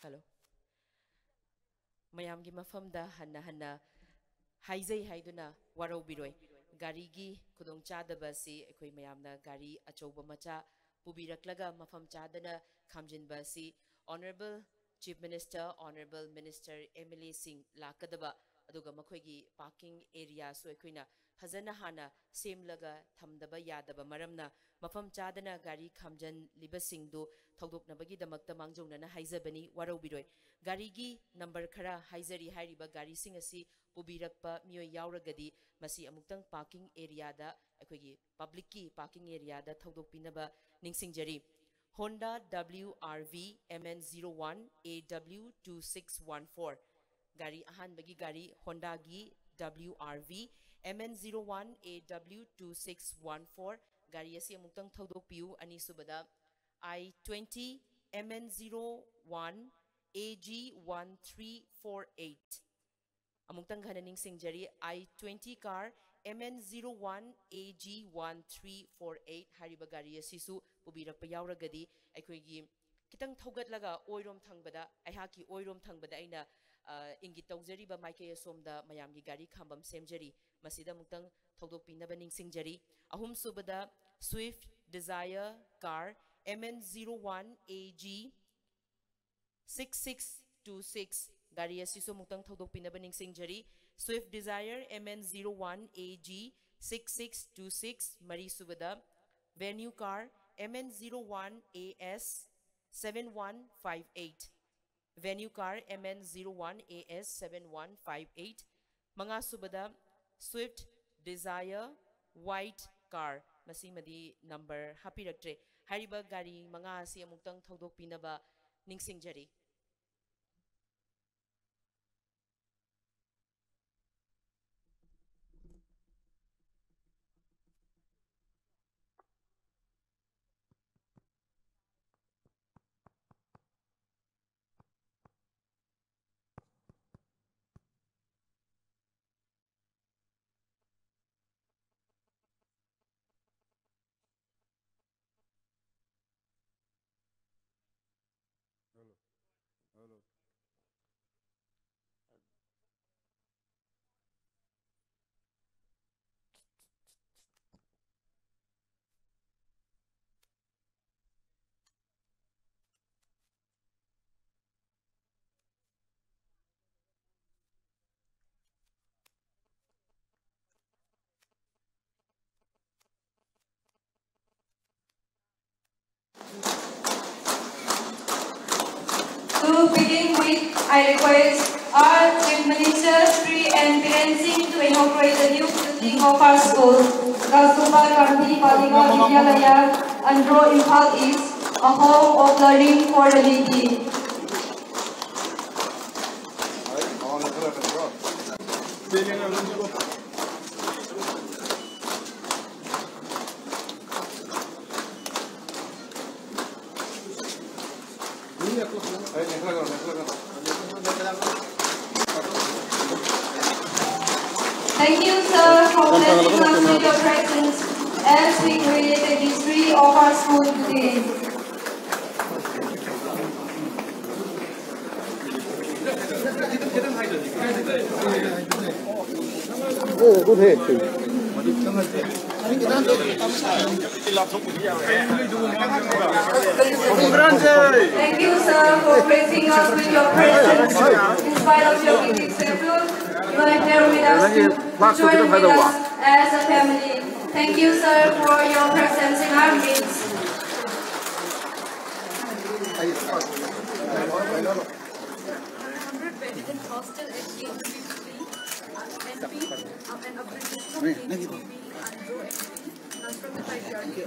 Hello. Mayamgi mafamda hanna haizai haiduna warau biroi gari gi kudong chada basi ekoi mayamna gari achoba macha pubiraklaga mafam chadana khamjin basi Honorable Chief Minister, Honorable Minister MLA Singh lakadaba aduga makhoigi parking area so ekoina fazana hana semlaga thamdaba yadaba maramna mafam chadana gari khamjan libasingdu thogdoknabagi damakta mangjongna haizabani warau biroi gari gi number khara haizari hairiba gari sing asi pubirakpa miyo yauragadi masi amuktang parking area da ekoigi public ki parking area da thogdokpinaba ningsingjari Honda WRV MN01 AW2614 gari ahan bagi gari Honda gi WRV MN01 AW2614 gari asi amuktang thogdokpiu ani subada I20 MN01 AG1348 amuktang ghananing singjari I20 car MN01 AG1348 hariba gari asisu pubirakpa yauragadi aikoigi kitang thogatlaga oirom thangbada aihaki oirom thangbada aina ingi tawjariba maike somda mayamgi gari khambam semjari masida muktang thodokpinaba ningsingjari ahum subada Swift Desire car MN01 AG 6626 gari asisu muktang thodokpinaba ningsingjari Swift Desire MN01 AG 6626 Mari Subada Venue car MN01 AS 7158 Venue car MN01 AS 7158 Mga Subada Swift Desire White car Masimadi number Happy Raktre Hariba Gari Mga Si Amuktang Thodok Pinaba Ningsingjari Hello. To begin with, I request our Chief Minister, Sri and Biren Singh to inaugurate the new building of our school, Kasturba Gandhi Balika Vidyalaya, Andro, Imphal East, a home of learning for the needy. Thank you, sir, for blessing us with your presence as we create the history of our school today. Thank you, sir, for blessing us with your presence. In spite of your busy schedule, you are here with us to join with us as a family. Thank you, sir, for your presence in our midst. Hostel at KGBV and upbringing from KGBV Andro transformed by Jyoti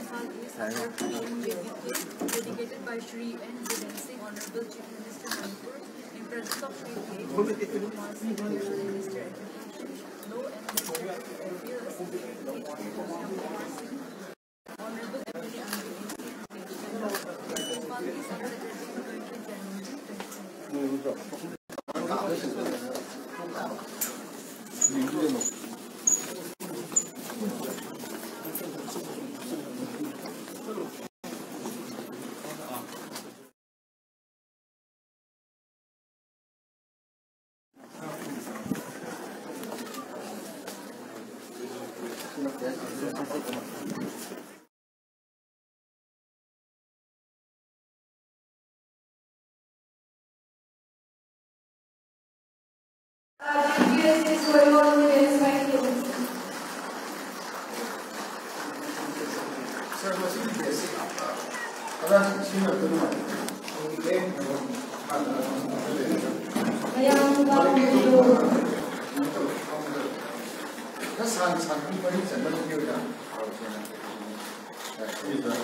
dedicated by Shri and Biren Honorable Chief Minister Manipur in presence of Shri Minister Law and Minister Honorable Andro. GPS is going on with inspection. Sir, masih basic apa? Karena sini ada rumah. Yang baru Kan sangat paling jangan dia dah. Ini dah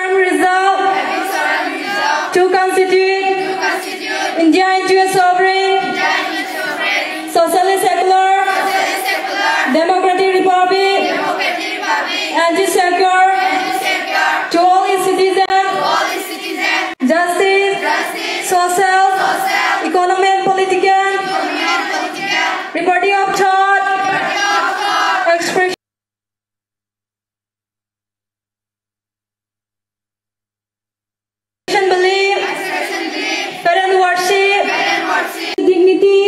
term result to constitute India into a sovereign, socialist secular, democratic republic, and to secure to all its citizens justice, social, economic and political, liberty of thought, expression, belief, faith and worship, dignity.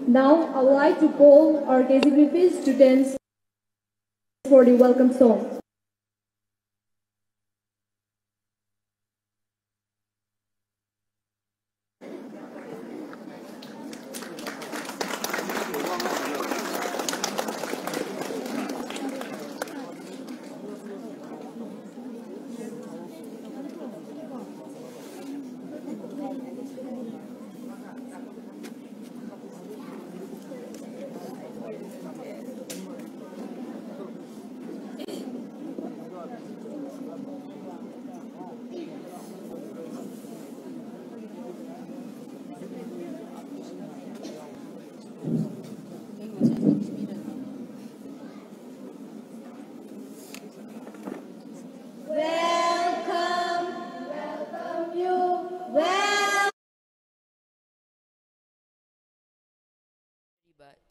Now, I would like to call our KGBV students for the welcome song.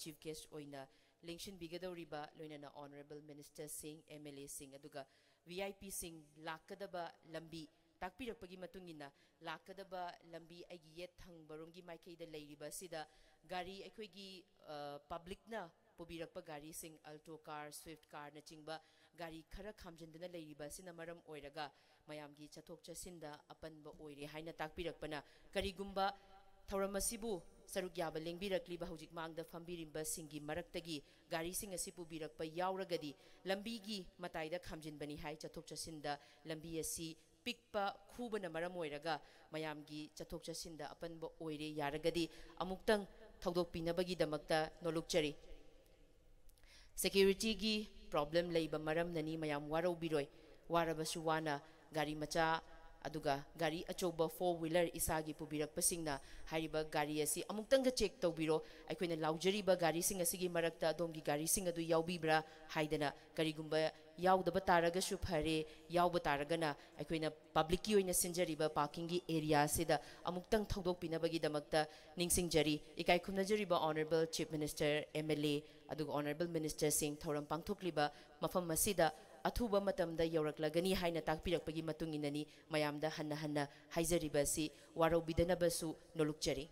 Chief guest oina Lengshin Bigadoriba Loinana Honorable Minister Singh MLA Singh aduga VIP Singh Lakadaba Lambi Takpirakpagi matungina Lakadaba Lambi aigi yet thang barungi maikaida leiriba sida gari aikoigi public na pubirakpa gari Singh Alto car Swift car na chingba gari khara khamjindana leiriba sina maram oiraga mayamgi chathok chasinda apanba oire haina takpirakpana karigumba Tauramasibu Saruk Yaba Lengbirakliba Hojik Mangda Fambirimba Singi Maraktagi Gari Sing asi pubirakpa yauragadi Lambigi Mataida Khamjinbani hai chathok chasinda Lambi asi pikpa khubana maram oiraga mayamgi chathok chasinda apanba oire yaragadi amuktang thaudok pinabagi damakta nolukchari security gi problem leiba maram nani mayam warau biroi warabasu wana gari macha aduga gari achoba 4-wheeler isagi pubirak pasingna hariba gari asi amuktanga check tawbiro aikoina laujariba gari singa sigi marakta adomgi gari singa du yaubibra haidana karigumba yaudaba taraga su phare yauba taragana aikoina public ki oina sinjariba parking gi area sida amuktang thodok pinabagi damakta ningsingjari ikai khumnajariba honorable chief minister MLA aduga honorable minister sing thoram pangthokliba mafam masida athuba matamda yauraklagani haina takpirakpagi matunginani mayamda hanna hanna haizaribasi warobidanabasu nolukjari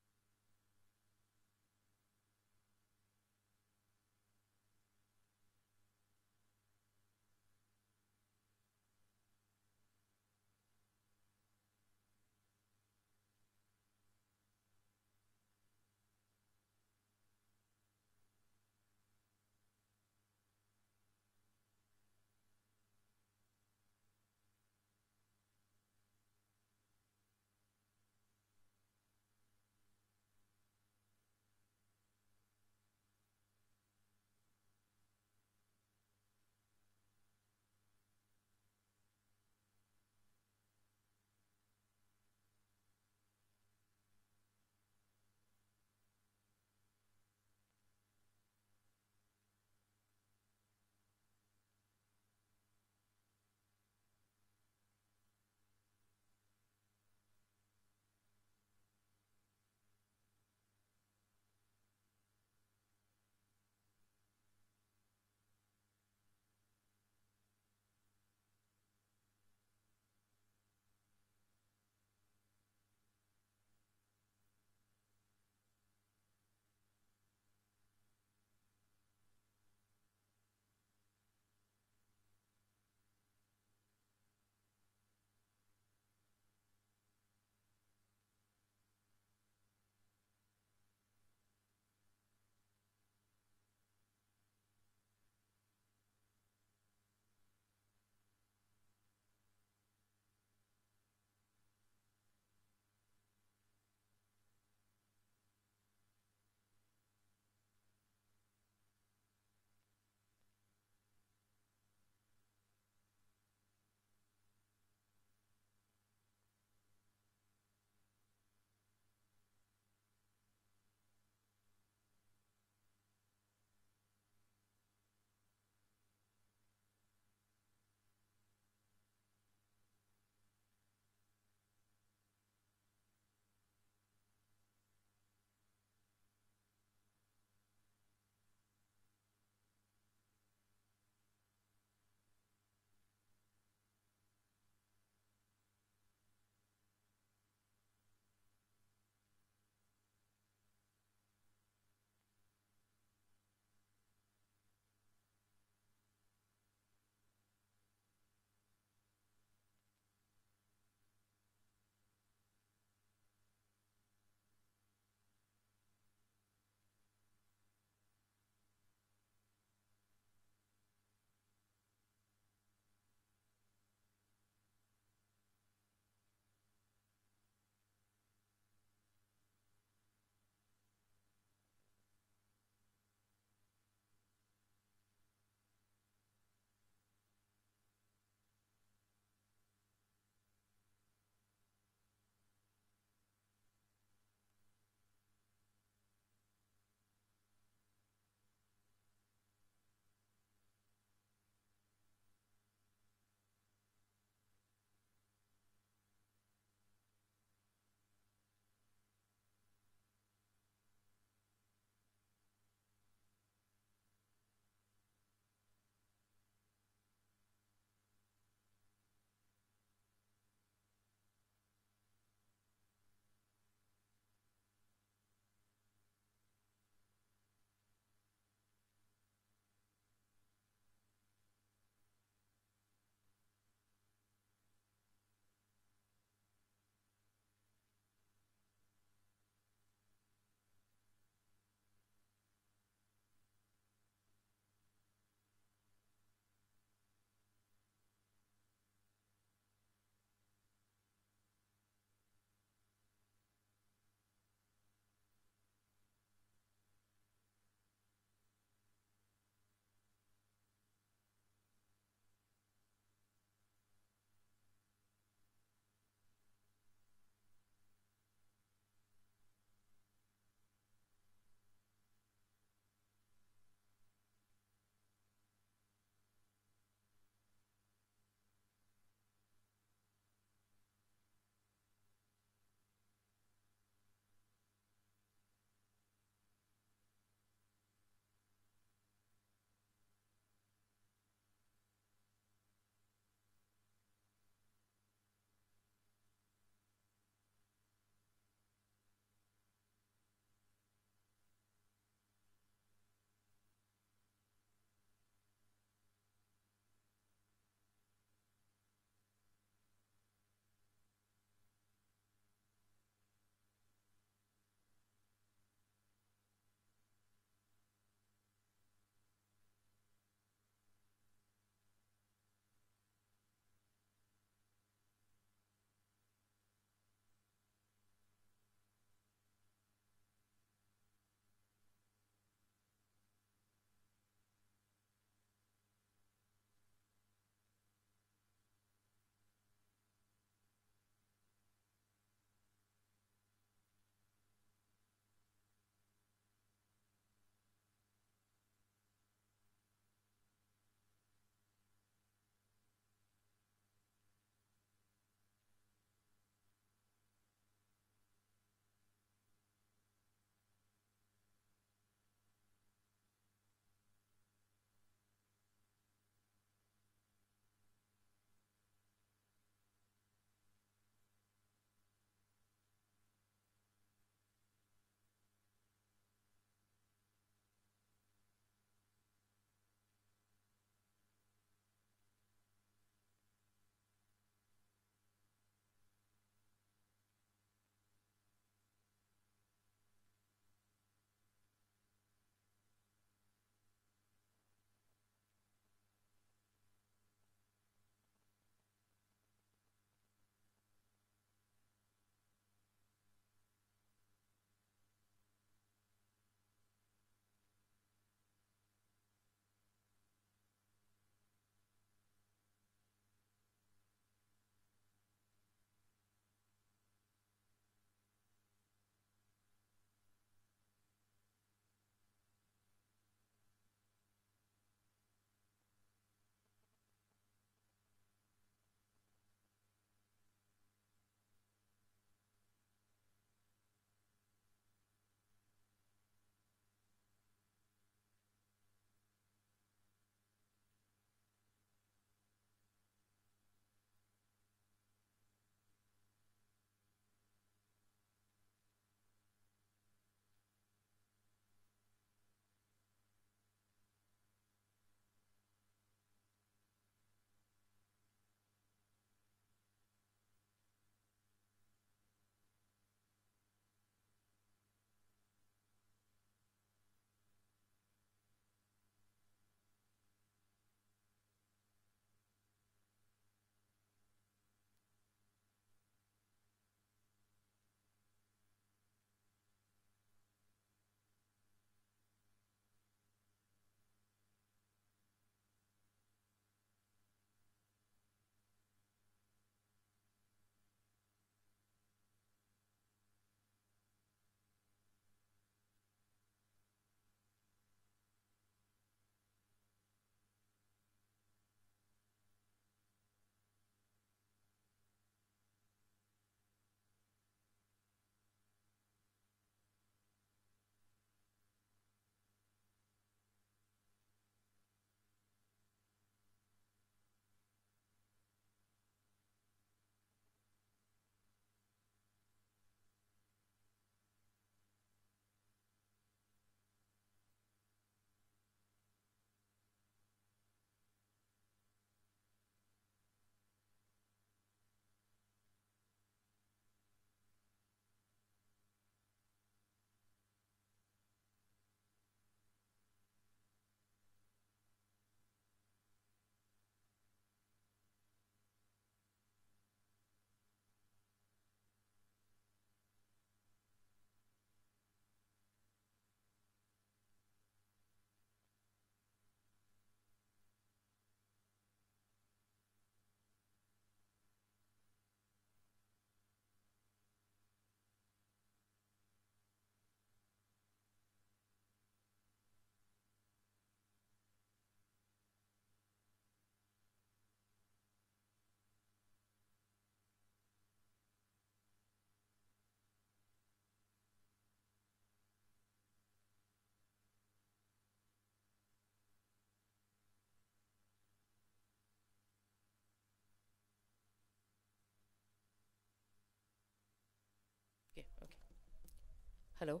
Hello.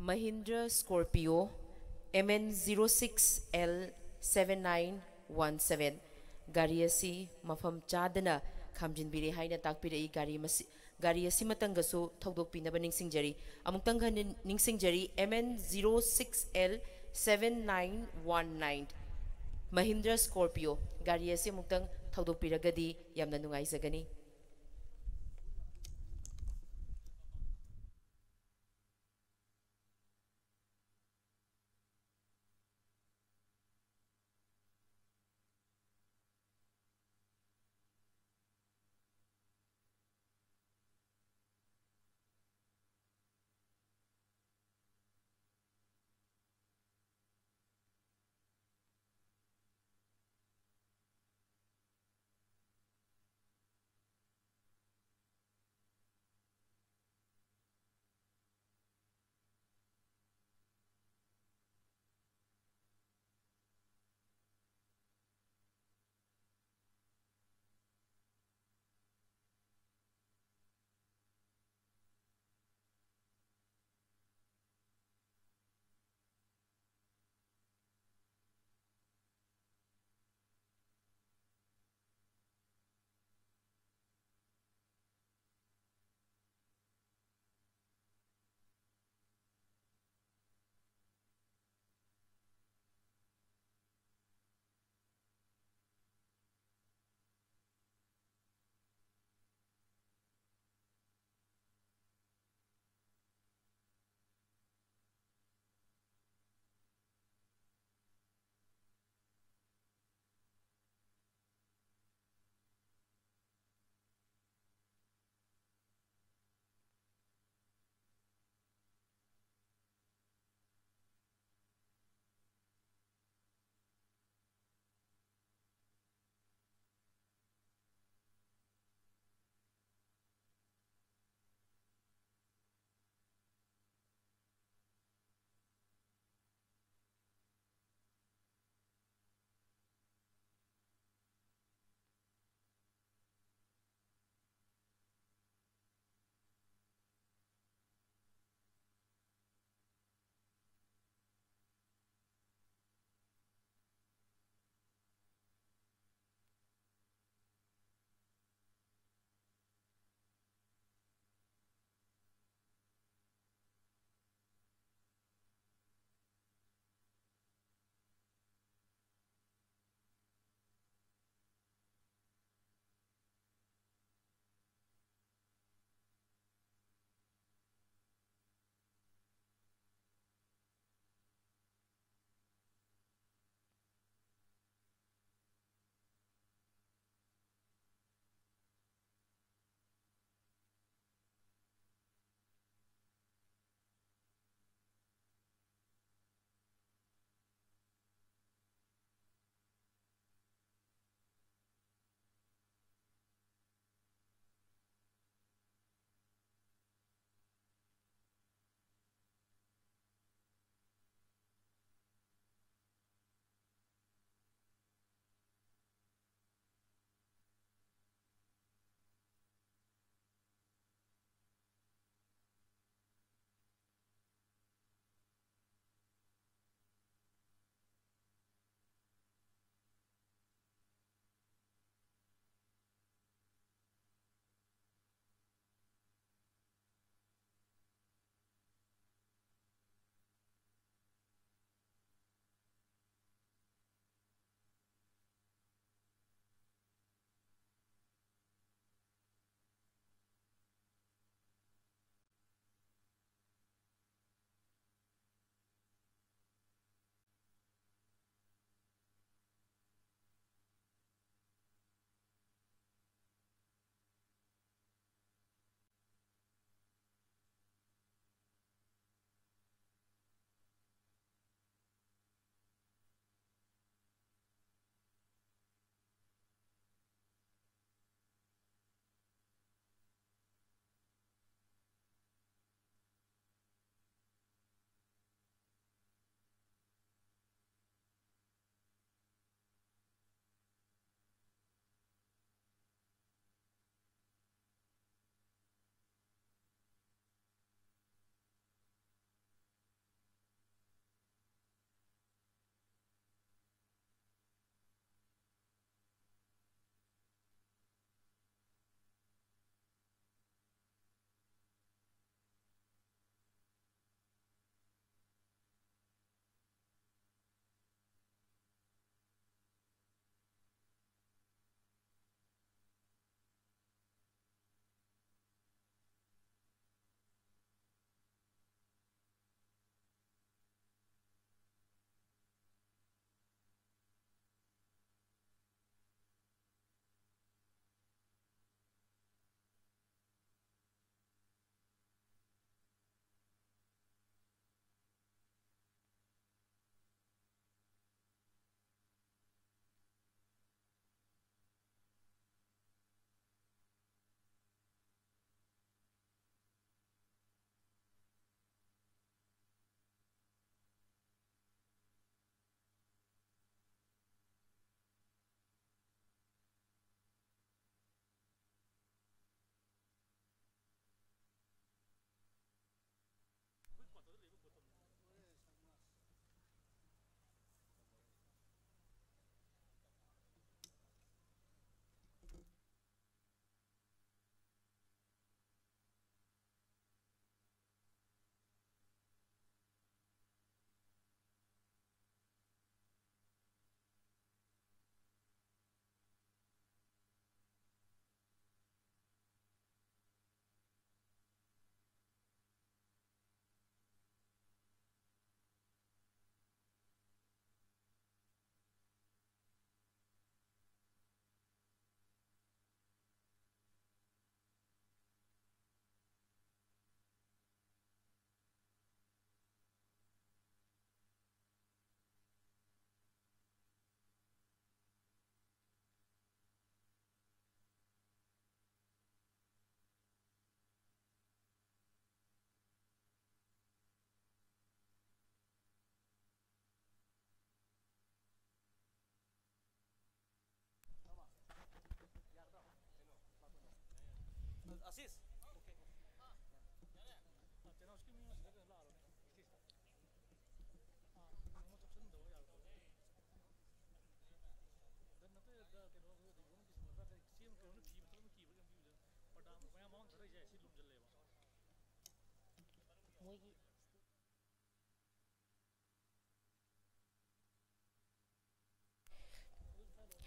Mahindra Scorpio MN06L7917 gari asi mafam chadana khamjinbiri haina takpirei gari asi matangasu thodokpinaba ningsingjari amuktang ningsingjari MN06L7919 Mahindra Scorpio gari asi amuktang thodokpiragadi yamna nungaizagani.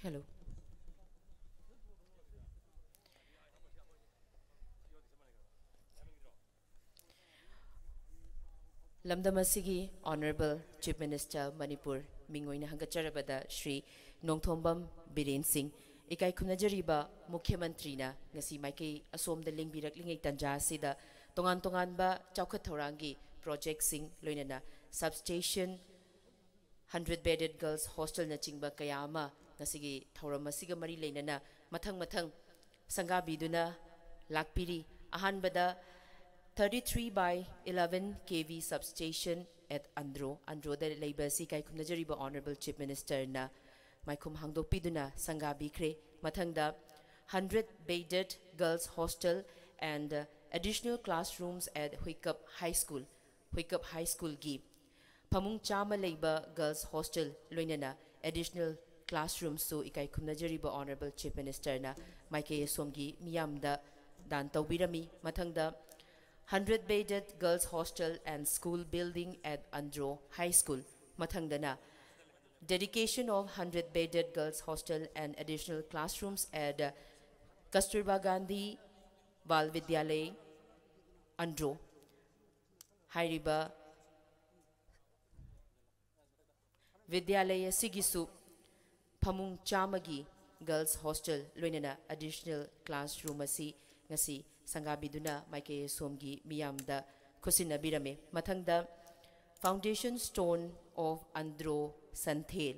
Hello. Lamdamasigi Honorable Chief Minister Manipur Mingoina Hangacharabada Shri Nongthombam Biren Singh Ikai Kunajariba Mukhyamantri na ngasi maiki asom da lingbirak lingai tanja sida tongan tongan ba chaukat thorangi project sing loinana substation 100 bedded girls hostel na chingba kayama ngasigi thauram asiga mari leinana mathang mathang sangabiduna lakpiri ahanbada 33 by 11 kV substation at Andro. Andro da labor si kai kumnajariba Honorable Chief Minister na maikum hangdopiduna sangabi kre mathangda 100 bedded girls hostel and additional classrooms at HUIKAP High School. HUIKAP High School gi pamung chama labor girls hostel loinana additional classrooms so ikai kumnajariba Honorable Chief Minister na maike somgi miyamda dan tawbirami mathangda 100 bedded girls hostel and school building at Andro High School. Mathangdana. Dedication of 100 bedded girls hostel and additional classrooms at Kasturba Gandhi Bal Vidyalay Andro. Hairiba Vidyalaya Sigisu Pamung Chamagi Girls Hostel Loinana additional classroom asi ngasi Sangabiduna Maike Somgi Miyamda Kusina Birame Mathangda Foundation Stone of Andro Santhel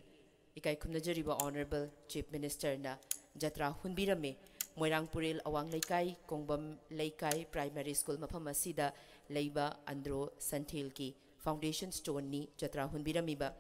Ikai Kumnajariba Honorable Chief Minister na Jatra Hunbirame Moirang Puril Awang Laikai Kongbam Laikai Primary School Mapamasida Leiba Andro Santhel ki Foundation Stone ni Jatra Hunbiramiba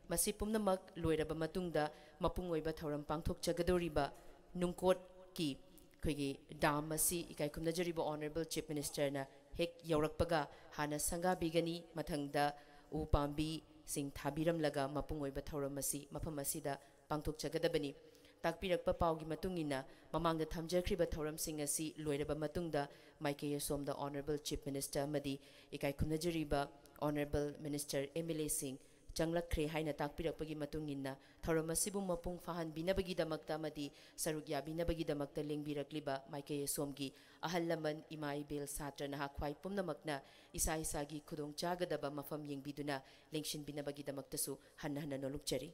Masi Pumnamak Loiraba Matungda Mapungoiba Thauram Pangthok Chagadoriba Nungkot ki Koigi dam asi ikai kumnajariba Honorable Chief Minister na hek yaurakpaga hana sanga bigani mathangda upambi sing thabiram laga mapungoiba thauram asi mafam asida pangthok chagadabani takpirakpa paugi matungina mamangda thamjakriba thauram sing asi loiraba matungda maike somda Honorable Chief Minister madi ikai kumnajariba Honorable Minister MLA Singh Changlakre haina takpirakpagi matungina thauram asibu mapung fahan binabagi damakta madi sarugya binabagi damakta lengbirakliba maike somgi ahallaman imai bel satra na khwai pumnamakna isa isagi khudong chagadaba mafam yengbiduna lengshin binabagi damakta su hanna hanna nolukchari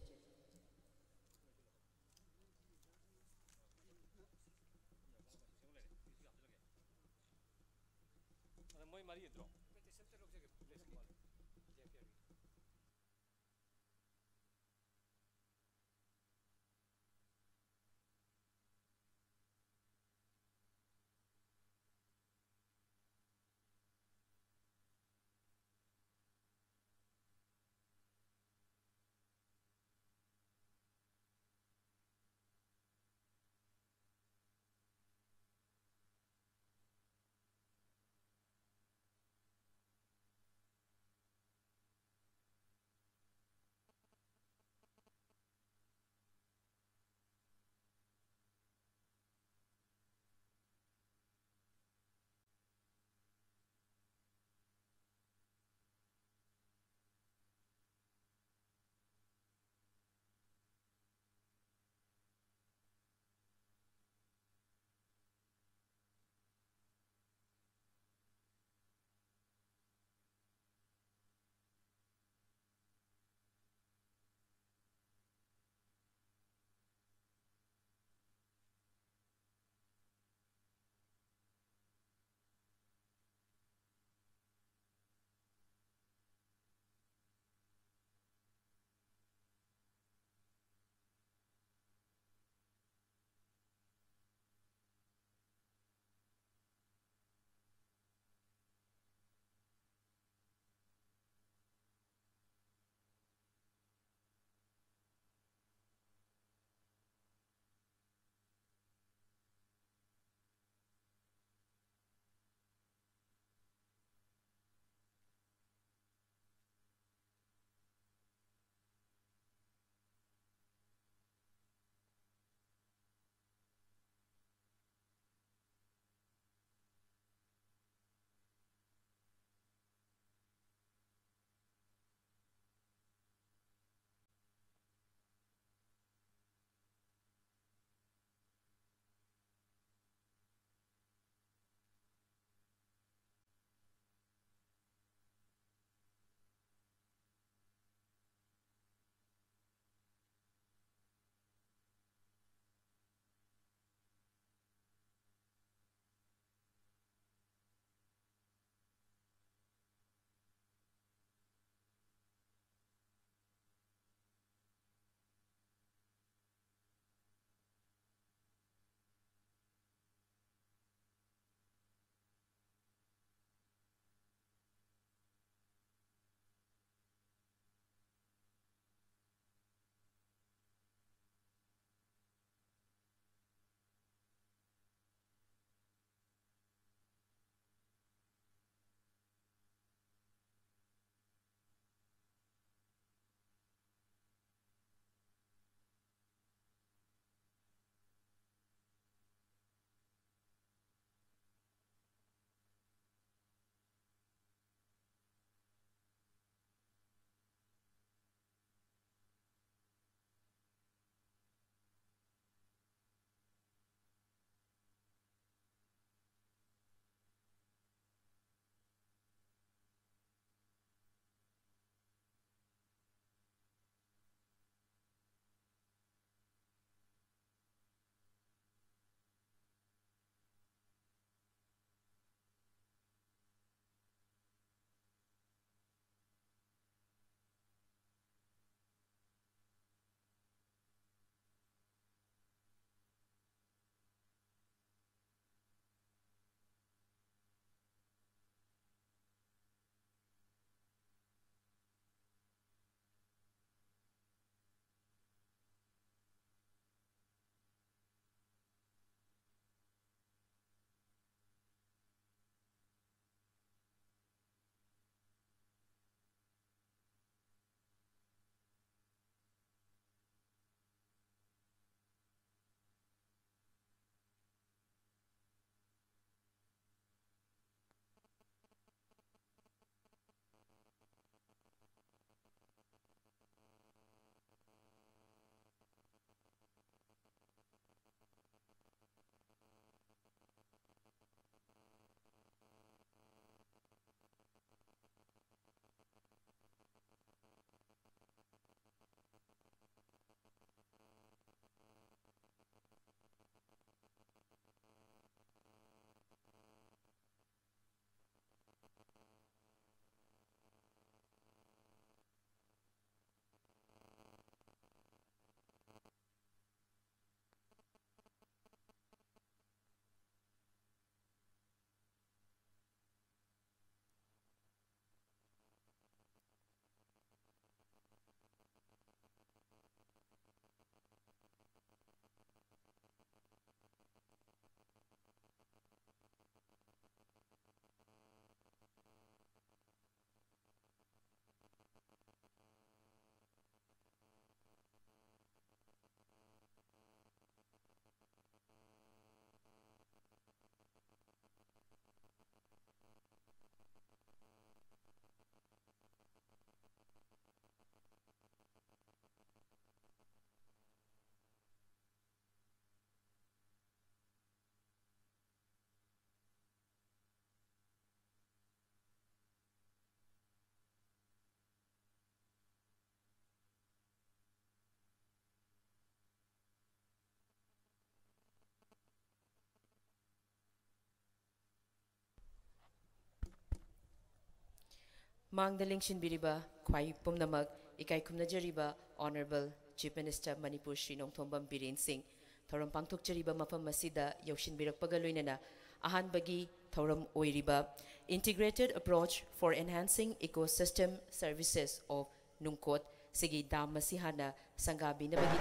Mangda Lingshinbiriba, Kwai Pumnamak, Ikai Kumnajariba, Honorable Chief Minister Manipur Shri Nongthombam Biren Singh, Thoram Pangtuk Chariba Mafam Masida, Yoshin Birak Pagaluinana, Ahan Bagi, Thoram Oiriba, Integrated Approach for Enhancing Ecosystem Services of Nungkot, Sigi Dam Masihana, Sangabi Nabagi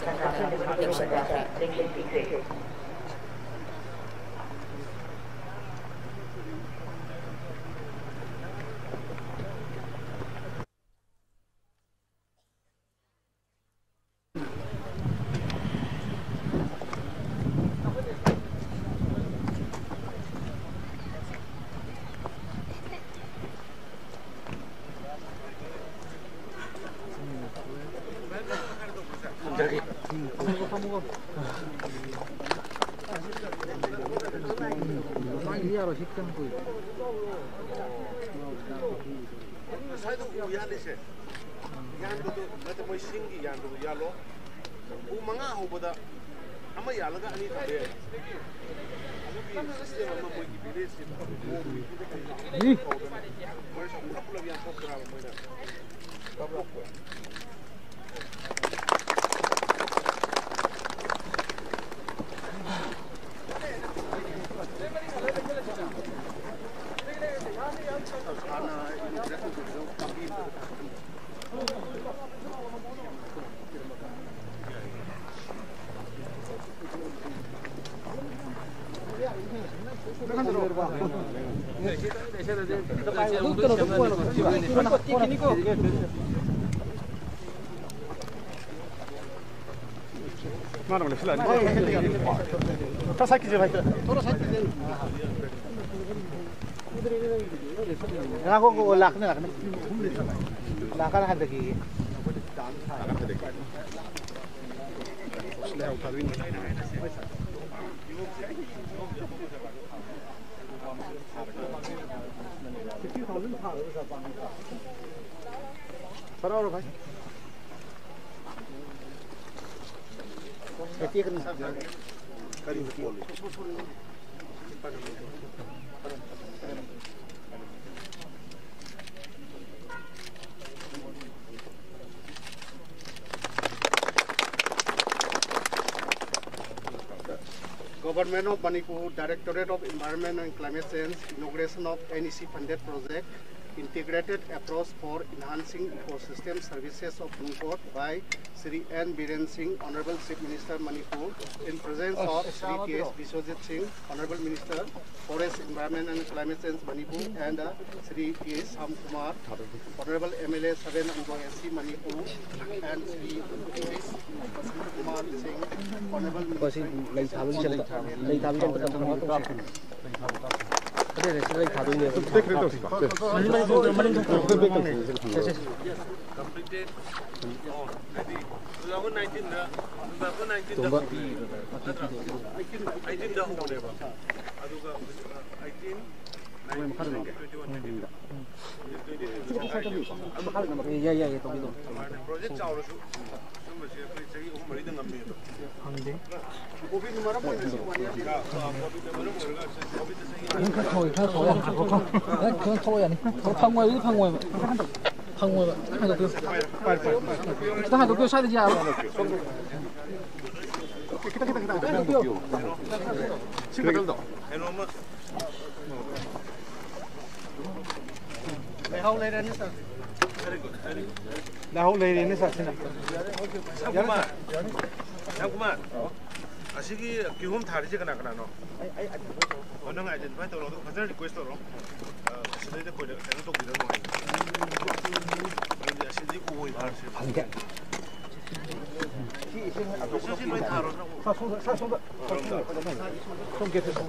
Lingshinbiriba. Government of Manipur, Directorate of Environment and Climate Change, inauguration of NEC funded project, Integrated Approach for Enhancing Ecosystem Services of Nungkot by Sri N. Biren Singh, Honorable Chief Minister Manipur, in presence of Sri T.S. Biswajit Singh, Honorable Minister, Forest, Environment and Climate Change Manipur, and Sri T.S. Ham Kumar, Honorable MLA 7 Andro SC Manipur, and Sri T.S. Kumar Singh, Honorable Minister. Completed 2019 Asigi kihum thari je kana kana no onang identify to lo fazal request ro asile de ko de to bi no ni asili ko oi har se phangge si no tharo sa som ke se som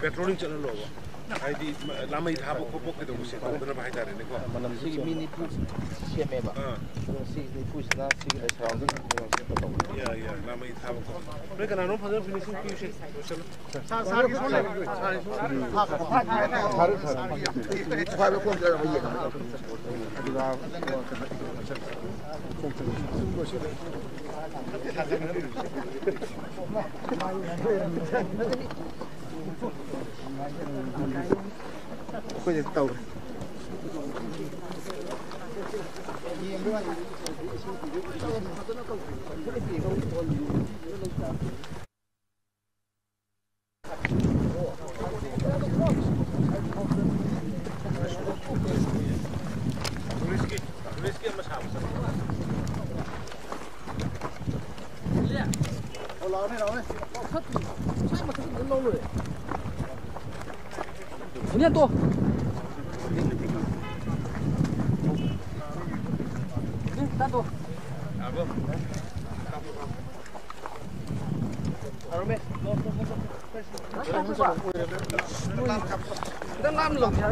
patrolling चलन लो हाइदी लामै थाबो खोपो के दो से तोदन भाई तारे ने को मनम सी mini पु सेमे बा सी नि पु सा सी ले सराउंडिंग या लामै थाबो को रे कना नो फजर फिनिशिंग पि से चलो सा सा की सोले फाइव को जरा भैया Ko je tàu. Risky mas habis. 그냥 또 또 Apa? kita làm lồng nhà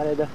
đây đây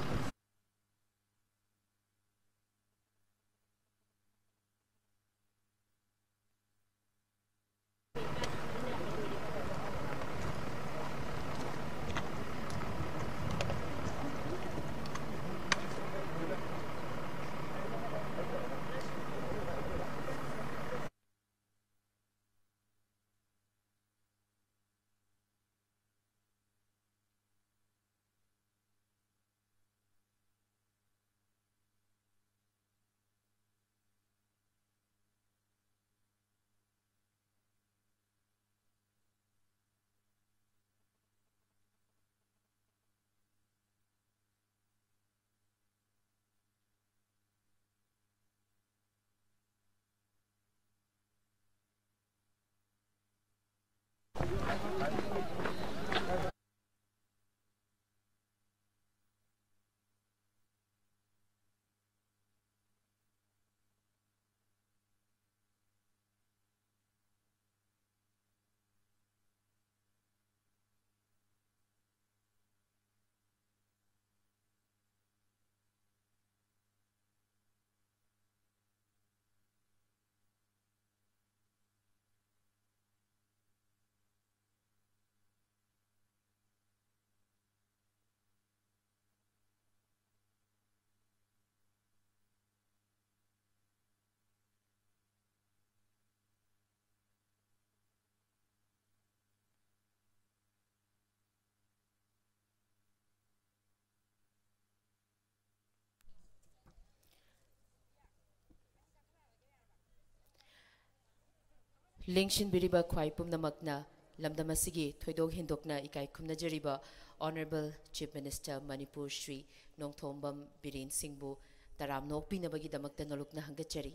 Lengshin biriba khwai pumnamakna lamdam asigi thoidog hindokna ikai khumnajariba Honorable Chief Minister Manipur Shri Nongthombam Biren Singhbu taram nokpinabagi damakta nolukna hangachari.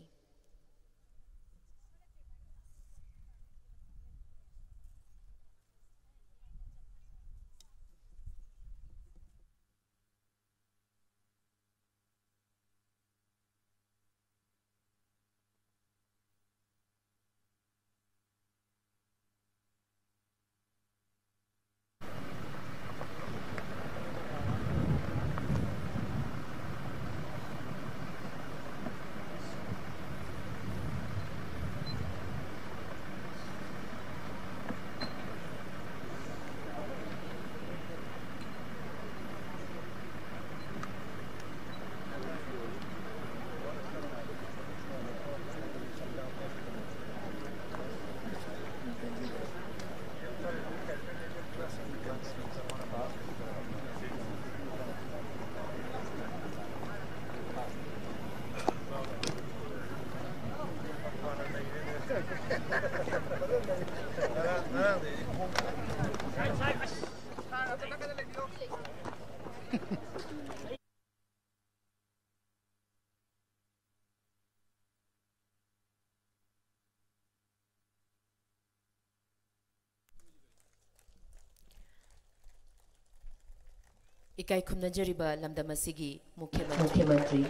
Ikai khumnajariba lamdamasigi Mukhyamantri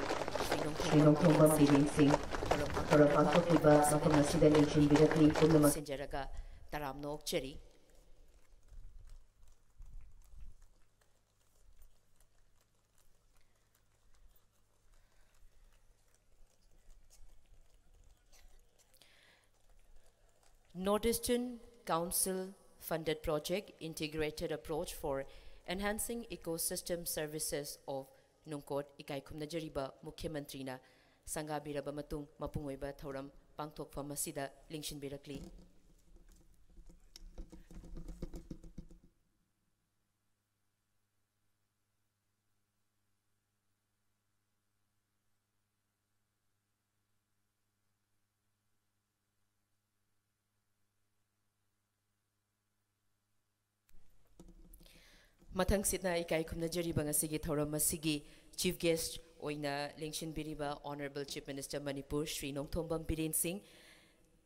Shri Nongthombam Biren Singh thoram pangthokliba mafam asida lengshin birakli pumnamak sinjaraga taram nokchari. Northeastern Council funded project integrated approach for enhancing ecosystem services of Nungkot ikai khumnajariba Mukhyamantri na sangabiraba matung mapungoiba thoram pangthokfa masida lengshin birakli. Mathang sitna ikai khumnajariba ngasigi thoram masigi chief guest oina lengshin biriba Honorable Chief Minister Manipur Shri Nongthombam Biren Singh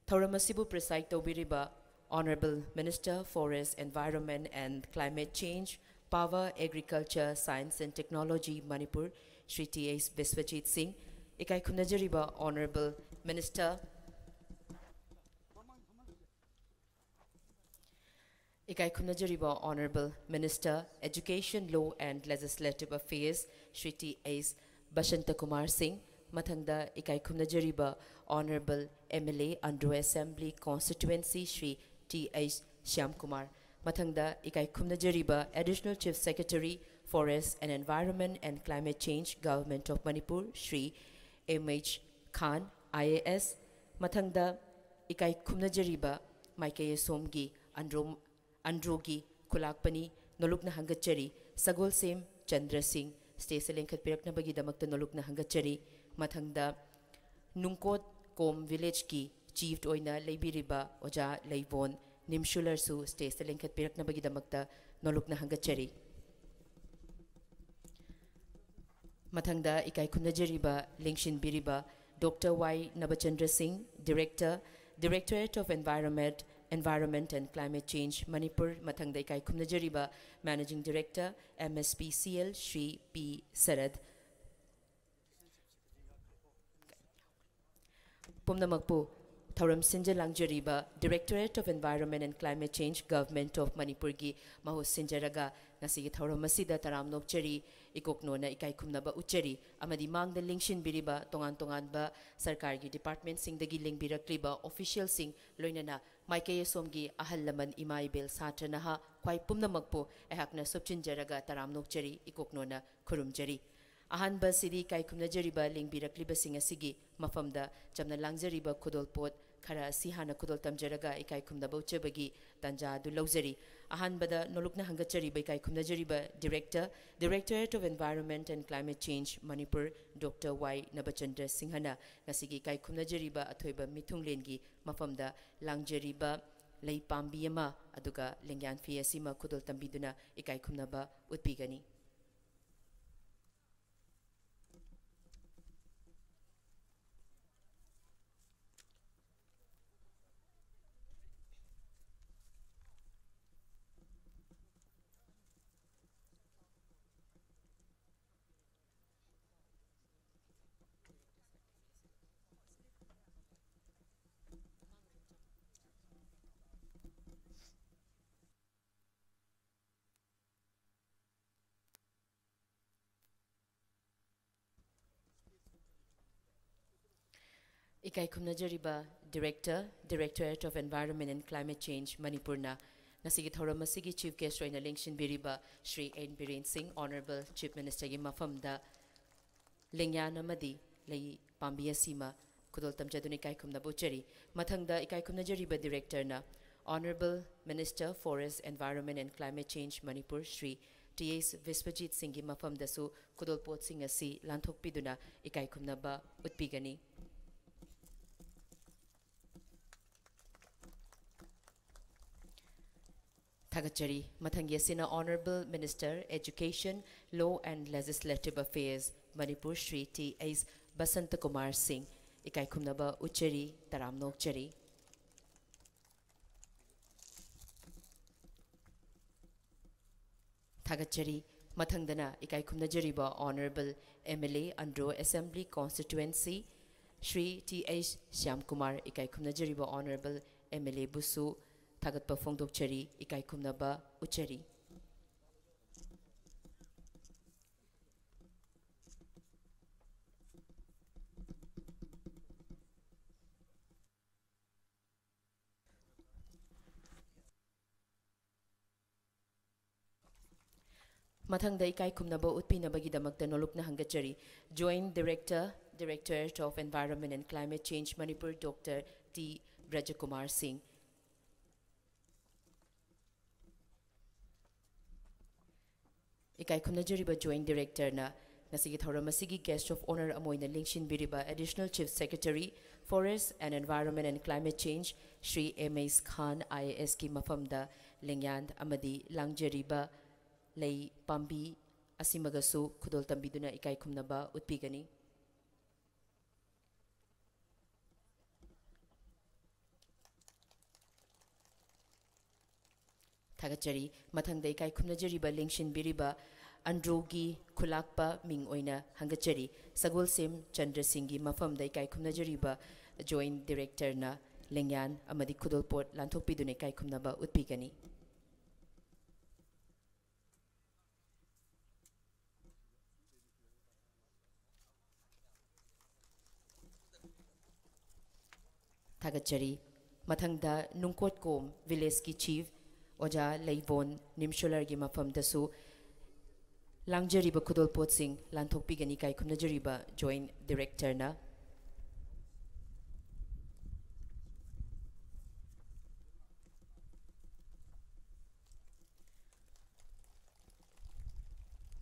thoram asibu preside tobiriba Honorable Minister Forest Environment and Climate Change Power Agriculture Science and Technology Manipur Shri T.S. Biswajit Singh ikai khumnajariba Honorable Minister Ikai khumnajariba Honorable Minister Education, Law and Legislative Affairs Shri T.S. Bashanta Kumar Singh mathangda ikai khumnajariba Honorable MLA Andro Assembly Constituency Shri T.S. Shyam Kumar mathangda ikai khumnajariba Additional Chief Secretary Forest and Environment and Climate Change Government of Manipur Shri M.H. Khan IAS mathangda ikai khumnajariba Maikaya Somgi Androgi Kulakpani Nolukna Hangachari Sagol Sem Chandra Singh Stacey Lenkat Piraknabagi Damakta Nolukna Hangachari Mathangda Nungkot Kom Village Ki Chief Oina Leibiriba Oja Leivon Nimshular Su Stacey Lenkat Piraknabagi Damakta Nolukna Hangachari Mathangda Ikai Khumnajariba Lengshin Biriba Dr. Y. Nabachandra Singh Directorate of Environment and Climate Change Manipur mathangda ikai khumnajariba Managing Director MSPCL Shri P. Sarad Pumnamakpu Thoram Sinja Langjariba Directorate of Environment and Climate Change Government of Manipur gi Mahus Sinjaraga Nasigi Thoram Masida Taram Nokchari Ikoknona ikai khumnaba uchari amadi mangda lengshin biriba tongan ba sarkar gi department sing dagi lingbirakliba official sing loinana maikay somgi ahal laman imaibel satra naha kwai pumnamakpo ehakna subchin jaraga taram nokchari ikoknona khurumjari ahan ba sidi kai khumna jariba lingbirakliba sing asigi mafamda jamna langjariba khudolpot khara si hana kudol tamjaraga ikai khumna bauchabagi tanja du lawjari ahanbada nolukna hangachari ba ikai khumna jariba Directorate of Environment and Climate Change Manipur Dr. Y Nabachandra Singhana ngasigi ikai khumna jariba athoiba mithunglengi mafamda langjariba lei pambi ama aduga lengyan fi asima kudol tambiduna ikai khumnaba utpigani ikai khumna jariba Directorate of Environment and Climate Change Manipurna nasigi thoram masigi chief guest roina lengshin biriba Shri N Biren Singh Honorable Chief Minister gi mafamda lengyan amadi lei pambi asima kudol tamjaduni ikai khumna bochari mathangda ikai khumna jariba director na Honorable Minister Forest Environment and Climate Change Manipur Shri T.S. Vispajit Singh gi mafamda su kudol pot sing asi lanthokpiduna ikai khumna ba utpigani Thagachari Mathangi Asina Honorable Minister Education, Law and Legislative Affairs Manipur Shri T.S. Basanta Kumar Singh ikai khumnaba uchari taramnok chari Thagachari Mathangdana ikai khumna jariba Honorable MLA Andro Assembly Constituency Shri T.H. Shyam Kumar ikai khumna jariba Honorable MLA Busu Thagatpa Phongdokchari ikai khumnaba uchari Mathangda ikai khumnaba utpinabagi damakta nolokna hangachari Joint Directorate of Environment and Climate Change Manipur Dr. T. Brajakumar Singh ikai khumna jariba Joint Director na nasigi thoram asigi guest of honor amoina lengshin biriba Additional Chief Secretary Forest and Environment and Climate Change Shri M.S. Khan IAS ki mafamda lengyan amadi langjariba lei pambi asimagasu kudol tambiduna ikai khumnaba utpigani Thagachari mathangda ikai khumna jariba lengshin biriba Androgi Kulakpa Ming Oina Hangachari Sagul Sim Chandra Singhi Mafamda ikai khumna jariba Joint Director na lengyan amadi kudol port lanthokpiduna ikai khumnaba utpigani Thagachari mathangda Nungkot Kom Village ki Chief Oja Leivon Nimsholar gi mafamdasu langjariba kudol pot sing lanthokpigani ikai khumna jariba Joint Director na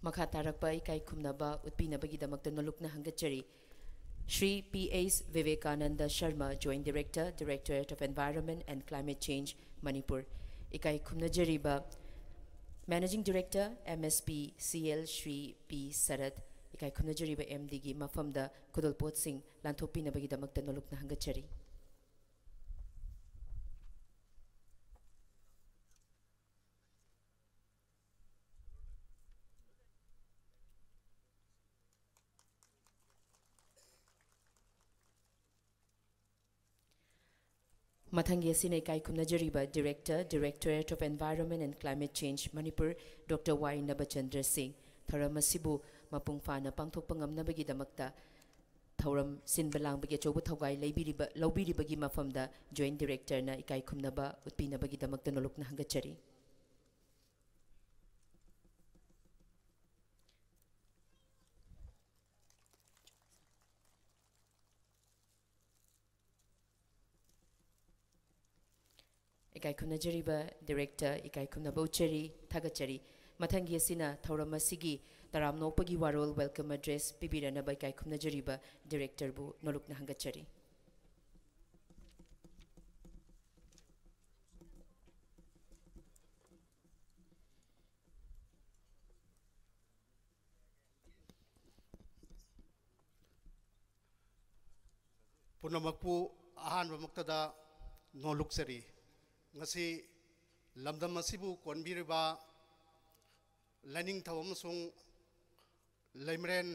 makha tarakpa ikai khumnaba utpinabagi damakta nolokna hangachari Shri P.S. Vivekananda Sharma Joint Director Directorate of Environment and Climate Change Manipur ikai khumna jariba Managing Director MSP CL Shri P. Sarat ikai khumna jariba MD gi mafamda kudol pot sing lanthokpinabagi damakta nolokna hangachari Mathangi asina ikai khumna jariba Directorate of Environment and Climate Change Manipur Dr. Y Nabachandra Singh thoram asibu mapung fana pangthokpa ngamnabagi damakta thoram sinbalangbagi chobu thogai laubiribagi mafamda Joint Director na ikai khumnaba utpinabagi damakta nolokna hangachari ikai khumnajariba director ikai khumnaba uchari thagachari mathanggi asina thauram asigi taram nokpagi warol welcome address pibiranaba ikai khumnajariba director bu nolokna hangachari. Punamakpu ahan bamaktada no luxury ngasi lamdam masibu konbiriba learning thawamasung lemren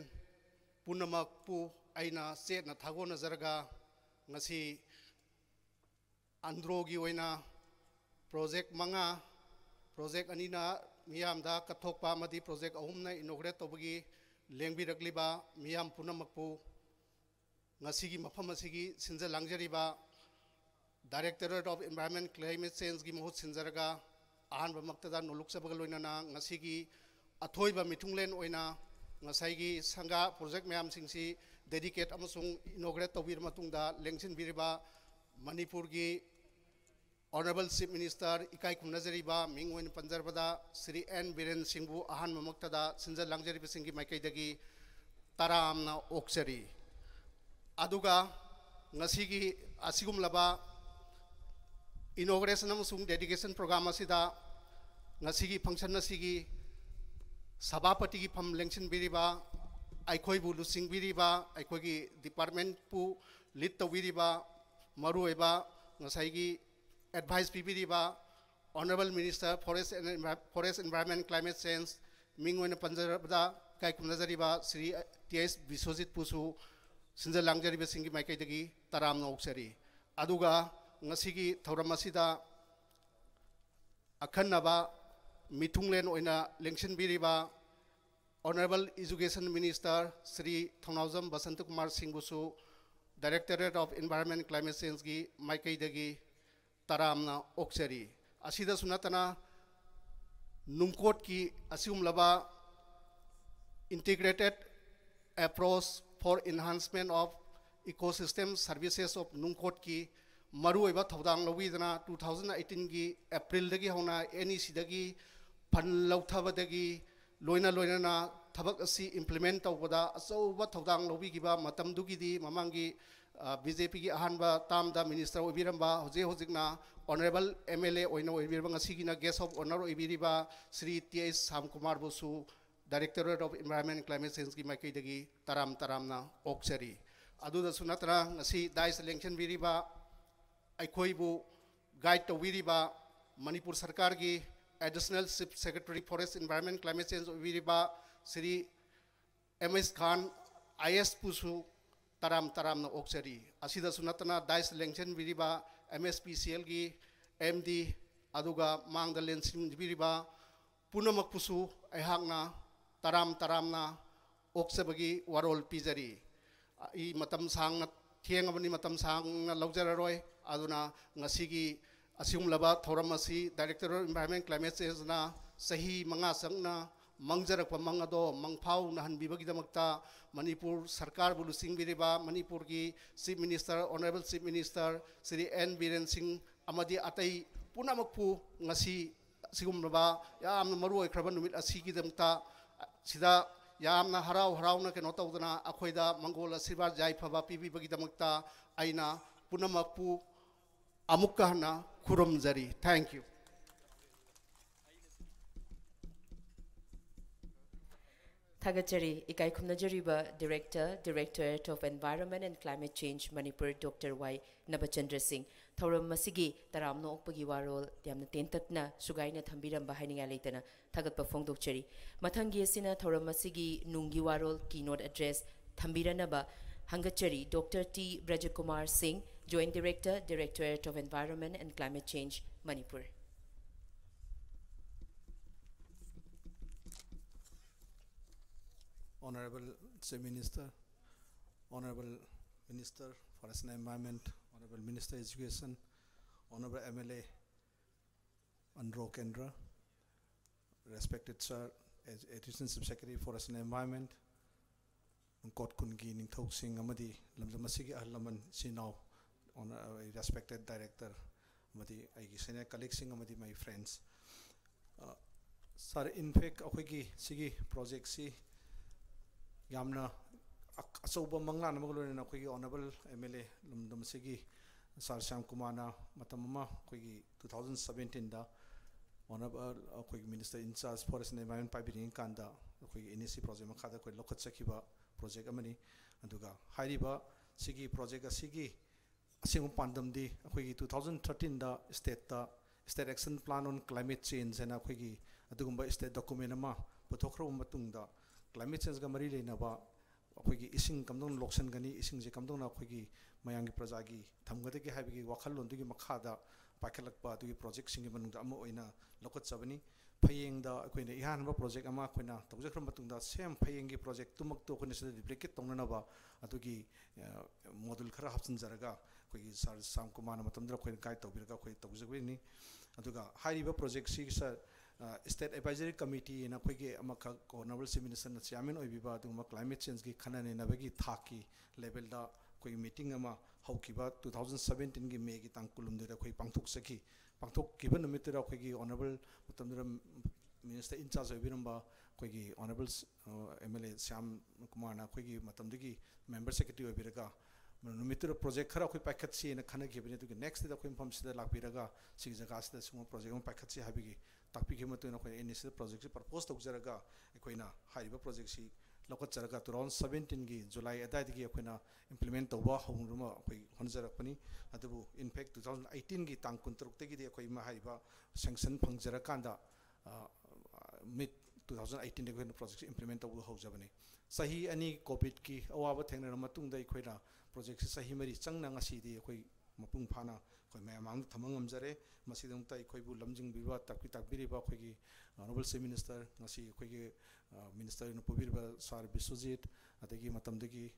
punamakpu aina set na thago na zarga ngasi Andro gi oina project manga project anina miyamda kathokpa amadi project ahumna inaugurate tobagi lengbirakliba miyam punamakpu ngasigi mafam asigi sinja langjariba Directorate of Environment Climate Change gi mohut sinjaraga ahan bamaktada noluk sabaga loinana ngasigi athoiba mitunglen oina ngasaigi sanga project mayam singsi dedicate amasung inaugurate tobir matungda lengsin biriba Manipur gi Honorable Chief Minister ikai khumnajariba mingwen panjarbada Sri N Biren Singbu ahan bamaktada sinja langjariba singi maikaidagi taramna oksari aduga ngasigi asigum laba inauguration amasung dedication program asida ngasigi function asigi sabapati gi pham lengsin biriba aikoi bu lusing biriba aikoi gi department pu lead to biriba maru eba ngasigi advice biriba Honorable Minister Forest Environment Climate Change mingwen panjarbada kai khumnajariba Sri TS Biswajit Pusu sinja langjariba singi maikaidagi taramna oksari aduga ngasigi thauram asida akhannaba mitunglen oina lengsin biriba Honorable Education Minister Sri Thongnawjam Basant Kumar Singh Busu Directorate of Environment Climate Change gi maikaidagi taramna oksari asida sunatana Nungkot ki asum laba integrated approach for enhancement of ecosystem services of Nungkot ki maru eba thodang lawidana 2018 gi April dagi hona NEC dagi fan lauthabadagi loina na thabak asi implement tawbada achauba thodang lawigiba matam dugidi mamangi BJP gi ahanba tamda minister obiramba hojikna honorable MLA oina obirba ngasigina guest of honor obiriba Sri TS Samkumar Bosu Directorate of Environment Climate Change ki maikaidagi taramna oksari aduda sunatra ngasi dais election biriba aikhoibu guide to biriba Manipur Sarkar gi Additional Chief Secretary Forest Environment Climate Change biriba Sri MS Khan IS Pusu taramna oksari asida sunatana dais election biriba MSPCL gi MD aduga mangda lensing biriba punamak pusu aihakna taramna oksabagi warol pizari I matam sang thiengabani matam sang lawjararoi aduna ngasigi asum laba thoramasi Director of Environment Climate Change na sahi manga sangna mangjarakpa mangado mangphau na hanbibagi damakta Manipur Sarkar bulu singbiriba Manipur gi Chief Minister Honorable Chief Minister Sri N Biren Singh amadi atai punamakpu ngasi sigumlaba yamna maru oikraba numit asigi damakta sida yamna harau na keno tawdana akhoida mangola sibar jai phaba pibi bagi damakta aina punamakpu amukka hana khurumjari thank you Thagachari ikai khumnajariba Directorate of Environment and Climate Change Manipur Dr. Y Nabachandra Singh thauram masigi taramno okpagi warol yamna tentatna sugaina thambiramba haininga leitana thagatpa phongdokchari mathangi asina thauram masigi nungi warol keynote address thambiranaba hangachari Dr. T Brajakumar Singh Joint Director Directorate of Environment and Climate Change Manipur. Honorable Chief Minister, Honorable Minister Forest and Environment, Honorable Minister Education, Honorable MLA Andro Kendra, respected Sir Education Subsecretary Forest and Environment, Nungkot Kungi Ningthok Singh Amadi Lamdamasigi Ahlaman Sinau, respected Director amadi aigi senior colleagues amadi my friends. Sir, in fact, akhoi sigi project si yamna asoba mangla namaglo na akhoi honorable MLA lumdum sigi Sir Syam Kumana matamama akhoi 2017 da honorable akhoi minister in charge forest and environment pipeline kanda akhoi NEC project makhada akhoi lokhat sakhiba project amani aduga hairiba sigi project asigi asing pandam di akhoi 2013 da state action plan on climate change and akhoi adugumba state document ama puthokro matungda climate change ga mari leinaba akhoi ising kamdong loksan gani ising je kamdong na akhoi mayangi prajagi thamgade ki habi wakhal londu gi makhada pakhalakpa du project singi manungda ama oina lokot chabani phayeng da akhoi ne ihan ba project ama akhoi na tawjakra matungda same phayeng gi project tumak to akhoi ne duplicate tongna ba adugi model khara hapsin jaraga akhoi Sir Syam Kumar matamdra akhoi guide tawbirga akhoi tawjakbini aduga hariba project si sir state advisory committee na akhoi amaka honorable minister na chairman oibiba aduma climate change gi khanane nabagi thaki level da akhoi meeting ama haukiba 2017 gi May gi tang kulumde akhoi pangthok saki pangthok kiba numit ra akhoi gi honorable matamdra minister in charge oibiramba akhoi gi honorable MLA Syam Kumar na akhoi gi matamdigi member secretary oibiraga numit project khara akhoi paikhatsi na khana gibine tu next da akhoi inform sida lakbiraga sig jaga sida sum project ma paikhatsi habigi takpi ke matu na akhoi NEC project si propose tawjaraga akhoi na hariba project si lokot charaga 2017 gi July adai gi akhoi na implement tawba hongruma akhoi honjarakpani adubu in fact 2018 gi tang 13 te gi de akhoi ma hariba sanction phangjarakanda mid 2018 de akhoi project implement tawba hojabani sahi ani covid ki awaba thengna matung da akhoi na project sahi mari changna ngasi di akhoi mapung phana akhoi mayamang thamang amjare masidong tai akhoi bu lamjing biwa takbiri ba akhoi gi honorable minister ngasi akhoi gi minister in Pubirba Sir Biswajit adagi matamdagi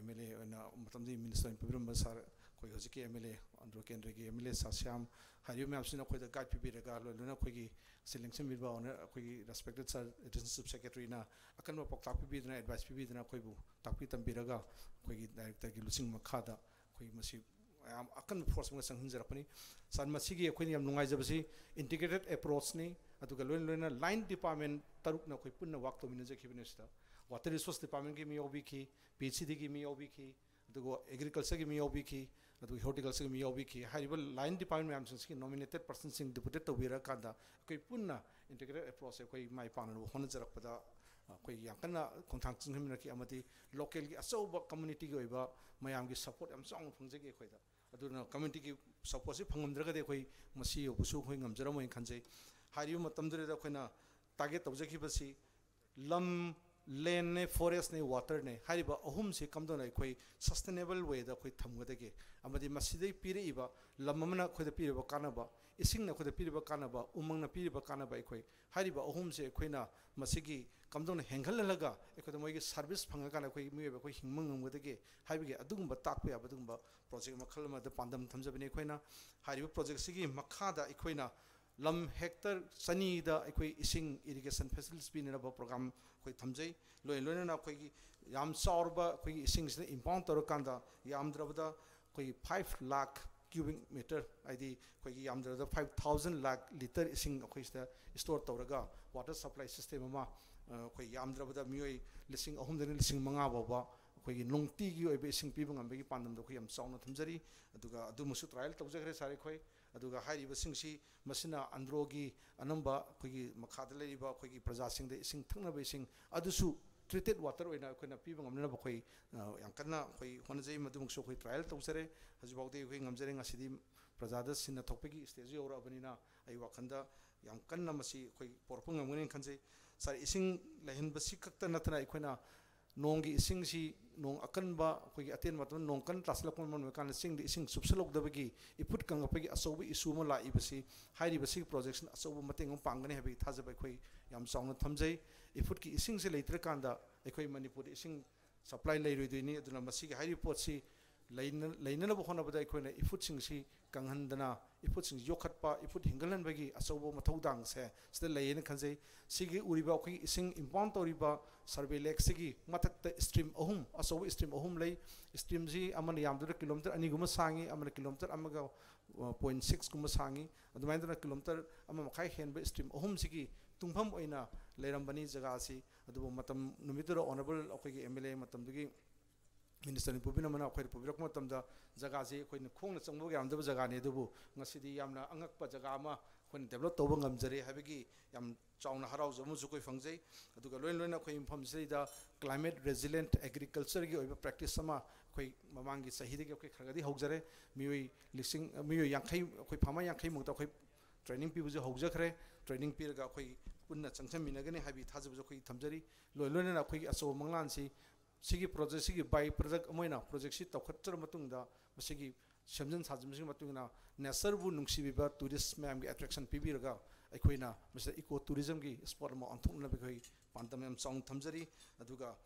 MLA na matamdi minister in Pubirba Sir koi hojiki MLA Andro Kendregi MLA Sasyam hariyo me apsina koi da guide pibiraga lona koi gi selection bilba ona koi respected Sir Relationship Secretary na akan ma poktak pibidna advice pibidna koi bu takpi tambiraga koi gi director gi lusing makhada koi masi akan force ma sang hinjarapani san masigi koi yam nungai jabasi integrated approach ni aduga loina line department taruk na koi punna work to minja khibinesta water resource department gi mi obi ki PCD gi mi obi ki adugo agriculture gi mi obi ki adugo horticulture gi mi obi ki hariba line department am sing nominated person sing deputed to bira kanda koi punna integrated approach koi mai panu hon jarakpada koi yakana konthang chinghimna ki amati local gi asoba community gi oiba mayam gi support am chong phungjegi khoida aduna community ki support si phangumdraga de koi masi obusu khoi ngamjaramoi khanjai hariyo matamdre da khoina target tawjaki basi lam land ne forest ne water ne hariba ahum se kamdona khoi sustainable way da khoi thamgadege amadi masidai pireiba lamamna khoi da pireba kanaba ising na khoi da pireba kanaba umang na pireba kanaba khoi hariba ahum se khoina masigi kamdona hengal laga khoi da moigi service phanga kana khoi mieba khoi hingmang ngamgadege haibige adugumba takpe abadugumba project makhal ma da pandam thamjabine khoina hariba project sigi makhada khoina lam hectare sani da akhoi ising irrigation facilities pinaba program khoi thamjai loina na khoi yam saurba khoi ising se impound tor kanda yam drabada khoi 5 lakh cubic meter id khoi yam drabada 5000 lakh liter ising khoi sta store toraga water supply system ama khoi yam drabada mioi lising ahum den lising manga baba khoi nongti gi oibe ising pibang ambegi pandam do khoi yam sauna thamjari aduga adu musu trial tawjagre sare khoi aduga hairiba singsi masina androgi anamba khoi makhada leiba khoi praja sing de ising thangnaba ising adusu treated water oina khoina pibang amna ba khoi yangkana khoi honjai madumuk so khoi trial tawsare hajibaude khoi ngamjare ngasidi praja da sinna thokpegi stage yora abanina ai wakhanda yangkanna masi khoi porpung ngamgani khanjai sar ising lehin basi kakta natna khoina nongi ising si nong akan ba khoi aten maton nong kan taslak mon kan sing di sing subsalok dabagi iput kang apagi asobi isu ma la ibasi hairi basi projection asobu mateng pangani habi thajabai khoi yam song thamjai iput ki ising se leitre kanda ekhoi manipur ising supply lei roi doini aduna masigi hairi pot si leina bo khona bada ekhoi na iput sing si kanghandana iput sing yokhatpa iput hingalan bagi asobo mathodang se sida layena khanjai sigi uriba khoi ising impound toriba survey lake sigi mathakta stream ahum asobo stream ahum lay stream ji amana yamdura kilometer ani guma sangi amana kilometer amaga 0.6 guma sangi adumaindana kilometer ama makhai henba stream ahum sigi tungpham oina leirambani jaga si adubo matam numitura honorable akhoi gi MLA matam dugi Minister ni pubina mana akhoi pubirak matam da jaga ji akhoi ni khongna changbo yam da jaga ne dubu ngasidi yamna angakpa jaga ama akhoi develop toba ngamjare habigi yam chauna harau jamu ju koi fangjai aduga loin loin akhoi infam sida climate resilient agriculture gi oiba practice sama akhoi mamangi sahidi gi akhoi khagadi hogjare miwi lising miwi yankhai akhoi phama yankhai mungta akhoi training pi buju hojkhre training pi ga akhoi punna changcham minagani habi thajab ju akhoi thamjari loin loin na akhoi aso manglan si sigi project sigi by project amoina project si tawkhatchar matungda masigi semjan sajam sigi matungna nature bu nungsibiba tourist ma'am gi attraction pibiraga aikoina masa eco tourism gi spot ma anthukna be khoi pantam am song thamjari aduga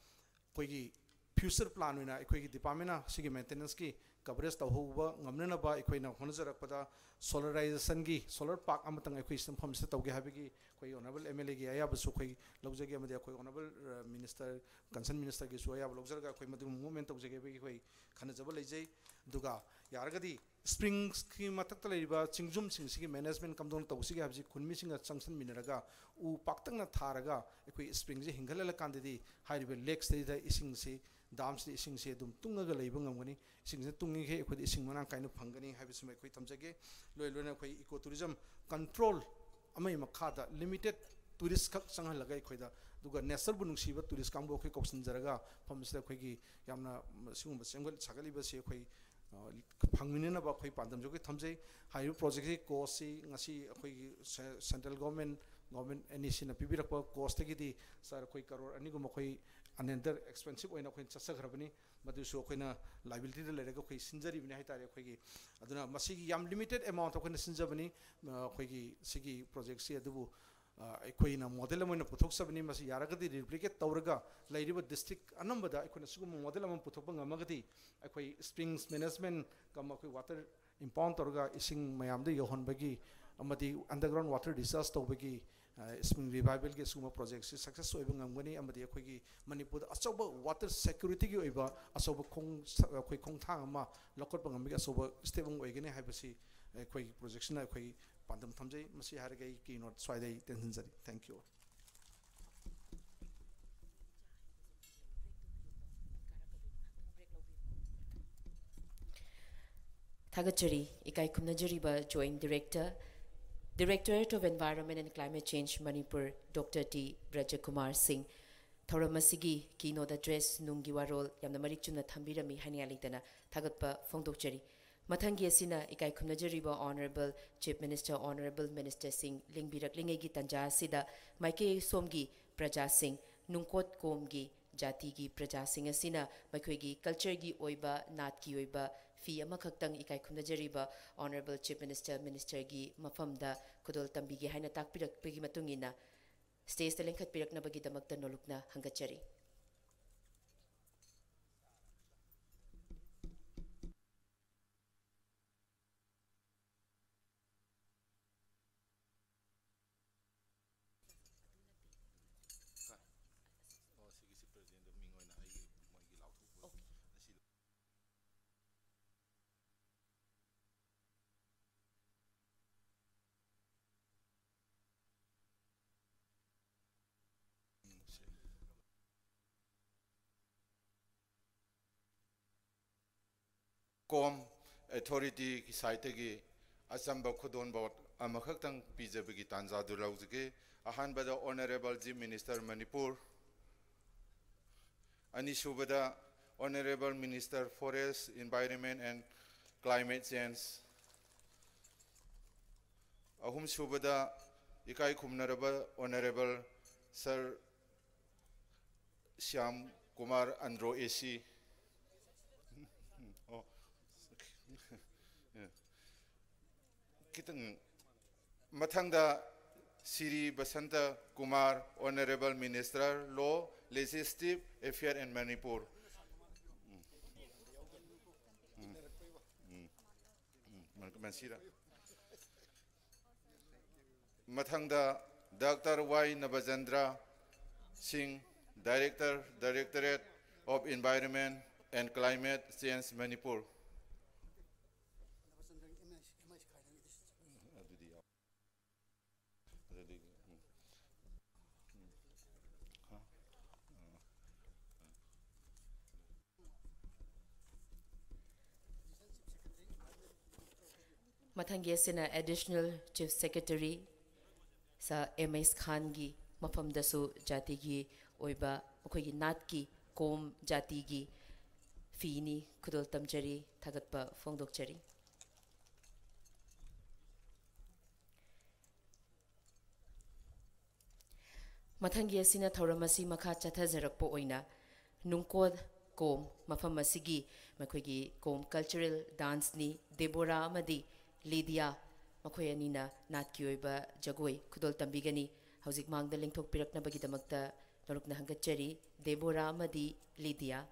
koigi future plan wina aikoigi department sigi maintenance ki coverage tawhuba ngamna ba aikoina honjarakpada solarization gi solar park amatang aikoi sampham se tawge habigi koi honorable MLA gi aya basu koi logjage amade koi honorable minister concern minister gi su aya logjarga koi madu movement tawjage be koi khana jabal lejai duga yaragadi springs ki matak talaiba chingjum sing management kamdon tawsigi habji khunmi singa changsan minaraga u paktang na tharaga ekoi spring je hingalala kandidi haibe lakes da ising se dams di ising se dum tungaga leiba ngamgani ising se tungi he ekoi ising manang kaina phangani habi sumai koi thamjage loi loina koi ecotourism control amai makhada limited tourist khak changhal lagai khoida duga nature bu nungsiba tourist kambo khoi kopsin jaraga famsida khoi gi yamna singum semgal chagali ba se khoi phangminena ba khoi pandam jogi thamjai hayu project si cost si ngasi khoi central government NEC na pibirak pa cost gi di sar khoi crore ani gum khoi another expensive oina khoi chasakhrabani madu so khoina liability de lerega khoi sinjari bini haitare khoi gi aduna masigi yam limited amount khoi sinjabani khoi gi sigi project si adubu aikoina model amona puthok sabani masi yaragadi replicate tawraga lairiba district anambada aikoina sugum model amon puthokpa ngamagadi aikoi springs management kam akoi water impound torga ising mayam de yohon bagi amadi underground water discharge tawbagi spring revival ge suma project si success oiba ngamgani amadi akoi gi manipur achoba water security gi oiba achoba khong akoi khongthang ama lokot bangambi achoba step ong oigani haibasi akoi projection akoi pandam thamjai masi haragai ki not swaidai tension jari thank you Thagachari ikai kumnajariba joint Directorate of Environment and Climate Change Manipur Dr. T. Brajakumar Singh Thoramasigi keynote address nungi warol yamna marikchuna thambirami hanialitana thagatpa phongdokchari Mathangi asina ikai khumnajariba Honorable Chief Minister Honorable Minister Singh lingbirak lingegi tanja sida maike somgi Praja Singh Nungkot komgi jati gi Praja Singh asina maikoigi culture gi oiba nat gi oiba fi ama khaktang ikai khumnajariba Honorable Chief Minister gi mafamda kudol tambi gi haina takpirak pegi matungina stage ta lengkhat pirak na bagi damakta nolukna hangachari Com authority ki site gi asamba khudon bot amakhak pijab gi tanja dulaujge ahan bada honorable chief minister Manipur ani subada honorable minister forest environment and climate change ahum subada ikai khumnaraba honorable sir Syam Kumar Andro AC kitang mathangda Siri Basanta Kumar Honorable Minister Law Legislative Affairs in Manipur Mansira. Mathangda Dr. Y. Nabajandra Singh, Director, Directorate of Environment and Climate Change, Manipur. Mathangi asina Additional Chief Secretary sa MS Khan gi mafam dasu jati gi oiba akhoi nat ki kom jati gi fini kudol tamjari thagatpa fongdokchari. Mathangi asina thauramasi makha chathajarakpo oina Nungkot kom mafam asigi makhoi gi kom cultural dance ni Deborah amadi Lydia makhoi anina nat ki oiba jagoi kudol tambigani hauzik mangda lengthok pirakna bagidamakta norukna hangatchari Deborah amadi Lydia.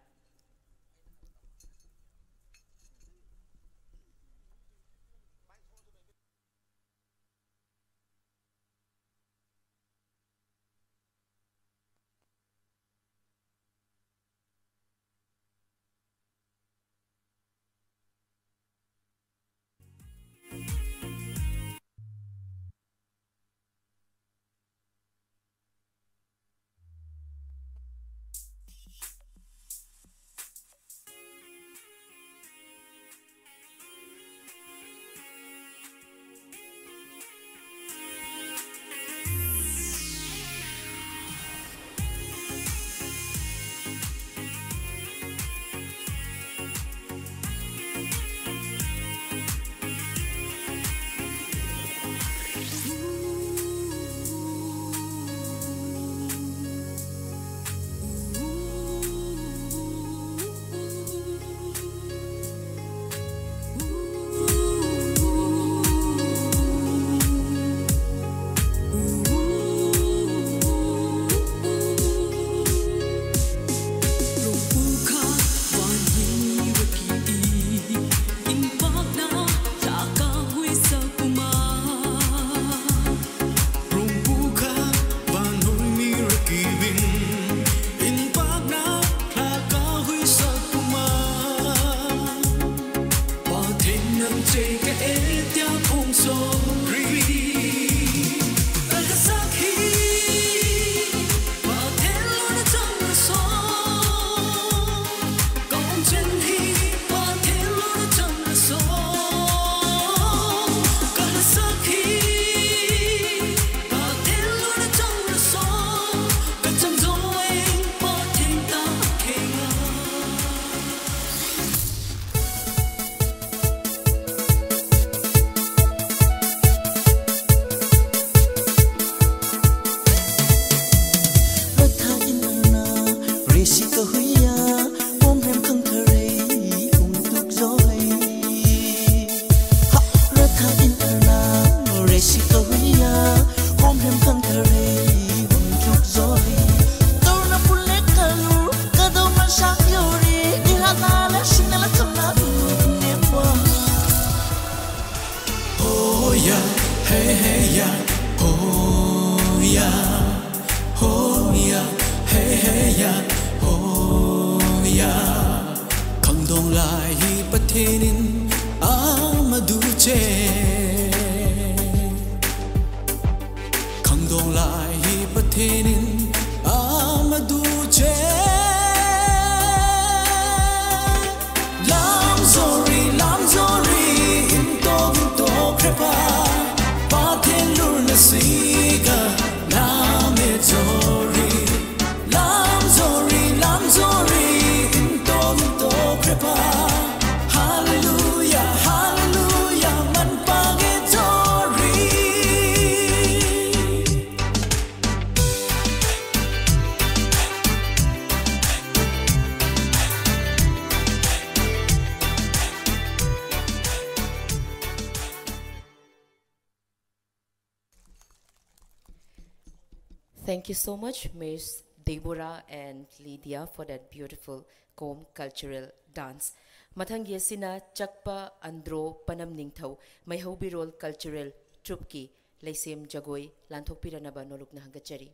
Thank you so much, Ms. Deborah and Lydia, for that beautiful Kom cultural dance. ꯃꯊꯪꯒꯤ ꯑꯁꯤꯅ ꯆꯛꯄ ꯑꯟꯗ꯭ꯔꯣ ꯄꯅꯝ ꯅꯤꯡꯊꯧ ꯃꯩꯍꯧꯕꯤꯔꯣꯜ cultural ꯇ꯭ꯔꯨꯞꯀꯤ ꯂꯩꯁꯦꯝ ꯖꯒꯣꯏ ꯂꯥꯟꯊꯣꯛꯄꯤꯔꯅꯕ ꯅꯣꯂꯨꯛꯅ ꯍꯪꯒꯠꯆꯔꯤ꯫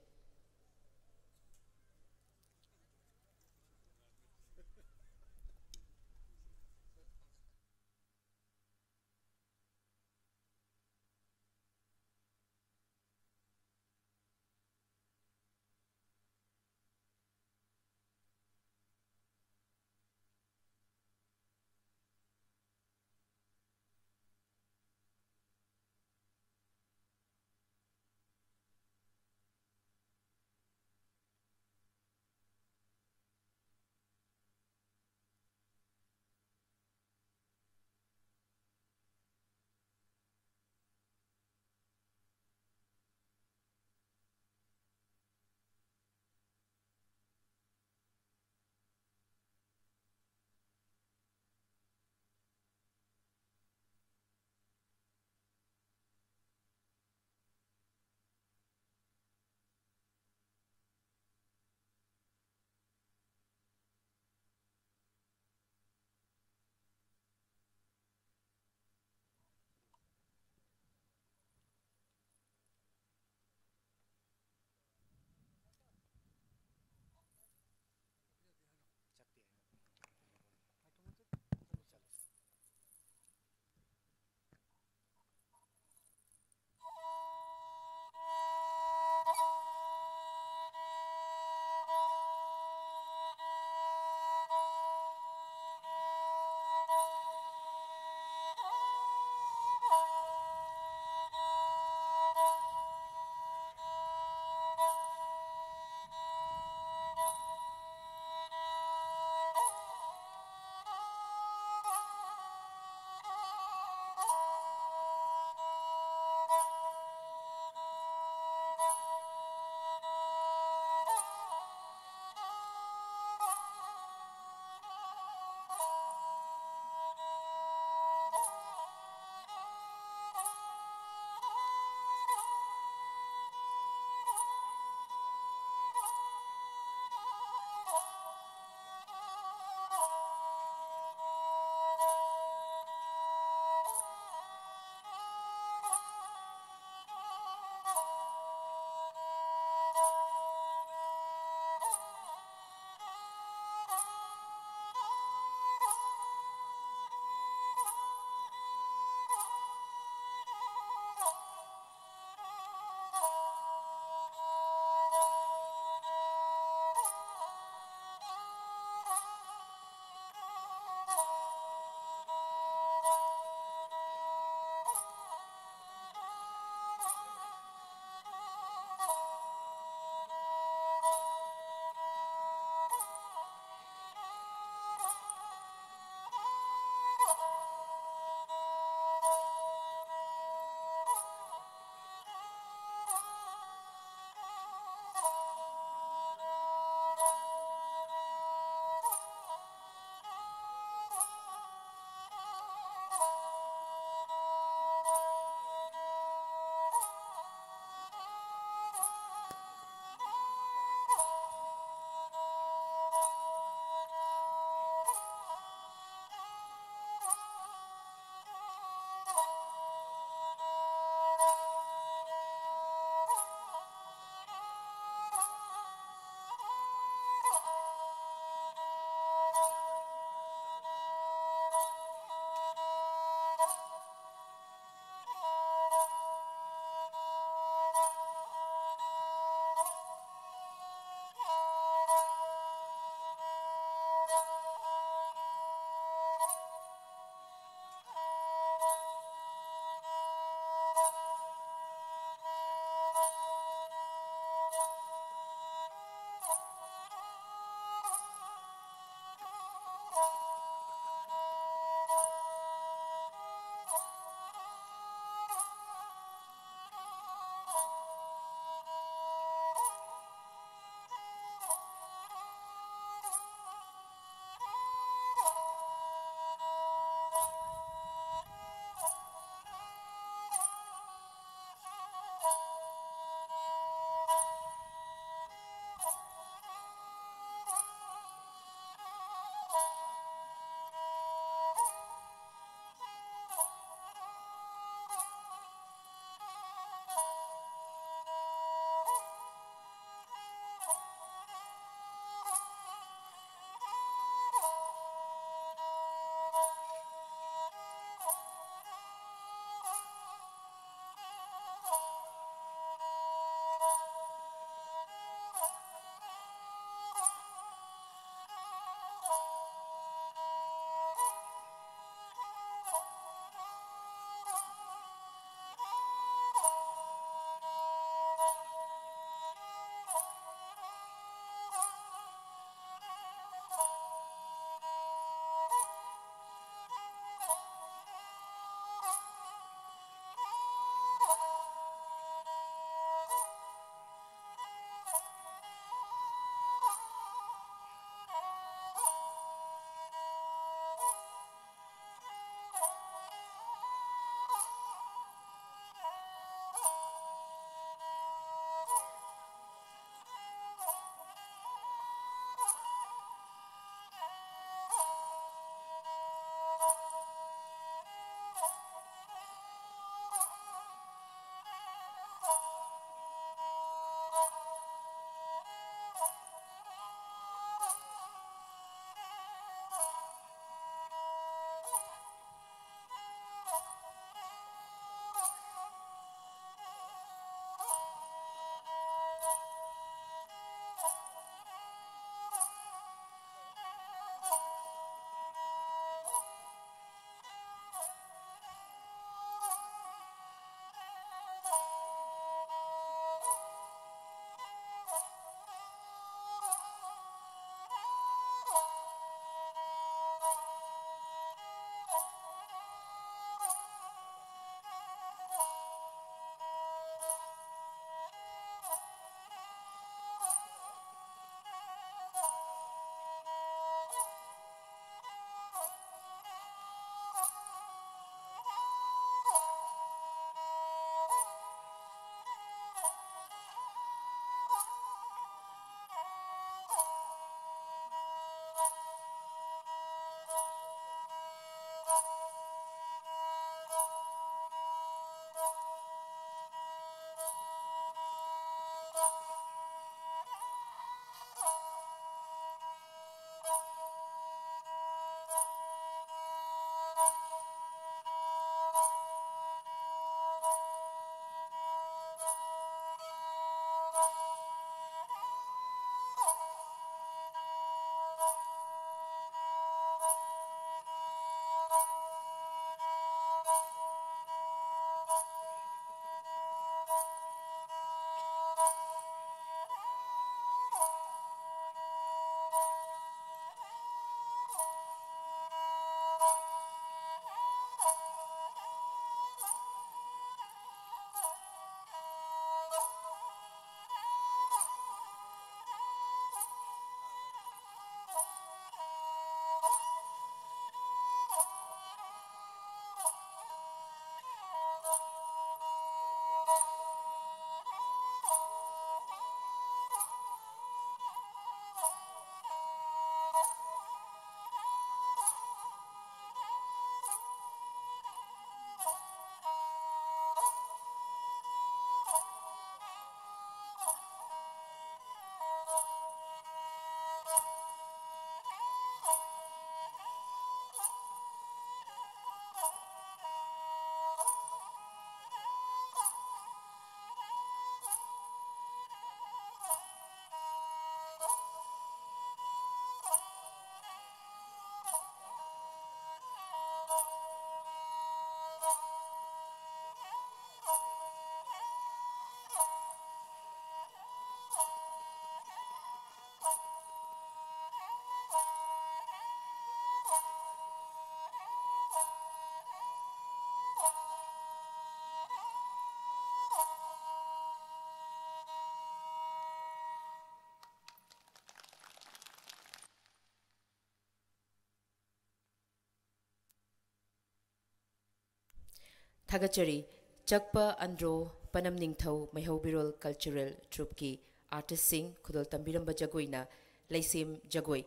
Thagachari Chakpa Andro Panam Ningthau Maihobirol Cultural Troupe ki artist sing Khudol Tambiramba Jagoina Laisim Jagoi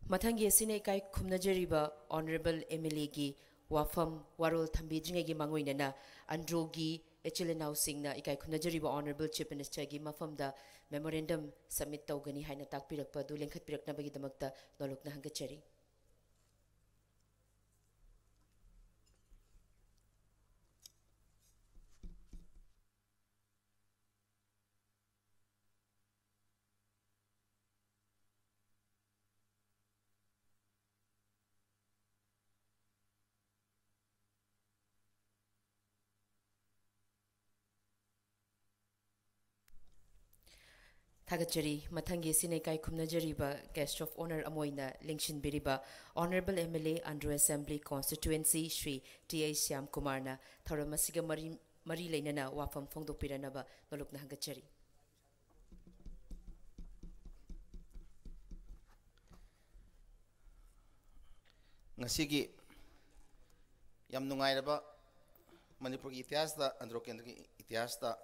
Mathangi Sine Kai Kumnajariba Honorable Emily gi Wafam Warol Thambijingi Mangoinana Andro gi Echilenau Singna Ikai Kumnajariba Honorable Chief Minister gi Mafamda Memorandum Submit Taugani Haina Takpirakpa Du Lengkhat Piraknabagi Damakta Nolokna Hangachari Thagachari Mathangi Sine Kai Kumnajariba Guest of Honor Amoina Lingshin Biriba Honorable MLA Andro Assembly Constituency Shri T.A. Syam Kumarna Tharamasiga Mari Lainana Wafam Fongdo Piranaba Nolokna Hangachari Ngasigi Yam Nungairaba Manipur Itiasta Andro Kendri Itiasta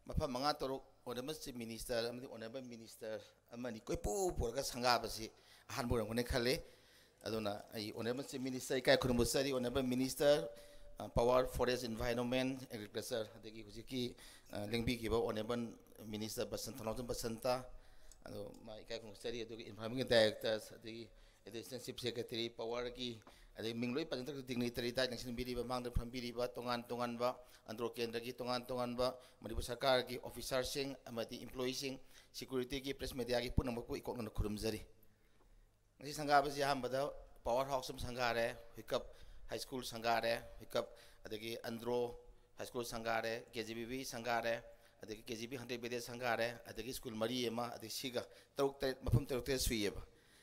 Mapa Mangatoro Honorable Minister, Honorable Minister, Amani Koipu, Porga Sangabasi, Hanburg Honekale, Adona, Honorable Minister, Kakumusari, Honorable Minister, Power, Forest, Environment, Agriculture, the Gikuki, Lingbi, Honorable Minister Basanta, Basanta, my Kakumusari, the Environment Directors, the Assistant Secretary, Power Ki, the Mingloi Patent Dignitary, Nation Biriba, Mount from Biriba, Tonganba, Andro Kendaki, Tonganba, Manipur Sakarki, Officer Sing, Amati Employee Sing, Security, Press Media, Punamu, Ikon Kurumzari. This Sangabas Yambada, Powerhouse Sangare, HUIKAP, High School Sangare, HUIKAP, the Andro, High School Sangare, KGBV Sangare, the KGB 100 Bede Sangare, at the school Mariema, at the Shiga, Mapum Terte Suyeba.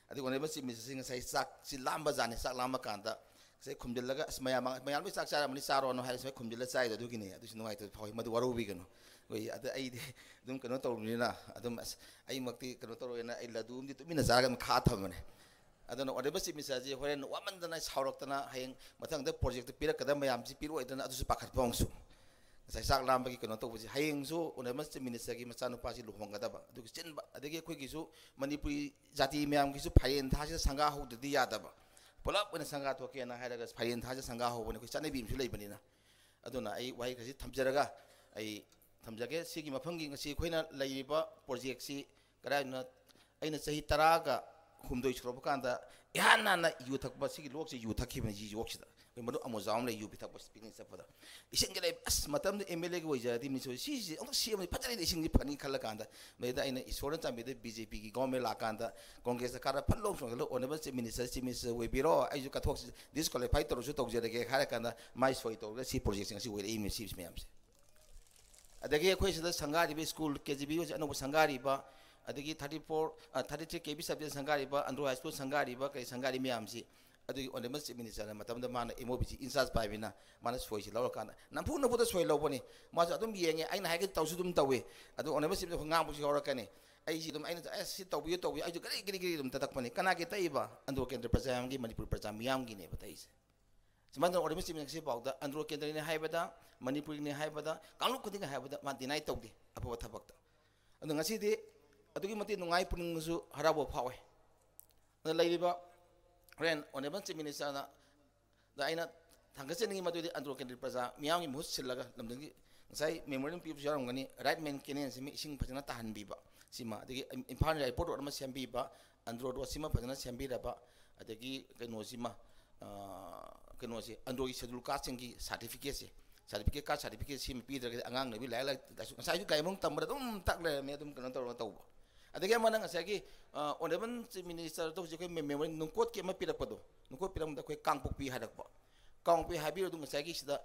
I think whenever she misses say Sak, she lambas and Sak Lama Kanda, say Kumdelaga, my Saksa, Manisaro, no has a Kumdela side of Dugini, I don't know how he might waru vegan. We at the aid, don't cannot tell me now. I don't mess. I makti Kanotor and I ladum to Minazagam Katamane. I don't know whatever she misses when woman the nice Horoctana hang, but on the project to Pirakadam, Zipiro, and other Pakat Pongsu. As I saw Lambaki cannot was hanging so on a master minister, Masano Pasi Luhongadaba. I think a quick issue, Manipuri Zati Miam Gisu Pai and Tasha Sangaho to the Yadaba. Pull up when a Sangato and I had a Pai and Tasha Sangaho when it was Sunday beam to Labanina. I don't know why is it Tamjaraga. I Tamjaga, Sigi Mapungi, Sequina, Laiba, Porjexi, Garana, Aina Sahi Taraga, whom do you propaganda, Yana, you talk about Sigi Locks, you talk him and you watch that. Amazon, you pick up speaking for them. Isn't it as Madame the Emily was a dimension? She's only patronizing the Pani Kalakanda, made in a foreign time with the BJP, Gomel Lakanda, Congress, the Carapalo, or never say Minister Simis Webiro, as you can talk this qualified to talk to the Harakanda, my for it, or see projects and see where Amy sees me. At the gay question, the Sangari School, KGB was an over Sangariba, at the 33 KB subject Sangariba, Andro High School Sangariba, Sangari Miamsi. On the Muslim minister, Madame the man, Immobility, inside by Vina, Manas Voice, Lorcana. Nampuna put us way low bonny. Mazadum being I get Tausudum Tawe. I don't ever see the Namus Horacani. I see them, I sit over you, I do get them Tatakani. Can I get Eva and look at the President, Manipur President, Yamgi neighbors. The man or the Muslim about the Andro Kendra in Haibada, Manipur in Haibada, Kalukuting Haibada, Mantinai Togi, about Tabata. And then I see the Aduimati Nungai putting Harabo Power. The lady. Ren on the Bansi Minister, the Aina Tangasini Madu Andro Kendri Praza, Miami Musilaga, say, Memorial people Jarangani, right man Kenyan sing Patanata and Biba, Sima, the impounded I put on Masiam Biba, Andro was Sima Patana Sambiraba, at the Gi Genosima, Genosi, Andro is scheduled casting certificate. Certificate card, certificate, him Peter Angang, we like that. You came on Tambadum, Takle, Madam Canatoba. At the game, Sagi, on the one minister, those you remember, Nungkot came up with a podo. Nungkot Piram the quick Kampupi had a pot. Kampupi Habiru Sagi, the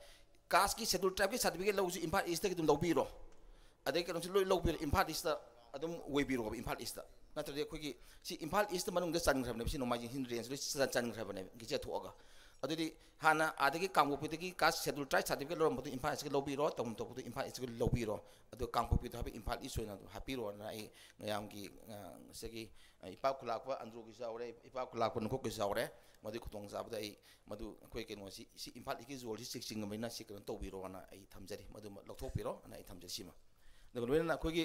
Kaski said to Travis certificate lows in part is taken to Biro. I think low bill in part is the Adam Webiro in part is the not a quickie. See, in part is the man the sun have never seen no margin hindrance, Sun have get to Oga. adudi hana adagi kangpopi ki kas schedule try certificate lo matu imphal is lobi ro tom to imphal is lobi ro adu kangpopi to habe imphal is na happy ro na ai ngayam ki segi ipa khulak pa andro ki saure ipa khulak pa nungkot ki saure madu khutong sa ba ai madu koi ke no si imphal ki zol si sing mai na si kan to bi ro na ai thamjari madu lokthok pi ro na ai thamjari sima na na koi ki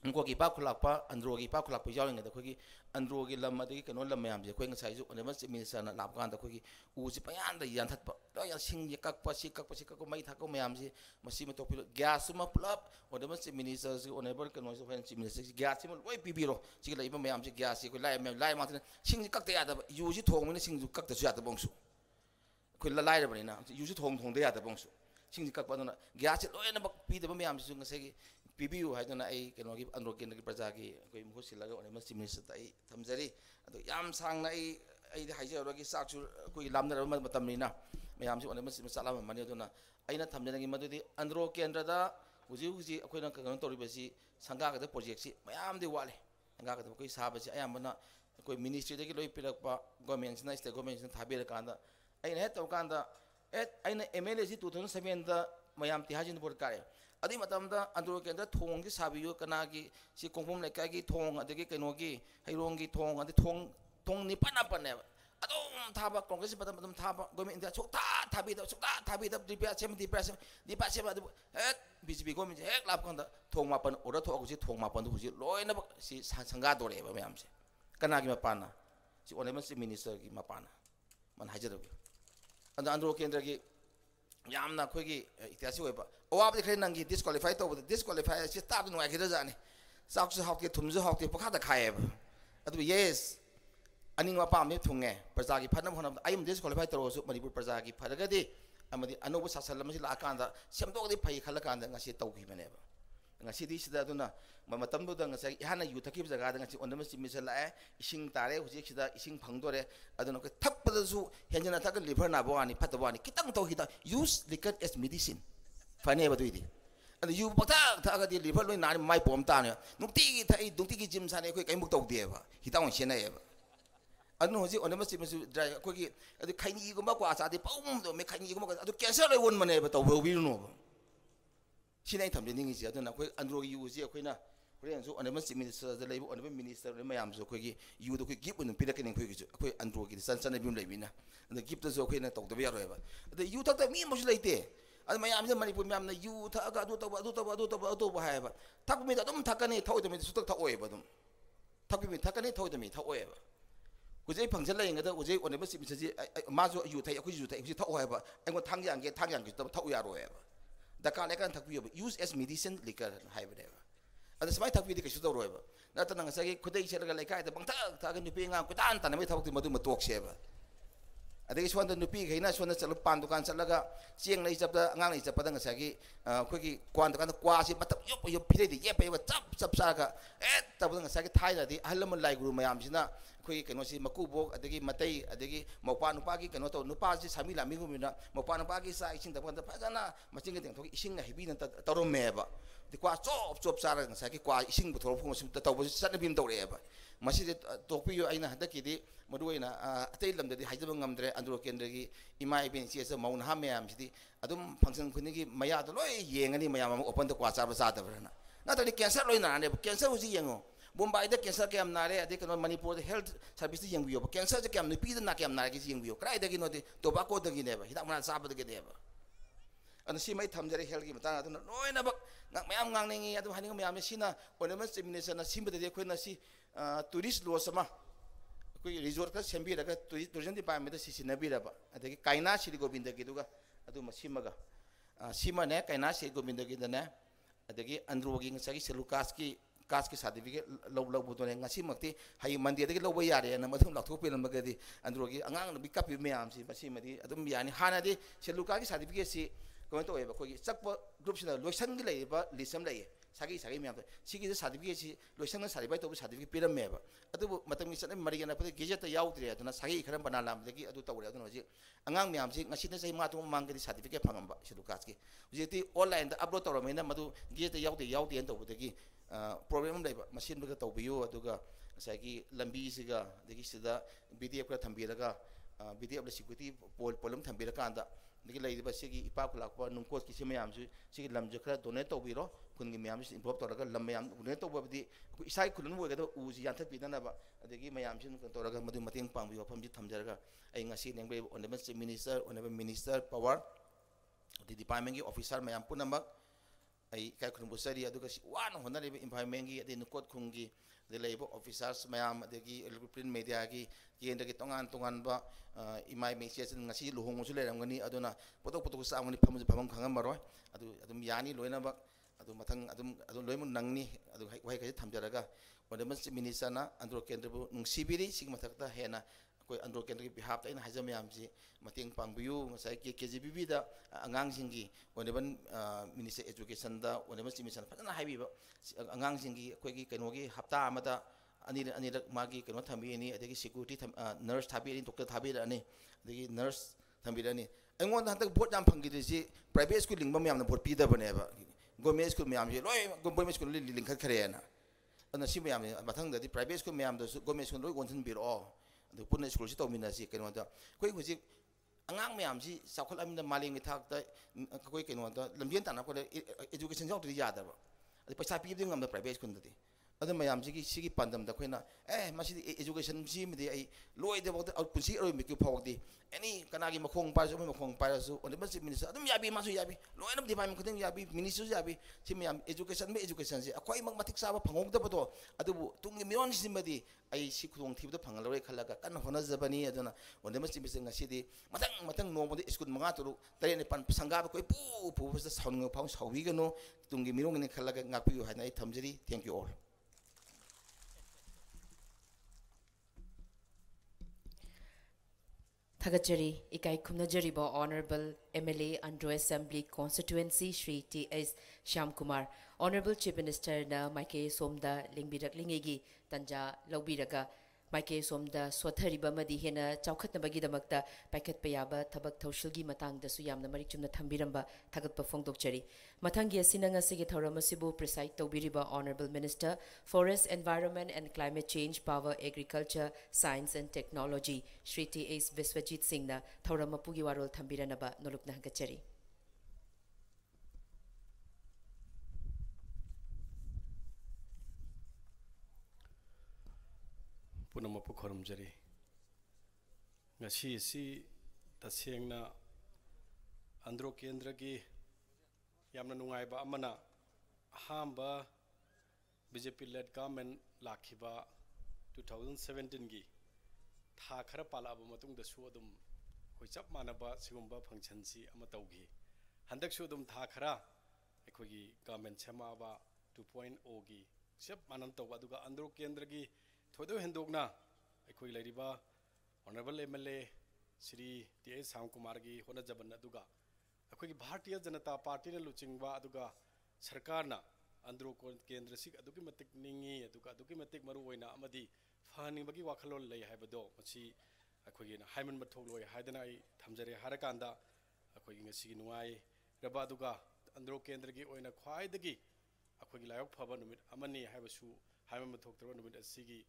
को की पा खुलाक पा अंद्रो की पा खुलाक पे जाओगे तो कोई अंद्रो की लम्मा देखी कनो लम्मा हम जे कोई इंसान जो उन्हें बस मिनिस्टर ना लाभ कांदा कोई ऊँची पयान दा यान थत पा तो यार सिंह ये कक पसी को मई था को मैं हम जे मसी में तो फिर गैस में पुलाप उन्हें बस मिनिस्टर से उन्हें बर कनो जो फाइनेंस मिनिस्टर से गैस में वही पीबीरो चिकला इब मैं हम जे गैस से कोई लाए मात्र सिंह जी कक ते याद यूजी थोंग में सिंह जो कक ते याद बंसु कोई लाए रे बनी ना यूजी थोंग दे याद बंसु सिंह जी कक बना गैस से लोए ना बक पी दे मैं हम जे से PBU hai na ai keno gi andro ken gi praja gi koi mu silaga one ma simis ta ai thamjari ado yam sang na ai hai je ro gi sak chu koi lam na ma matam ni na mayam si one ma simis sala ma mani aduna ai na thamjana gi madudi andro kendra da huji akoi na kan tori ba si sanga ga project si mayam di wale sanga ga koi sa ba si ayam na koi ministry de gi loi pirak pa government na state government na thabe ka da ai na to kan da ai na MLA si 2007 da mayam ti hajin bor kare अदी मतमदा अंदरो के अंदर थोंग की साबियो कना की सी कोंफम लेका की थोंग अदगे कनो की हैरोंग की थोंग अदे थोंग निपना पने अदोम थाबा कांग्रेस मतम थाबा गवर्नमेंट इंडिया सुक्ता थाबी द डिपा सेम अदु हेक बीजेपी गवर्नमेंट हेक लाभ कंदा थोंग मापन ओरा थोक जी थोंग मापन हुजी लोइना सी संगा दोरे बा मैम से कना की मपाना सी ओनेम सी मिनिस्टर की मपाना मन हाजरगे अंदरो के अंदर की यामना खोगी इतिहास होइबा ओवाब खरे नंगी डिस्क्वालीफाई तौबद डिस्क्वालीफाई से ताब नुआ खिदा जाने साक्सु हावके थुमजु हावके पखादा खायब अदु यस अनिंग पाम ने थुंगे प्रजा की फनम होनम आइम डिस्क्वालीफाई तरोसु मणिपुर प्रजा की फरगदि अमदि अनोब सासल मसि लाकांदा सेमदोगदि फै खलकांदा ngasi तौखिबनेबा ngasi di sida duna matam du ngasi ihana yu thakib jaga da ngasi onam si misal lae ising tare huji sida ising phangdore aduna ko thappada su henjana thak liver na bawani phatawani kitang to hida use liquor as medicine fane ba duidi and you pata thaga di liver loi na mai pom ta ne nukti thai dukti ki jim sane ko kai muk tau de ba hitang sena ye ba anu huji onam si misu dra ko ki adu khaini ko ma kwa sa di pom do me khaini ko ma adu cancer loi won mane ba to bi no Sinai tham jening is aduna koi andro yu ji koi na korean so anama minister the lebu anama minister le mayam so koi gi yu do koi give un pira kening koi gi koi andro gi san san bim le bina and the give the so koi na tok de ya ro ba the yu tak ta mi mo le te ad mayam je manipur mayam na yu tha ga du to ba ha ba tak mi da dum thakani thau de mi su tak tha oi ba dum tak mi thakani thau de mi tha oi ba ku je function le ngada u je anama minister ji ma so yu thai ku ju thai tha oi ba ai ko thang yang ge tha ya ro ba Dakar lekan thakpi use as medicine liquor haibadeba ada samai thakpi di kasu tawro ba nata nang sagi khudai chelaga lekai da bangta thaga nupi nga kutan tan mai thakti madu matok seba ada ki swanda nupi khaina swanda chalu pan dukan chalaga chieng nei chapda ngang nei chapada nga sagi khoi ki kwan dukan kwa si matam yo phire di ye pe ba chap saga tabda nga sagi thai da di ahlam lai guru mayam sina khoi keno si makubok adagi matai adagi mopa nupa ki keno to nupa si sami lami gumina mopa nupa ki sa ising da panda phajana macing ke thoki ising hebi na tarom meba di kwa chop sara nga sagi kwa ising bu thoro phum sim ta taw san bim dawre ba masi tokpi yo aina hadaki di maduina atei lam da di haijaba ngamdre andro kendra gi imai ben si asa maun ha mayam si adum function khuni gi maya do loi yengani mayam open to kwa cha ba sa da bra na ta di cancer loi na ne cancer uji yengo Mumbai da cancer ke amnare ade kan Manipur health service yang biyo cancer je kam nupi na ke amnare ke yang biyo krai da gi no de tobacco da gi ne ba hidak mana sa ba da gi de ba an si mai thamjare health gi mata na noi na ba ngak mayam ngang nengi adu hani mayam sina onemas minister na simba de khoi na si tourist lo sama koi resort ka sembi daga tourism department da sisi nabi ra ba ade ki kaina sri govinda gi duga adu masimaga sima ne kaina sri govinda gi da ne ade ki andro gi ngasagi selukas ki caste की certificate लो बुतोने ngasi makti hai mandir de lo ba yare na mathum lakthok pe lamga di andro gi angang bi kapi meam si masi madi adum yani hana di seluka ki certificate si ko to eba ko gi chakpa group sina loisan gi lei ba lisam lei sagi meam si gi certificate si loisan na certificate to certificate pe ram ba adu matam gi sanai mari na pa gi jeta yaw tre aduna sagi kharam bana lam de gi adu tawre aduna ji angang meam si ngasi na sai ma to mang gi certificate phangam ba seluka ki ji ti online da upload tawra mena madu gi jeta yaw de to de gi problem leba machine baga tawbiyo aduga sagi lambi siga degi sida bdf ka thambiraga BDF la security polum thambira kanda niki lai ba sigi ipa khulakpa nungkot ki simayam su sigi lamje khara donate to biro kun gi mayam involve to raga lamyam donate to badi isai khulun wo ga do uji yanthat bidana ba adegi mayam sin to raga madu mating pang bi wafam ji thamjaraga ai ngasi nengbe honorable minister power the department officer mayam punamak ai kai khulun busari aduga si wan honare environment gi ade nungkot khungi the labor officers mayam adegi print media gi yenda gi tongan ba imai message ngasi luhong su leram gani aduna potok sa ngani phamam khangam maroi adum yani loina ba mathang loimun nangni wai kai thamjaraga honorable minister na andro kendra bu nungsibiri sig mathakta hena koi andro kendra gi behalf ta ina hajam yam ji mating pangbiu ngasai KGBV da angang singi honorable minister education da honorable minister fadana haibi ba angang singi koi gi kenogi hafta amada anirak magi keno thambi ni adegi security nurse thabi ni doctor thabi ani adegi nurse thambi ani engon hantak vote jam phangi ji private school lingba myam na vote pi da bane ba government school myam ji loi government school link khare na ana si myam mathang da di private school myam da government school loi gonthun biro adu punna school si tawmina si keno da koi huji angang myam ji sakhol amina maling mi thak da koi keno da lambian ta na ko education jaw to ya da ba adu paisa pi ding ngam da private school da di अदु मयाम सिगी पांदम the खोइना education जी मदि आई लोय दे वक्त out pussy अरो Miku फावक्ति any कनागी मखोंग पाजो मखोंग पाजो ओने बस minister अदुम याबी मासु याबी लोय न department खदम याबी minister याबी सि मयाम एजुकेशन से अखोइ मक मथिक साबा फंगोग दबतो अदुबु तुंगी मियोन सिमदि आई सि खुदोंग थिबद फंगलरे खलगा कन होना जबनी अदुना ओने बस मिनिस्टर ngasi मतंग नोमदि स्कूल मंगा तुरु तरे ने पन संगा कोइ पु पु बस साउंग फाउ साउबी गनो तुंगी मिरोंग ने खलगा ngapiu हाना आई थमजरी thank you all Thagachari ikai khumnajari ba Honorable MLA Andro Assembly Constituency Shri T.S. Shyamkumar Honorable Chief Minister na Maike Somda lingbirak lingegi tanja laubiraga Maike Somda swathariba madi hena chaukhatnabagi damakta packet payaba thabak thaushilgi matang da su yamna marik chumna thambiramba thagatpa phongdokchari mathangi asina ngasigi thauramasibu preside tawbiriba Honorable Minister Forest Environment and Climate Change Power Agriculture Science and Technology Shri T.S. Viswajit Singh na thauramappugi warol thambiranaba nolukna hangachari पुनमपु खरमजरी ngasi si tasengna andro kendra gi yamna nungai ba amana ahamba BJP led government lakhiba 2017 gi tha khara pala ba matung da su adum hoi chap manaba sigumba function si ama taugi handak su adum tha khara ekhogi government chama ba 2.0 gi chap manan taw aduga andro kendra gi thodo hendokna ekhoi lairiba honorable MLA Shri T.S. Shyamkumar gi hona jaban aduga ekhoi Bharatiya Janata Party na luchingba aduga sarkar na andro kendra sik adugi matik ningi adugi matik maru oina amadi fani bagi wakhalol lei haibado machi ekhoi na haiman mathok loi haidana ai thamjare harakanda ekhoi ngasi nuai raba aduga andro kendra gi oina khwai dagi ekhoi layok phaba numit amani haibasu haiman mathok tro numit asigi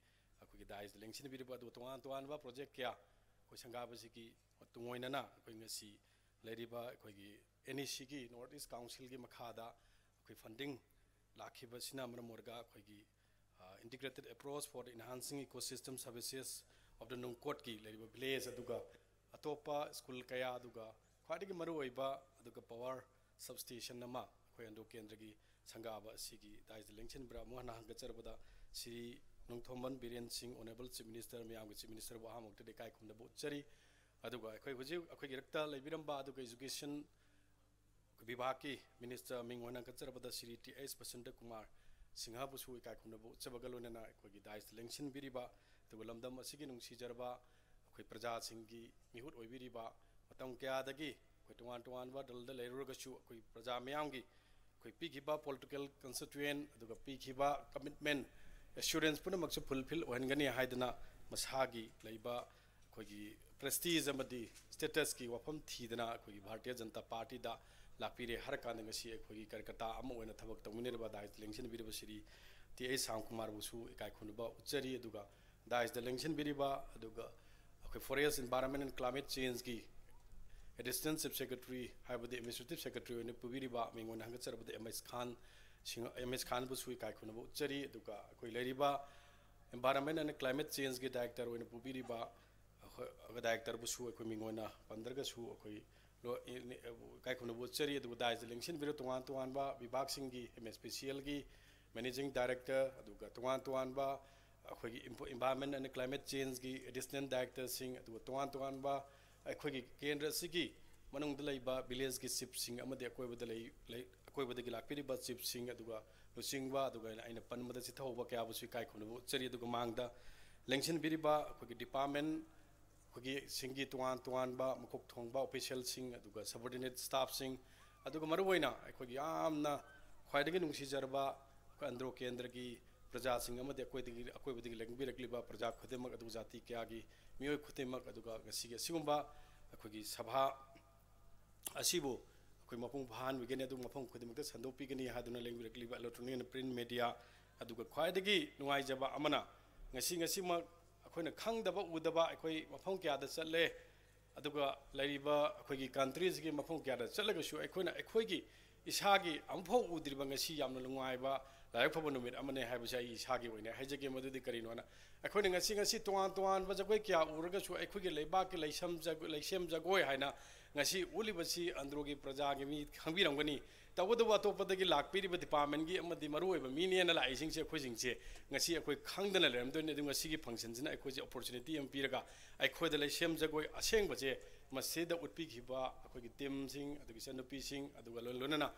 अखोगी दाइस लेंसिन बिरबा दो तोवान बा project क्या कोई संगाबसी की तुंगोइनना कोई ngasi लेरिबा अखोगी NEC की नॉर्थ ईस्ट काउंसिल की मखादा कोई फंडिंग लाखिबा सिना मरमोरगा अखोगी integrated approach for enhancing ecosystem services of the नुंगकोट की लेरिबा विलेज अदुगा अतोपा स्कूल कया अदुगा ख्वादिगी मरु ओइबा अदुगा पावर सबस्टेशन नमा अखोई अंदो केंद्र की संगाबा सिगी दाइस लेंसिन ब्रा मोहना हंगचरबदा Shri Nungthomban Biren Singh Honorable Chief Minister Miyam Chief Minister Wahamok de kai khumda botchari aduga akhoi huji akhoi girakta leibiramba aduga education vibhag ki minister mingona kacharabada Shri T.S. Pasanta Kumar Singha busu kai khumda botchabagalona na akhoi gi dais lengsin biriba aduga lamdam asigi nungsi jarba akhoi praja singgi mihut oibiriba matam kya dagi akhoi tuan ba dalda leirugachu akhoi praja miyam gi akhoi pigiba political constituent aduga pigiba commitment assurance puna maksu fulfill ohangani haidana masagi leiba khogi prestige amadi status ki wafam thidana khogi Bharatiya Janata Party da lakpire har kan ngasi khogi karkata am oina thabak tawmine ba dais lengsin biriba Shri T.S. Shyamkumar busu ikai khunba uchari aduga dais da lengsin biriba aduga forest environment and climate change ki assistant chief secretary habadi administrative secretary ne pubiriba mingon hanga charabadi ms khan bu sui kai khuna bu chari duka koi leriba environment and climate change ki director ne pubiriba director bu su ko mingona pandarga su koi lo kai khuna bu chari du dai selection biro tuan ba vibhag sing gi ms special gi managing director aduga tuan ba अखोगी environment and climate change की assistant director Singh अदुगा तुआन बा अखोगी केंद्र सिगी मनोंग दलाइबा village की chief Singh अमदे अकोइबदे की लाकपिरिबा chief Singh अदुगा लुसिंगबा अदुगा आइना पनमदा सिथौबा क्या बुसु काय खुनबु चरी अदुगा मांगदा लेंशन बिरिबा अखोगी department अखोगी सिंगी तुआन बा मखोक thongba official Singh अदुगा subordinate staff Singh अदुगा मरुवैना अखोगी यामना ख्वाइदगी नुंगसिजरबा अंद्रो केंद्र की प्रजा सिंह अमदे अकोइबदगी लंगबिरकलिबा प्रजा खुदेमक अदु जाति क्यागी मियोय खुदेमक अदुगा गसिगे सिगुंबा अखोगी सभा असिबो अखोई मपुंग भान विगेने अदु मपुंग खुदेमक संदोपिगनी हादुना लंगबिरकलिबा इलेक्ट्रॉनिक एंड प्रिंट मीडिया अदुगा ख्वाइदगी नुंगाइजबा अमना ngasimak अखोइना खंगदबा उदबा अखोई मपुंग क्यादा चले अदुगा लरिबा अखोगी कंट्रीज की मपुंग क्यादा चलगसु अखोइना अखोगी इसागी अमफो उद्रिबा ngasi यामना नुंगाइबा लाइक फबो नुमित अमने हाइबसे इसागी ओइने हाइजगे मदुदि करिनोना अखोइना ngasi तुआन बजगोय क्या उरगसु अखोगी लेबा के लैसेम जगोय हाइना ngasi उलिबसी अंद्रोगी प्रजागे मी खंबिरंगनी तवदबा तोपदगी लाकपिरिबा डिपार्टमेंट की अमदि मरुओइबा मीनेना लाइसिंगसे अखोइसिंगसे ngasi अखोइ खंगदना लेरमदोने अदु ngasi की फंक्शन सिना अखोइजे अपॉर्चुनिटी अम पिरगा अखोइदा लैसेम जगोय असेंगबजे मसेदा उटपिखिबा अखोइगी टीम सिंग अदुगी सनुपी सिंग अदुगा लोनना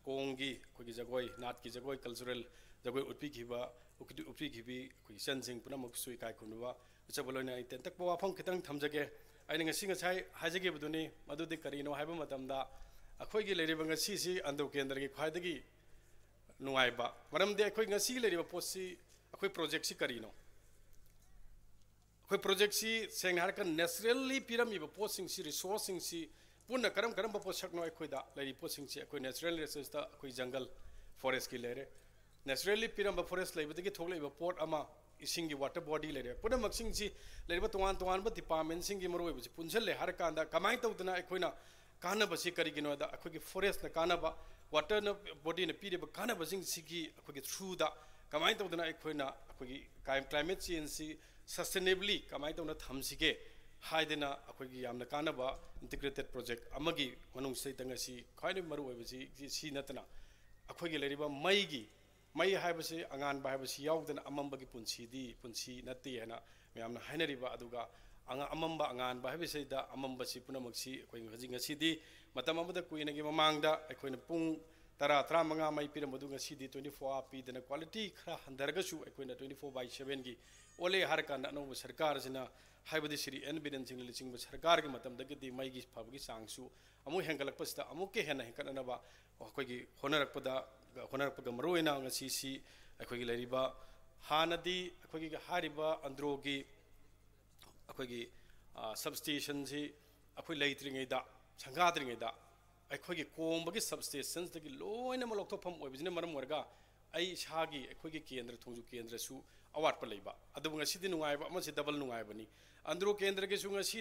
कोंगी अखोइगी जगोय नाट की जगोय कल्चरल जगोय उटपिखिबा उटपिखिबी अखोइगी सनसिंग पुनमक सुइ काय खुनुबा चबलोना इतेंतक वाफम खितंग थमजगे आइना ngasi ngasai hajage buduni madudi karino haiba matamda अखोइगी लेरिबा ngasi si अंदो केंद्र की ख्वाइदगी नुआइबा मरमदे अखोइ ngasi लेरिबा पोसी अखोइ प्रोजेक्ट सि करिनो अखोइ प्रोजेक्ट सि सेंगहार का नेचुरली पिरमिबा पोसिंग सि रिसोर्सिंग सि पुन्ना करम पोसकनो अखोइदा लेरि पोसिंग सि अखोइ नेचुरल रिसोर्स ता अखोइ जंगल फॉरेस्ट की लेरे नेचुरली पिरमबा फॉरेस्ट लेबदगी थोकलेबा पोर्ट अमा इसिंगी वाटर बॉडी लेरे पुना मक्सिंग सि लेरिबा तुआन बा डिपार्टमेंट सिंगी मरोइबा पुनसले हर कांदा कमाइ तौदना अखोइना कानबसी करिगिनोदा अखोगी फॉरेस्ट न कानबा वाटर न बॉडी न पीरेबा कानबसिंग सिगी अखोगी थ्रू दा कमाइ तौदना अखोइना अखोगी क्लाइमेट चेंज सि सस्टेनेबली कमाइ तौना थमसिगे हाइदना अखोगी यामना कानबा इंटीग्रेटेड प्रोजेक्ट अमगी मनुंग सैतंगसी खाइने मरुओइबसी सि नतना अखोगी लेरिबा मई हाइबसे अंगान बाइबसे याउदना अमंबगी पुंसी नत्ती हैना मैमना हाइनरिबा अदुगा अमंबा अंगान बाइबसेदा अमंबसी पुनमक्सी अखोई ngasi matam amada kuinagi mamangda अखोइना पुंग 10-15 मई पिरमदु ngasi 24 पीदना क्वालिटी खरा हंदरगसु अखोइना 24/7 की ओले हर कान अनोब सरकार सिना हाइबदि श्री एन बिरेन सिंह लिचिंग सरकार के मतमदगी मई की फबगी सांगसु अमु हेंगलकपसदा अमु के हेना हेकननबा अखोइगी होनरकपगा मरोइना ngasi si अखोइगी लरिबा हानदी अखोइगी हारिबा अंद्रोगी अखोइगी सबस्टेशन से अखोइ लैत्रिङैदा संगाद्रिङैदा अखोइगी कोंबगी सबस्टेशन दगी लोइना मलौथोफम ओइबिजने मरम वर्गा आई सागी अखोइगी केंद्र थोंजु केंद्र सु अवाटप लैबा अदुब ngasi नुंगाइबा अमसे डबल नुंगाइबनी अंद्रो केंद्र के सु ngasi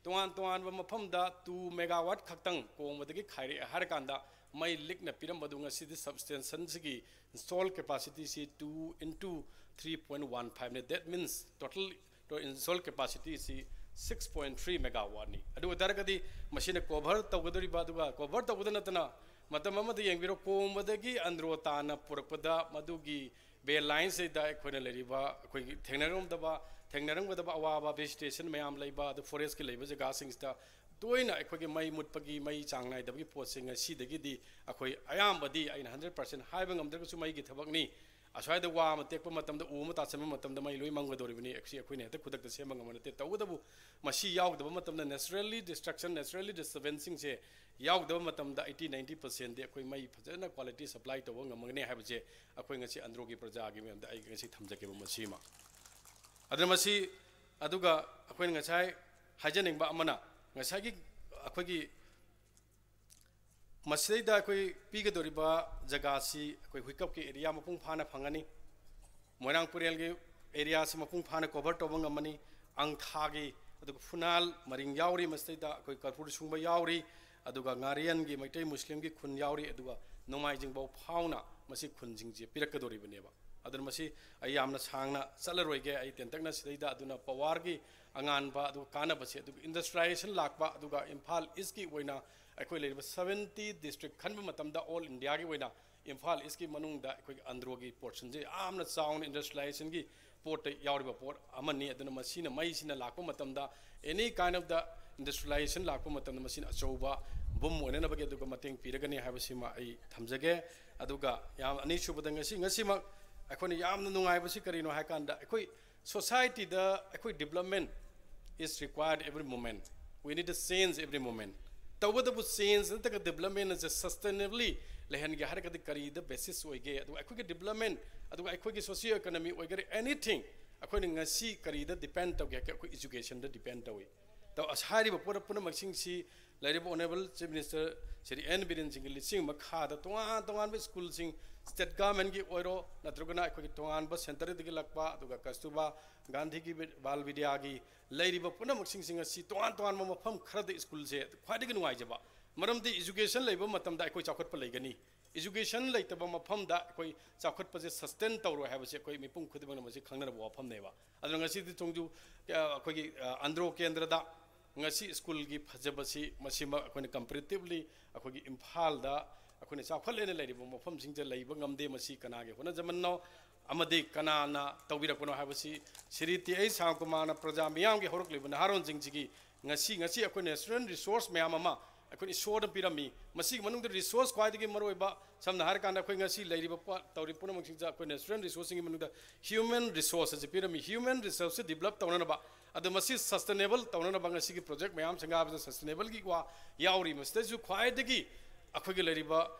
तुआन मफमदा 2 मेगावाट खक्तंग कोंबदगी खाइरे हर कांदा मई लिकना पिरमबदु ngasi सबस्टेशन सिगी इंस्टॉल कैपेसिटी से 2 into 3.15 ने that means total install capacity से 6.3 मेगावाट नि अदु दरगदी मशीन कवर तगदरिबा दुगा कवर तगद नतना मतम अमद यंगिरो कोमबदगी अंद्रो ताना पुरकपदा मदुगी बे लाइन से दा अखोइना लेरिबा अखोइ थेंगनरंगदबा अवाबा वेजिटेशन मयाम लैबा द फॉरेस्ट की लैबा जगह सिंगस्ता तोइना अखोइगी मई मुटपगी मई चांगनाइदबगी पोसिंग सिदगिदी अखोइ अयामबदी आइना 100% हाइबा ngamdrगसु मईगी थबकनी असवाइद वा मतेकप मतमद उम तासम मतमद मई लोइ मंगदोरिबनी एक्सी अखोइने हेत खुदक सेम ngमनते तवदबु मसी यावदब मतमद नेचुरली डिस्ट्रक्शन नेचुरली डिस्टर्बेंसिंग से यावदब मतमद 80-90% दे अखोइ मई फजना क्वालिटी सप्लाई तव ngमगने हाइबजे अखोइ ngasi अंद्रोगी प्रजागी मेमद आई ngasi थमजकेब मसीमा अदमसी अदुगा अखोइ ngасai हाजनिंगबा अमना ngасagi अखोइगी मसैदा अखोइ पीगदोरिबा जगासी अखोइ हुइकप के एरिया मपुंग फाना फंगनी मोरांग पुरेल के एरिया से मपुंग फाना cover तोबंग अमनी अंगथागी aduga funal maring yauri masida koi karpur sungba yauri aduga ngarian gi maitai muslim gi khun yauri aduga nomai jing bau phauna masi khun jing je pirakadori baneba adun masi ai yamna sangna salaroi ge ai tentakna sidida aduna pawar gi angan ba adu kana basi adu industrialization lakba aduga imphal is ki oina akoi leiba 70 district khanba matamda all india gi oina imphal is ki manungda akoi andro gi portion je amna sound industrialization gi port yauriba port amani aduna masina mai sina lakpa matamda any kind of the industrialization lakpa matamda masina achouba bum onena bage aduga mateng piragani habasima ai thamjage aduga yam ani subada ngasi ma akoi yamna nungai basi karino hakanda akoi society the akoi development is required every moment. We need to change every moment. Tawadabu change and the development is sustainably lehan ge har kadi kari the basis oige adu akoi development adu akoi socio economy oige anything akoi ngasi kari the depend to ge akoi education the depend to to ashari ba pura puna maksing si lari ba honorable chief minister seri n biren sing lising makha da tongan ba school sing state government gi oiro natrugana akoi tongan ba center de lakpa aduga kastuba gandhi gi bal vidya gi lairi ba puna maksing sing si tongan ma mafam khara de school se khwadi gi nuai jaba maram di education leiba matam da akoi chakhot pa leigani education leitaba mafam da akoi chakhot pa je sustain tawro ha ba se akoi mipum khudibang ma se khangna ba wafam neba adra ngasi di tongju akoi gi andro kendra da ngasi school gi phajabasi masima akoi comparatively akoi gi imphal da akoi chakhol ene leiriba mafam sing je leiba ngamde masi kana ge hona zaman no amade kanana tawbira kono habasi siriti ai sangkumana praja miyam ge horok lebana haron jingji ngasi akoi natural resource mayam ama akoi isor da pirami masi manung de resource kwai de maroi ba samna har kana akoi ngasi leiri ba tawri puna mong singja akoi natural resource ngi manung da human resources pirami human resource develop tawna ba adu masi sustainable tawna ba ngasi gi project mayam sanga ba sustainable gi wa yauri masta ju kwai de gi akoi ge leiri ba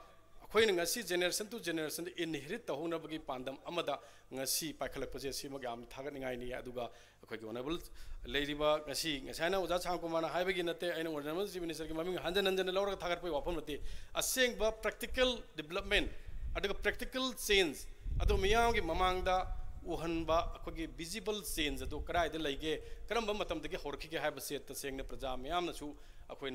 akoi ngasi generation to generation inherit tawna ba gi pandam amada ngasi paikhalak paje si ma gam thagat ngai ni aduga akoi honorable leiriba ngasi ngasana uja changkumana haibagi nate aina honorable chief minister gi maming hanjan lawra thagat pai wapam nate asengba practical development aduga practical change adu miyam gi mamangda uhanba akoi visible change adu karai de leige karamba matam de gi horki ge haiba se ta sengna praja miyam na su akoi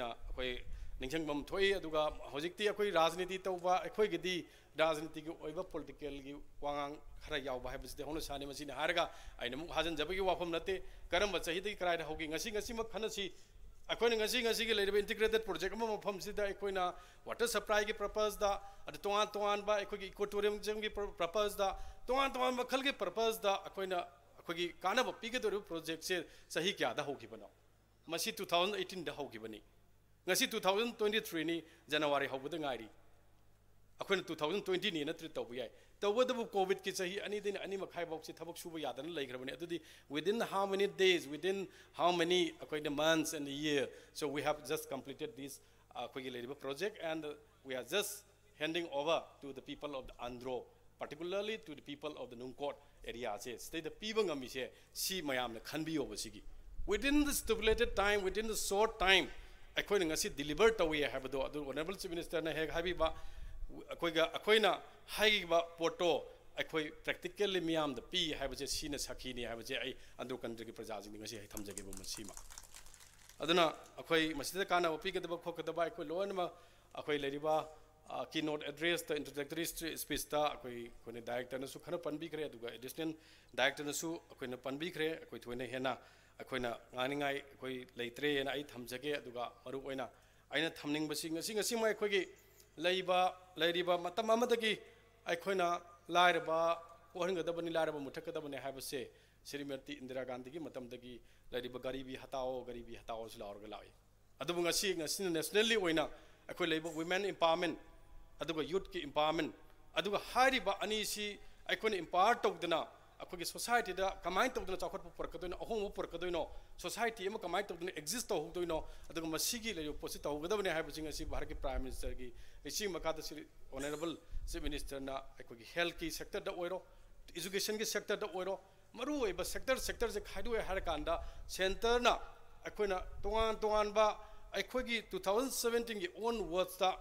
ningsang bam thoi aduga hojikti akoi rajniti tawba akoi gidi rajniti gi oiba political gi wangang khara yawba haibasde hono sani masina harga aina mu hajan jabagi wafam nate karamba chahidi krai da hogi ngasi mak khanasi akoi ngasi gi leiriba integrated project ma mafam sida akoi na water supply gi purpose da ad tongan ba akoi gi ecotourism gi purpose da tongan ba khal gi purpose da akoi gi kana ba pige do project se sahi kya da hogi bano masi 2018 da hogi bani ngasi 2023 ni January hobda ngari akoi 2020 ni na tri tawbu yai tawbu covid ki sahi ani din ani makhai box thabak suba yadan laikhrabani adudi within how many days within how many akoi the months and the year so we have just completed this akoi labor project and we are just handing over to the people of the Andro particularly to the people of the Nungkot area se stay the people ngami se si mayam na khanbi obasigi within the stipulated time within the short time akoi ngasi deliver tawi habado adu honorable chief minister na he habi ba akoi na haiba porto akoi practically miyam the p habaje sina sakhini habaje ai andro country gi praja jing ngasi hai thamjage ba masima aduna akoi masida kana opi ge daba khokada ba akoi loan ma akoi leriba keynote address the introductory speech ta akoi kone director na su khana panbi kre aduga additional director na su akoi na panbi kre akoi thoina hena akoi na nganingai akoi leitre na ai thamjage aduga maru oina aina thamning basi ngasi ma akoi gi leiriba matam amadagi aikoina lairaba ohangadabani lairaba muthakadabani haibase Srimati Indira Gandhi gi matamdagi leiriba garibi hatao sila orga lai adubu ngasi nationally oina akoi leiba women empowerment aduga youth ki empowerment aduga hariba ani si aikoina empower tawdana akoi society da kamai tawdana chakot porkadoina ahom porkadoino society ema kamai tawdana exist tawdoino aduga masigi leyo posit tawgadabani haibasing asi bharat ki prime minister gi isi makada sri honorable chief minister na akoi health ki sector da oiro education ki sector da oiro maru oiba sector je khaidu har kanda center na akoi na tongan ba akoi gi 2017 gi onwards da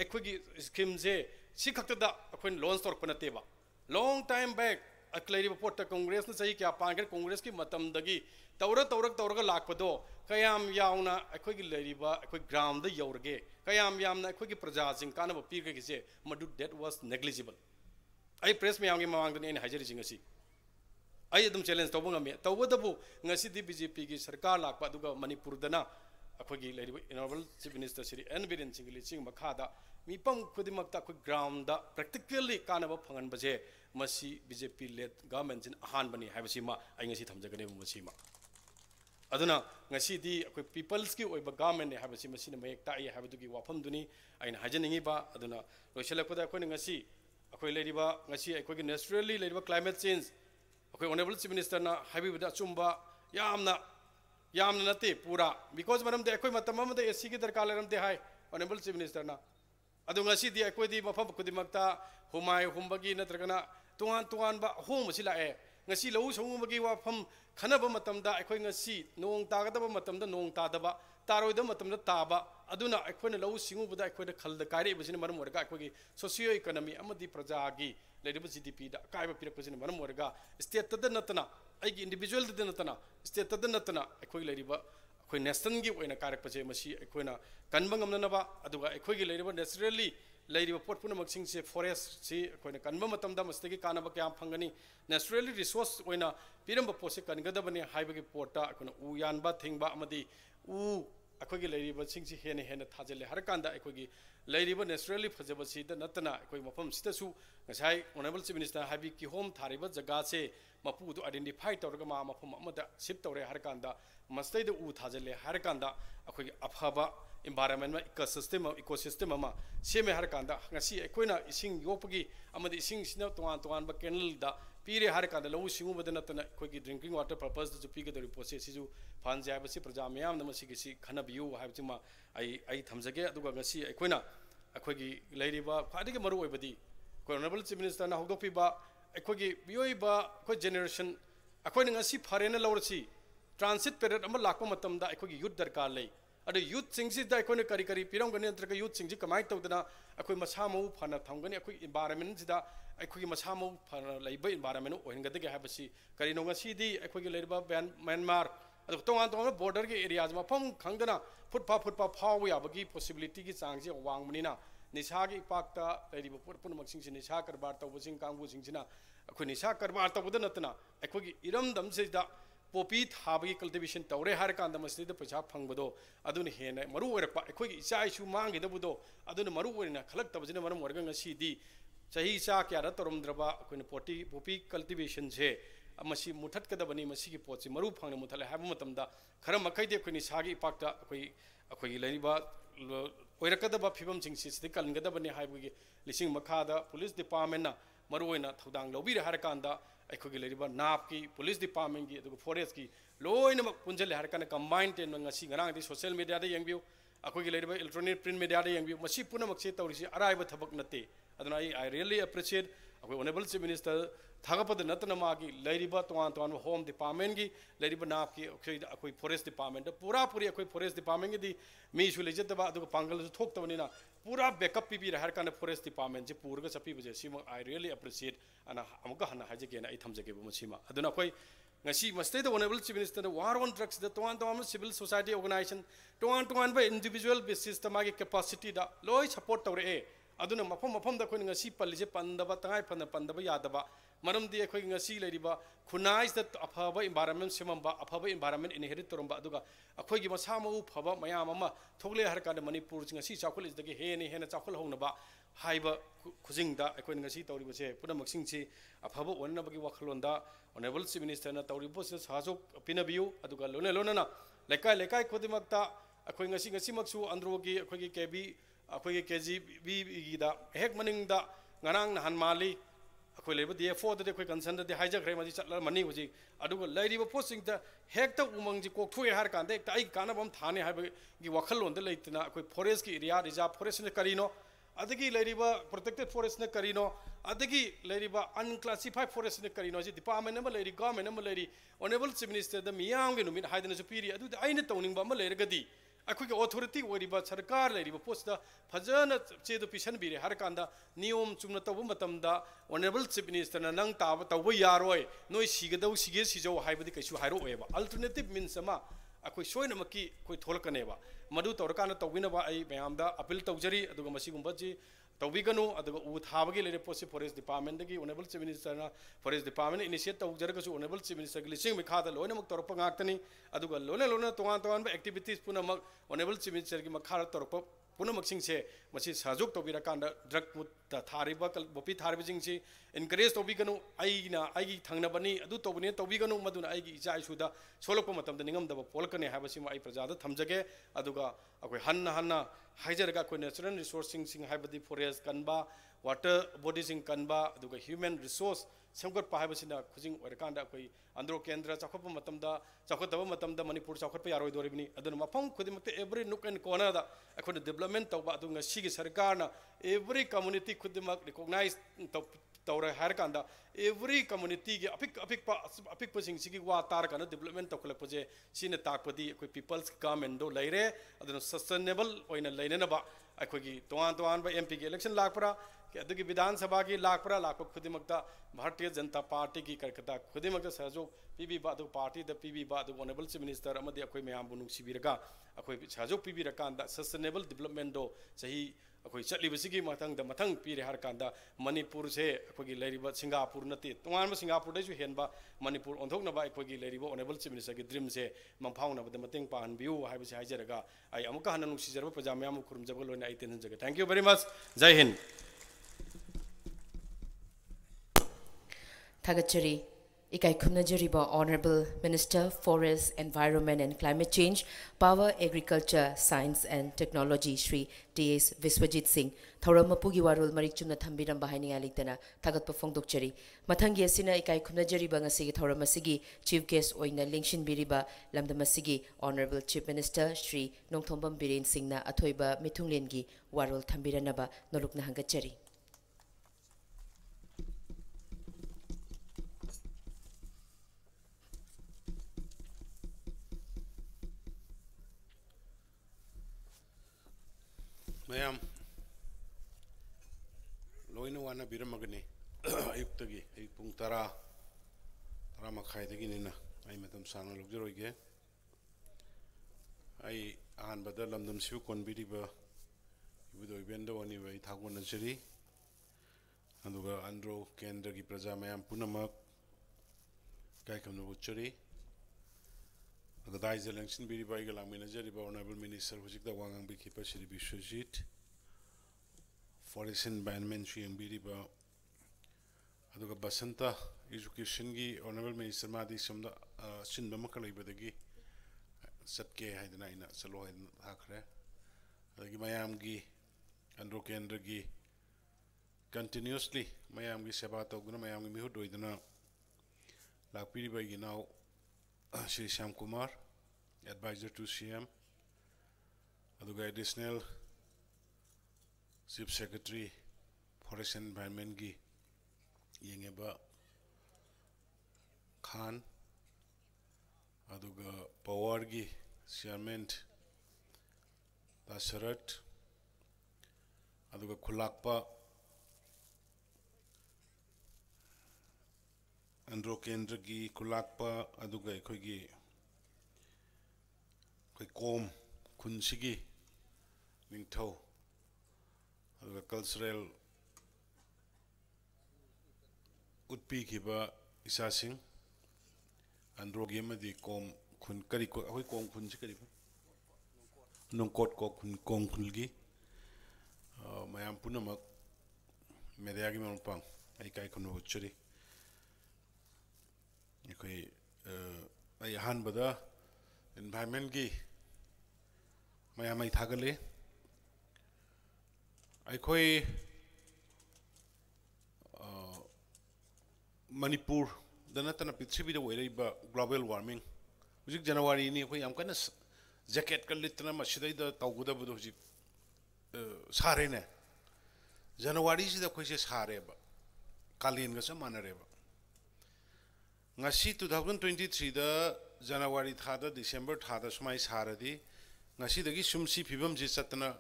akoi gi scheme je si khakta da akoi launch tor panate ba long time back अक्लेरी पोट कांग्रेस ने सही क्या पांगे कांग्रेस की मतम दगी तौरग लापदो कयाम यावना अखोगी लेरिबा अखोई ground the यौरगे कयाम यामना अखोगी प्रजा सिंह कानब पीगे किसे मडु दैट वाज नेग्लिजिबल आई प्रेस में आंगे मांगदने इन हाजरी सिंह असी आई अदम चैलेंज तौब ngame तौबदबु ngasi di BJP की सरकार लापा दुगा मणिपुर दना अखोगी लेरिबा honourable chief minister Shri N Biren Singh लिचिंग मखादा मीपम खुदिमक्ता अखोई ग्राउंड दा प्रैक्टिकली कानब फंगन बजे मसी BJP लेड गवर्नमेंट जिन अहान बनी हाइबसिमा आई ngasi थमजगने मसीमा अदुना ngasi di अखोई पीपल्स की ओइबा गवर्नमेंट ने हाइबसि मसीना मयक ताई हाइबदुगी वाफम दुनी आइन हाजनिंगी बा अदुना लोइसलकदा अखोई ngasi अखोई लेरिबा ngasi अखोई नेचुरली लेरिबा क्लाइमेट चेंज अखोई ऑनरेबल चीफ मिनिस्टर ना हाइबीबदा चुम्बा यामना नते पूरा बिकॉज मरम दे अखोई मतम मम दे एसी की दरकार लेरम दे हाय ऑनरेबल चीफ मिनिस्टर ना अदु ngasi di अखोई दी मफम खुदिमक्ता हुमाय हुमबगी नत्रगना तुआन बा होम मसिला ए ngasi lau songumagi wafam khanaba matamda akhoi ngasi nong tagadaba matamda nong tadaba taroida matamda taba aduna akhoi lau singubada akhoi da khalda kairi basini maram warga akhoi socio economy amadi praja gi leriba GDP da kaiba pirak basini maram warga state da natana aigi individual da natana state da natana akhoi leriba akhoi nation gi oina karak paje masi akhoi na kanbang amna ba aduga akhoi gi leriba naturally लेरिबा पोट पुनमक सिंगसे forest से अखोइना कनबा मतमदा मस्तगी कानबा क्या फंगनी naturally resource ओइना पिरंबा पोसे कनगदबने हाइबगे पोटा अखोना उ यानबा थिंगबा अमदी उ अखोगी लेरिबा सिंगसे हेने हेने थाजले हर कांदा अखोगी लेरिबा नेचुरली फजबसी द नतना अखोई मफम सितसु ngасai ऑनरेबल चीफ मिनिस्टर हाइबी की होम थारिबा जगह से मपु दु आइडेंटिफाई तौरगा मा मफम अमदा शिफ्ट तौरे हर कांदा मस्तै द उ थाजले हर कांदा अखोगी अफाबा environment ecosystem ama seme har kanda ngasi ekoina ising yopagi amadi ising sina tuan ba canal da pire har kanda lau singu badana tana koigi drinking water purpose ju piga the process siju fan jai basi praja mayam na masi gisi khana biu haibjima ai thamjage aduga ngasi ekoina akoigi leiriba khadigi maru oibadi honorable chief minister na hogdopi ba akoigi bioi ba ko generation akoina ngasi farena lawrsi transit period ama lakpa matam da akoigi youth darkar lei अरे youth सिंगसी दा अखोने करी करी पिरंगने नत्रका youth सिंगसी कमाई तौदना अखोई मसामौ फना थंगने अखोई environment सिदा अखोई मसामौ फना लैबा environment ओहिनगदगे हाबसी करिनो ngasi di अखोई लेरबा म्यांमार अदो तोंगान बॉर्डर के एरियाज मा फम खंगदना फुटपा फाव याबगी पॉसिबिलिटी की चांगसे वांगमनिना निशा की पाकता लेरिबा पुन मक्सिंग निशा करबार तौबसिंग कांगबु सिंगसिना अखोई निशा करबार तौबद नतना अखोई इरम दम सिदा पोपी थाबगी कल्टिवेशन तौरे हर कांदा मस्जिद पैसा फंगबदो अदुन हेने मरु ओरपा अखोगी इचा इशु मांगिदबुदो अदुन मरु ओरिना खलक तबजिना मरम वर्ग ngasi सही चा क्या तरमद्रबा अखोने पोपी कल्टिवेशन से मसी मुठत कदबनी मसी की पोची मरु फंगने मुथले हाब मतमदा खर मखैदे अखोनी सागी पाकता अखोई लेरिबा ओइरकदबा फिबम सिंगसी सिदि कलगदबनी हाबगी लिसिंग मखादा पुलिस डिपार्टमेंट ना मरु ओइना थौदांग लौबिरे हर कांदा अखोगी लेरिबा नाप की पुलिस डिपार्टमेंट की अदुग फॉरेस्ट की लोइनमक पुंजले हर काना कंबाइन टेन ngasi ngarang di social media da yengbiu अखोगी लेरिबा electronic print media da yengbiu मसी पुनमक से तौरिसि अराइबा थबक नते अदुना आई रियली अप्रिशिएट अखोई ऑनरेबल चीफ मिनिस्टर थागपद नतना मागी लेरिबा तोन होम डिपार्टमेंट की लेरिबा नाप की अखोई फॉरेस्ट डिपार्टमेंट पूरा अखोई फॉरेस्ट डिपार्टमेंट की मीसु लेजतबा अदुग पांगल थोक्तबनिना पूरा बैकअप पीबी हर काना फॉरेस्ट डिपार्टमेंट से पूरगा चपीबजे सिम आई रियली अप्रिशिएट अना अमुका हना हाजगेना आई थमजगे मसीमा अदुना अखोई ngasi must the honorable chief minister the war on drugs the toan civil society organization toan by individual basis the magi capacity da loy support tawre e aduna mafam da khoi ngasi palise pandaba tangai pandaba yadaba maram di khoi ngasi leriba khunai da afaba environment semamba afaba environment inherit toromba aduga akhoi gi masama u phaba mayam ama thogle har ka manipur ngasi chakhol is dagi he ni hena chakhol hongnaba haiba khujing da akhoi ngasi tawriba se puna maksing chi afaba onna bagi wakhalonda honourable chief minister ना तौरी पोस साजो पिनबियु अदुगा लोने लोनना लेकाय खुदिमक्ता अखोई ngasi मक्सु अंद्रो की अखोई KGBV की दा हेक मनिंग दा ngarang na hanmali अखोई लेबा DF4 दे अखोई कंसर्न दे हाइजखरे मजी चटला मनी हुजी अदुगा लैरिबा पोसिंग दा हेक ता उमंग जी कोकथुए हार कांदे ता आई कानबम थाने हाइबा की वखल लोंदे लेतना अखोई फॉरेस्ट की एरिया रिजर्व फॉरेस्ट ने करिनो अदगी लेरिबा प्रोटेक्टेड फॉरेस्ट ने करिनो अदगी लेरिबा अनक्लासिफाइड फॉरेस्ट ने करिनो जी डिपार्टमेंट नंबर लेरी गवर्नमेंट नंबर लेरी ऑनरेबल चीफ मिनिस्टर द मियांग गे नुमित हाइदन सुपीरी अदु आइने तौनिंग बा लेरगदी ꯑꯩꯈꯣꯏꯒꯤ ꯑꯣꯊꯣꯔꯤꯇꯤ ꯑꯣꯏꯔꯤꯕ ꯁꯔꯀꯥꯔ ꯂꯩꯔꯤꯕ ꯄꯣꯠꯁꯤꯗ ꯐꯖꯅ ꯆꯦꯗꯨ ꯄꯤꯁꯟꯕꯤꯔꯦ ꯍꯥꯏꯔꯀꯥꯟꯗ ꯅꯤꯌꯣꯝ ꯆꯨꯝꯅ ꯇꯧꯕ ꯃꯇꯝꯗ ꯑꯣꯅꯔꯦꯕꯜ ꯆꯤꯐ ꯃꯤꯅꯤꯁꯇꯔꯅ ꯅꯪ ꯇꯧꯕ ꯌꯥꯔꯣꯏ ꯅꯣꯏ ꯁꯤꯒꯦ ꯁꯤꯖꯧ ꯍꯥꯏꯕꯗꯤ ꯀꯩꯁꯨ ꯍꯥꯏꯔꯛꯑꯣꯏꯕ ꯑꯜꯇꯔꯅꯦꯇꯤꯚ ꯃꯤꯟꯁ ꯑꯃ ꯑꯩꯈꯣꯏ ꯁꯣꯏꯅꯃꯛꯀꯤ ꯑꯩꯈꯣꯏ ꯊꯣꯛꯂꯛꯀꯅꯦꯕ ꯃꯗꯨ ꯇꯧꯔꯀꯥꯟꯗ ꯇꯧꯕꯤꯅꯕ ꯑꯩ ꯃꯌꯥꯝꯗ ꯑꯄꯤꯜ ꯇꯧꯖꯔꯤ ꯑꯗꯨꯒ ꯃꯁꯤꯒꯨꯝꯕꯁꯤ ꯇꯧꯕꯤꯒꯅꯨ ꯑꯗꯨꯒ ꯎ ꯊꯥꯕꯒꯤ ꯂꯩꯔꯤꯕ ꯄꯣꯠꯁꯤ ꯐꯣꯔꯦꯁꯠ ꯗꯤꯄꯥꯔꯠꯃꯦꯟꯇꯒꯤ ꯑꯣꯅꯔꯦꯕꯜ ꯆꯤꯐ ꯃꯤꯅꯤꯁꯇꯔꯅ ꯐꯣꯔꯦꯁꯠ ꯗꯤꯄꯥꯔꯠꯃꯦꯟꯅ ꯏꯅꯤꯁꯤꯌꯦꯠ ꯇꯧꯖꯔꯒꯁꯨ ꯑꯣꯅꯔꯦꯕꯜ ꯆꯤꯐ ꯃꯤꯅꯤꯁꯇꯔꯒꯤ ꯂꯤꯆꯤꯡ ꯃꯈꯥꯗ ꯂꯣꯏꯅꯃꯛ ꯇꯧꯔꯛꯄ ꯉꯥꯛꯇꯅꯤ ꯑꯗꯨꯒ ꯂꯣꯏꯅ ꯇꯣꯉꯥꯟꯕ ꯑꯦꯛꯇꯤꯚꯤꯇꯤꯁ ꯄꯨꯝꯅꯃꯛ ꯑꯣꯅꯔꯦꯕꯜ ꯆꯤꯐ ꯃꯤꯅꯤꯁꯇꯔꯒꯤ ꯃꯈꯥꯗ ꯇꯧꯔꯛꯄ ꯄꯨꯝꯅꯃꯛꯁꯤꯡꯁꯦ ꯃꯁꯤ ꯁꯍꯖꯣꯛ ꯇꯧꯕꯤꯔꯀꯥꯟꯗ ꯗ꯭ꯔꯒ ꯃꯨꯠꯇ ꯊꯥꯔꯤꯕ ꯕꯣꯄꯤ ꯊꯥꯔꯤꯕꯁꯤꯡꯁꯤ इनकरेज तौबीगनु थंगनबनी तौबीगनु मदुना इचा इशूद सोलप निगमदब पोलकने है प्रजाद थमजगे अखोई हन्ना हन्ना हाइजरग अखोई नेचुरल रिसोर्सिंग फॉरेस्ट कनबा वाटर बॉडीसिंग कनबा ह्यूमन रिसोर्स सेमगटपा है खुजिंग अखोई आंध्रो केंद्र चाखोतब मणिपुर चाखोट यारोदोरिबनी मफम खुद एवरी नुक एंड कॉर्नर अखोई डेवलपमेंट तब सरकार एवरी कम्युनिटी खुद रिकॉग्नाइज तौर है एवरी कम्युनिटी की अपिक्पी वा तारकान डेवलपमेंट तौखलपे सिने ताकपदी अखोई पीपल्स गवर्नमेंट लेरे सस्टेनेबल लेनब अखोई तोान तोान MP की इलेक्शन लापरा कि विधानसभा की लापरा लाप खुद भारतीय जनता पार्टी की करकता खुद सहयोग पीबीब पार्टी पीबीब ऑनरेबल चीफ मिनिस्टर अखोई मैम नुसीबीरगा अखोई सहयोग पीबीरकान सस्टेनेबल डेवलपमेंट सही अखोई चलीबसिगी मथंग पीरे हरकांदा मणिपुर से अखोई लेरिबा सिंगापुर नते तोंगान सिंगापुर देसु हेनबा मणिपुर ओंथोकनबा अखोई लेरिबा ऑनरेबल चीफ मिनिस्टर की ड्रीम से मंफाउनबद मतंग पाहनबियु हाइबसे हाइजरगा आई अमुका हन नुसीजरबा प्रजा मयाम खुरुमजबा लोइना आई तेनजगे थैंक यू वेरी मच जय हिंद थागचरी इकाई खुमनजरीबा honourable minister forest environment and climate change power agriculture science and technology Shri TS Biswajit Singh थौरम मपुगी वारोल मरिक चुमना थंबिरम बाहायनिया लिक्तना थागत फोंदोकचरी मथंगी असिना इकाई खुमनजरीबा ngasi थौरम असigi चीफ गेस्ट ओइना लेंगशिन बिरिबा लमदम असigi honourable chief minister Shri Nongthombam Biren सिंहना अथोइबा मिथुंगलेनगी वारोल थंबिरनबा नोलुकना हंगचरी मैम लोइनो वाना बिरमगने अयुक्तगी पुंग 10 मखाइदगिनिना आई मतम साना लुजरोइगे आई अहानबदा लमदम सिउ कोनबिरिबा इबुदो इबेंदो वनि वै थागोनजरी अंदुगा आंध्रो केंद्र की प्रजा मैम पुनमक कायकमनो बुचरी दाइज इलेक्शन बिरिबा लामिनजरिबा ऑनरेबल मिनिस्टर हुजिकदा वांगांग बिखिपा श्री विश्वजीत फॉरेस्ट एनवायरनमेंट श्री बिरिबा अदुगा बसंत एजुकेशन की ऑनरेबल मिनिस्टर मादी समदा सिनबा मकलैबदगी सत्के हाइदना इना चलो हाइदना थाखरे अदगी मयाम की आंध्रो केंद्र की कंटिन्यूअसली मयाम की सेवा तौगुना मयाम की मिहुत ओइदना लाकपिरिबा की now Shri Shyam Kumar, Advisor to CM, Additional Chief Secretary, Forest and Environment Gi Yengeba Khan, Aduga Power Gi Chairman Dasharat, Aduga Kulakpa, Andro Kendra की कुलाकपा अदुगा अखोगी कोई कोम खुनसिगी निंगथौ अदुगा कल्चरल उत्पीखिबा इसासिंग अंद्रो गेमदी कोम खुन करी को अखोई कोम खुनसि करी नुंगकोट को खुन कोम खुनगी मयाम पुनमक मेरियागी मनपंग आई काई खुनो उच्चरी कोई अहानबदा एनवायरनमेंट की मैम थागले अखोई मणिपुर नतना पृथ्वी ग्लोबल वार्मिंग हुजिक जनवरी नि अखोई याम कन जैकेट का लितना मसिदैदा तौगदबदो हुजिक सारेने जनवरी सिदा अखोइसे सारेबा कालीन गा मानरेबा ngasi 2023 da January thada December thada sumai saradi ngasi sumsi phibam ji satna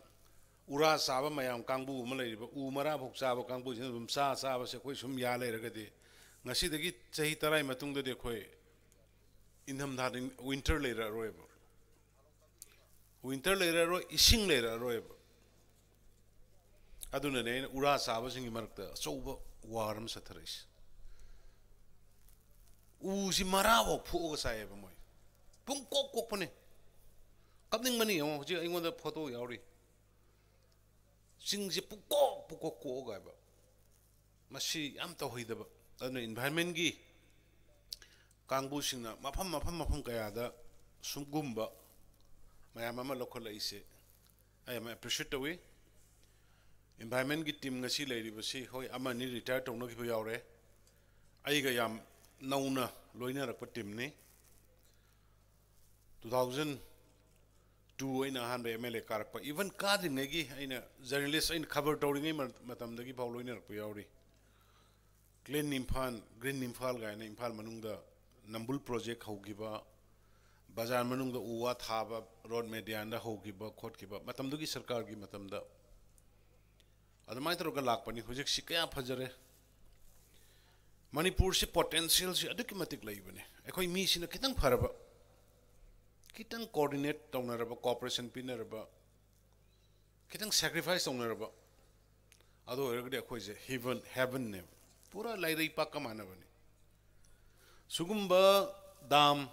ura saba mayam kangbu ma leiriba u mara bhok saba kangbu ji dum sa saba se koi sum ya leiraga de ngasi chahi tarai matung de khoi inham da winter leira roeba winter leira ro ising leira roeba aduna ne ura saba singi marakta soba waram satharis u si mara bhok phu ga sai ba moi pung kok kok pane kapning mani yo ji aingon da photo yauri sing si pukok ko ga ba masi am to hoida ba aduna environment gi kangbu singna mafam kaya da sumgumba mayam ama local ise I am appreciative environment gi team ngasi leiri ba si hoi ama ni retire tong no gi yaure ai ga yam nauna loina rak pa team ni 2002 aina han be MLA karak pa even kading negi aina journalist aina cover tawring matam dagi baw loina rak pa yauri clean green imphal ga na imphal manung da nambul project hogiba bazar manung da uwa thaba road media da hogiba khotgiba matam dugi sarkar gi matam da adamai tro ga lak pani hojik sikya phajare manipur se potential se aduki matik laibane ekhoi mi sina kitang pharaba kitang coordinate tawnaraba cooperation pinaraba kitang sacrifice tawnaraba ado ergde ekhoi je heaven ne pura lairei pak kamana bani sugumba dam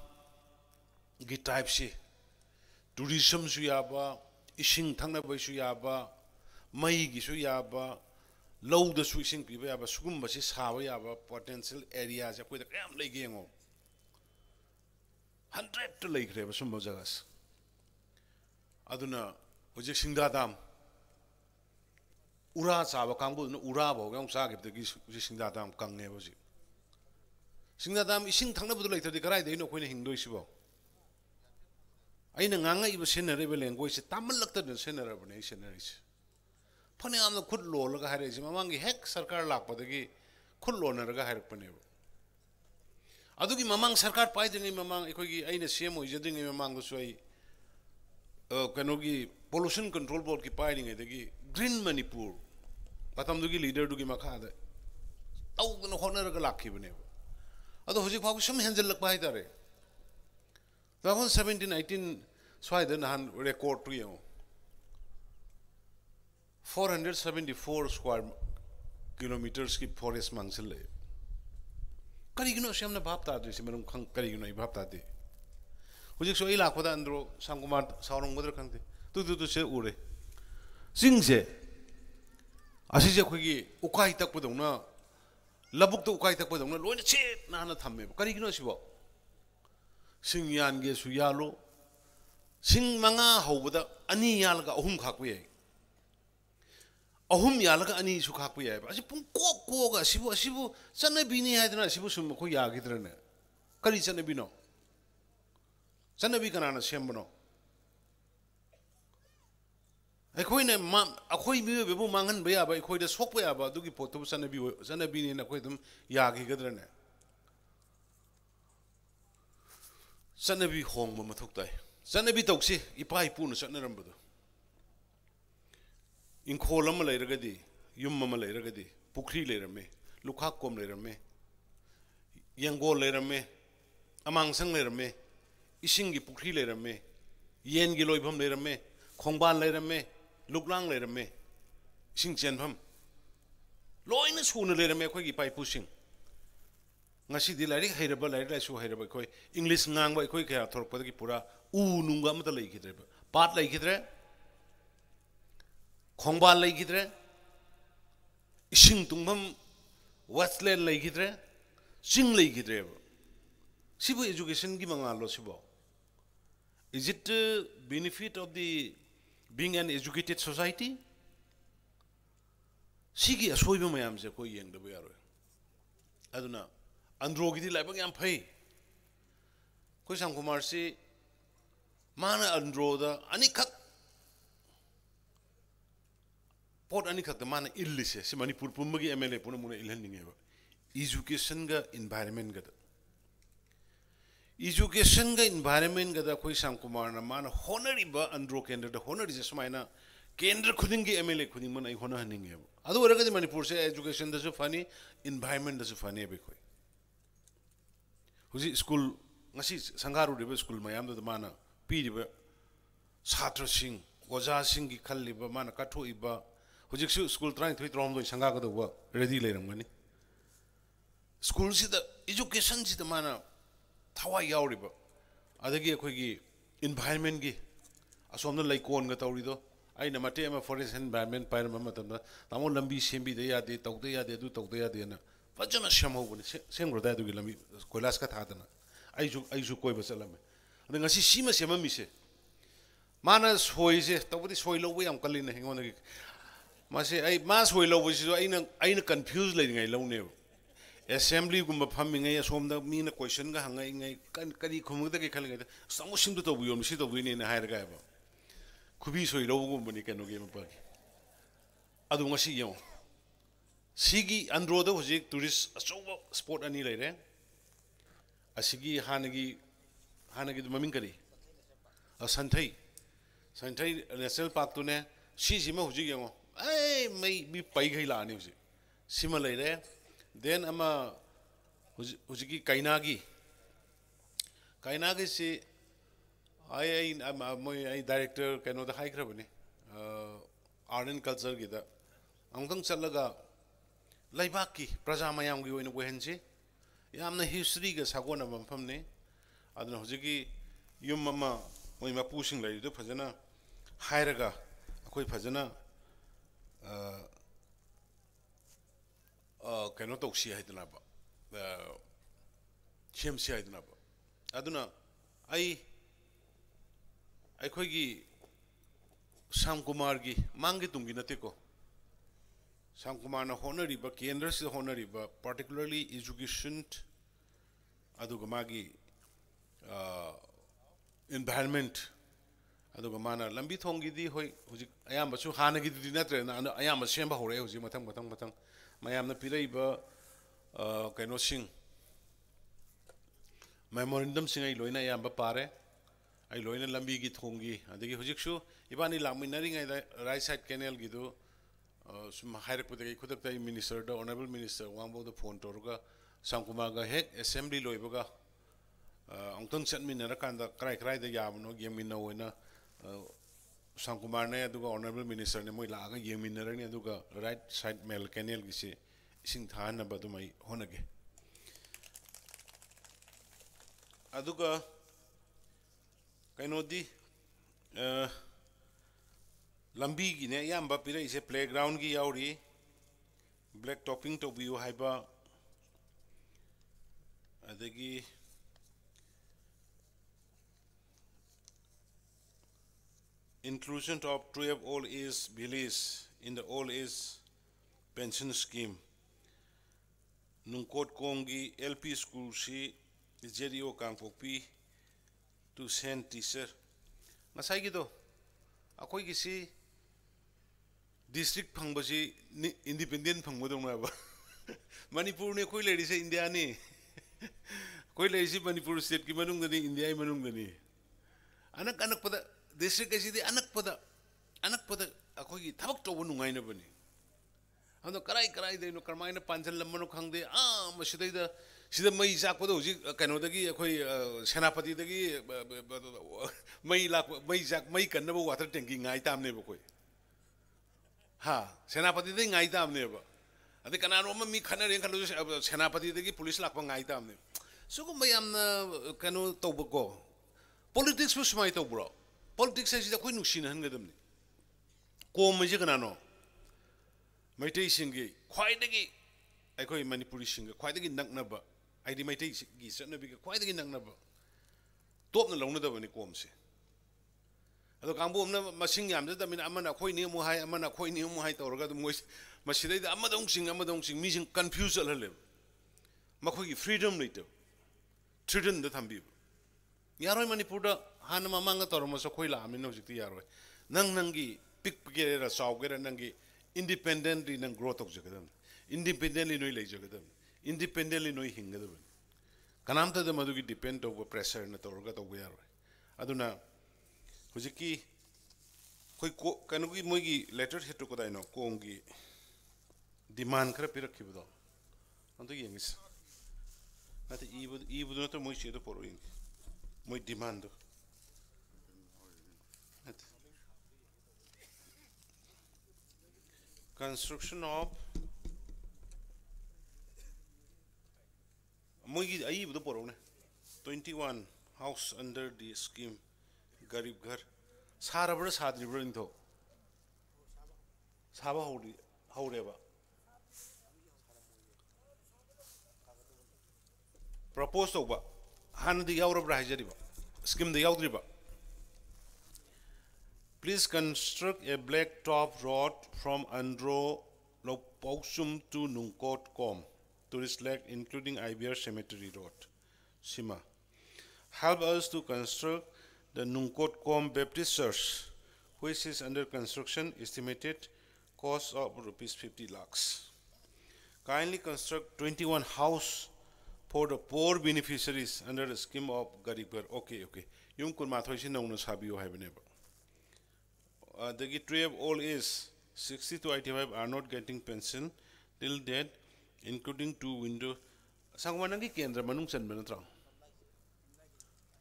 gi type si tourism su yaba ising thangna bai su yaba mai gi su yaba low da su ising piba yaba sugumba si sawa yaba potential area ja koi da kam lei gengo 100 to lei greba sumba jagas aduna hojik singda dam ura sawa kangbu no ura bo gang sa gi gi singda dam kangne boji singda dam ising thangna bu lei thadi karai dei no koi ne hingdoi sibo aina nganga iba senare be language tamal lakta den senara bane senaris phane amna khud lo laga hare ji mamangi hek sarkar lakpa dagi khud lo na raga harak pane adugi mamang sarkar pai dingi mamang ekogi aina CM oi jadingi mamang do soi kanogi pollution control board ki pai dingi dagi green manipur patam dugi leader dugi makha da au no khona raga lakhi bane ado hojik phagu sum henjel lak pai tare 2017 18 swai den han record tu yo 474 square kilometers ki forest mangsel le kari gino siamna bhap ta de simarum khang kari gino bhap ta de hujik so ila khoda andro sangkumar saurong modra khangte tu se ure singse asi je khogi ukai tak podongna labuk to ukai tak podongna loina che na na thamme kari gino sibo sing yan ge su yalo sing manga hobada ani yalga ahum khakpu ye ahum yalga ani su khakpu ye asi pung ko ga sibu chana bini haidna sibu sum ko ya gidrane kari chana bino chana bi kana na sembno ekhoi ne akhoi mi bebu mangan baya ba ekhoi da sok baya ba dugi potu chana bi ni na khoi dum ya gi gidrane Sanabi hong ma thok tai sanabi tokse ipai pu na sanaram bado in kholam leiragadi yum ma leiragadi pukri leirame lukha kom leirame yangol leirame amang sang leirame ising gi pukri leirame yen gi loibham leirame khongban leirame luklang leirame sing chenpham loina suna leirame khoi gi pai pu sing ngasi di lari hairaba lari lai su hairaba koi English ngang ba koi kaya thorok pada ki pura nunga mata lai kidre pat lai kidre khongbal lai kidre ising tungbam westland lai kidre sing lai kidre sibo education gi mangalo sibo is it benefit of the being an educated society sigi asoi ba mayam se koi yeng da ba yaro aduna Andro gidi lai bang yam phai ko sang kumar si mana andro da ani khak pot ani khak da mana illise si manipur pumagi MLA puna muna ilhan ninge ba education ga environment ga education ga environment ga da koi Sam Kumar na man honoriba Andro Kendra da honor is smaina Kendra khudingi MLA khuding man ai hona haninge adu oraga di Manipur se education da so funny environment da so funny be koi huji school ngasi sangaru de school mayam da mana pi de chhatra sing oja sing gi khalli ba mana katho iba huji school trying to trom do sanga ga do ready le ram gani school si da education si da mana thawa yauriba adagi akhoi environment gi asomna laikon ga tawrido aina mate ama forest environment pair ma matamda tamo lambi sembi de yade tawde yade du tawde yade na fajana shamo bune sengro da du gi lambi koilas ka thadana aiju koi basalame ade ngasi sima sema mise mana soi je tawdi soi lo yam kalina hengona gi mase ai mas soi lo ji aina confuse le ngai lo ne assembly gumba phamming ngai asomda mina question ga hangai ngai kan kari khumugda ke khalga samu simdu to buyo misi to buine na hair ga ba kubi soi lo gumba ni kanu ge ma adu ngasi yo sigi Andro da hojik tourist achoba sport ani leire asigi hanagi maming kari santhai national park to ne si sima hojik yo ai mai bi pai gai la ani hojik sima leire then ama hojiki kainagi si I director kano da high crab ni art and culture gi da angtang chalaga laibak ki praja mayam gi oina wehenji yamna history ga sagona mampham ne adna hojiki yum mama moi mapu sing lai do phajana hairaga akoi phajana kano toksi haidna ba chemsi haidna ba aduna ai khoi gi Sam Kumar gi mangi tungi nate ko Sam Kumar na honori ba kendra se honori ba particularly education adu magi environment adu mana lambi thongi di hoi hujik ayam ba chu hana gi di natre na ayam ba semba hore hujik matang mayam na pirei ba kaino sing memorandum sing ai loina ayam ba pare ai loina lambi gi thongi adagi hujik shu ibani laminari ngai right side canal gi do sum hairak pudai khudak tai minister da honorable minister wangbo da phone torga Sam Kumar ga hek assembly loibaga angtang chatminara kanda krai da yamno gemina oina Sam Kumar ne aduga honorable minister ne moi laga yeminara ne aduga right side mel canal gi se sing thana ba du mai honage aduga kainodi lambi gi ne yamba pira ise playground gi yauri black topping to biu haiba adagi inclusion of 12 old age village in the old age pension scheme Nungkot kongi LP school si jerio kangpokpi to send teacher ngasai gi do akoi gi si district phangbaji independent phangbo na ba Manipur ne koi lady se India ni koi lady si Manipur state ki manung ni India manung ni anak pada district ke si di anak pada akoi gi thabak to nungai na bani ando karai de no karmai na panjal lamno khangde masidai da sida mai jak pada hoji kano dagi akoi senapati dagi mai lak mai jak mai kan na water tank ngai tam ne ba koi ha senapati de ngai tam ne ba ade kanano ma mi khana reng khalu senapati dagi police lak pa ngai tam ne so ko mai am na kano to ba ko politics bu smai to bro politics sai da koi nuksin han ga dam ne ko ma je kanano mai tai singi khwai dagi ai koi Manipuri singa khwai dagi nakna ba ai di mai tai gi satna bi khwai dagi nakna ba top na longna da bani kom se ado kangbo amna masing yam da min amana khoi ni mu hai amana khoi ni mu hai tawraga moi masidai da amadong sing mi sing confuse al hale makhoi gi freedom later children da thambi yaroi Manipur da hana mamanga tawrama so khoi la amin no jikti yaroi nangi pik pik ra saw gera nangi independently nang growth of jagadam independently noi lei jagadam independently noi hingadam kanamta da madugi depend over pressure na torga to we are aduna hujiki koi ko kanugi moigi letter hetu ko dai no kongi demand khara pirakhibudo anto yengis nati ibu no to moi chedo poro ing moi demand construction of moigi ibu do poro ne 21 house under the scheme garib ghar sarabra sadribra into saba haureba propose over han the yaurabra hajariba scheme the yaudriba. Please construct a black top road from Andro Lopoksum to Nungkot Com tourist leg including IBR Cemetery Road Sima. Help us to construct the Nungkot Com Baptist Church, which is under construction, estimated cost of rupees 50 lakhs. Kindly construct 21 house for the poor beneficiaries under the scheme of Garib. Okay. Yung kun mathoisi nauna sabiyo haibneba. The tree of all is 60 to 85 are not getting pension till dead, including 2 window. Sangwanangi kendra manung san benatra.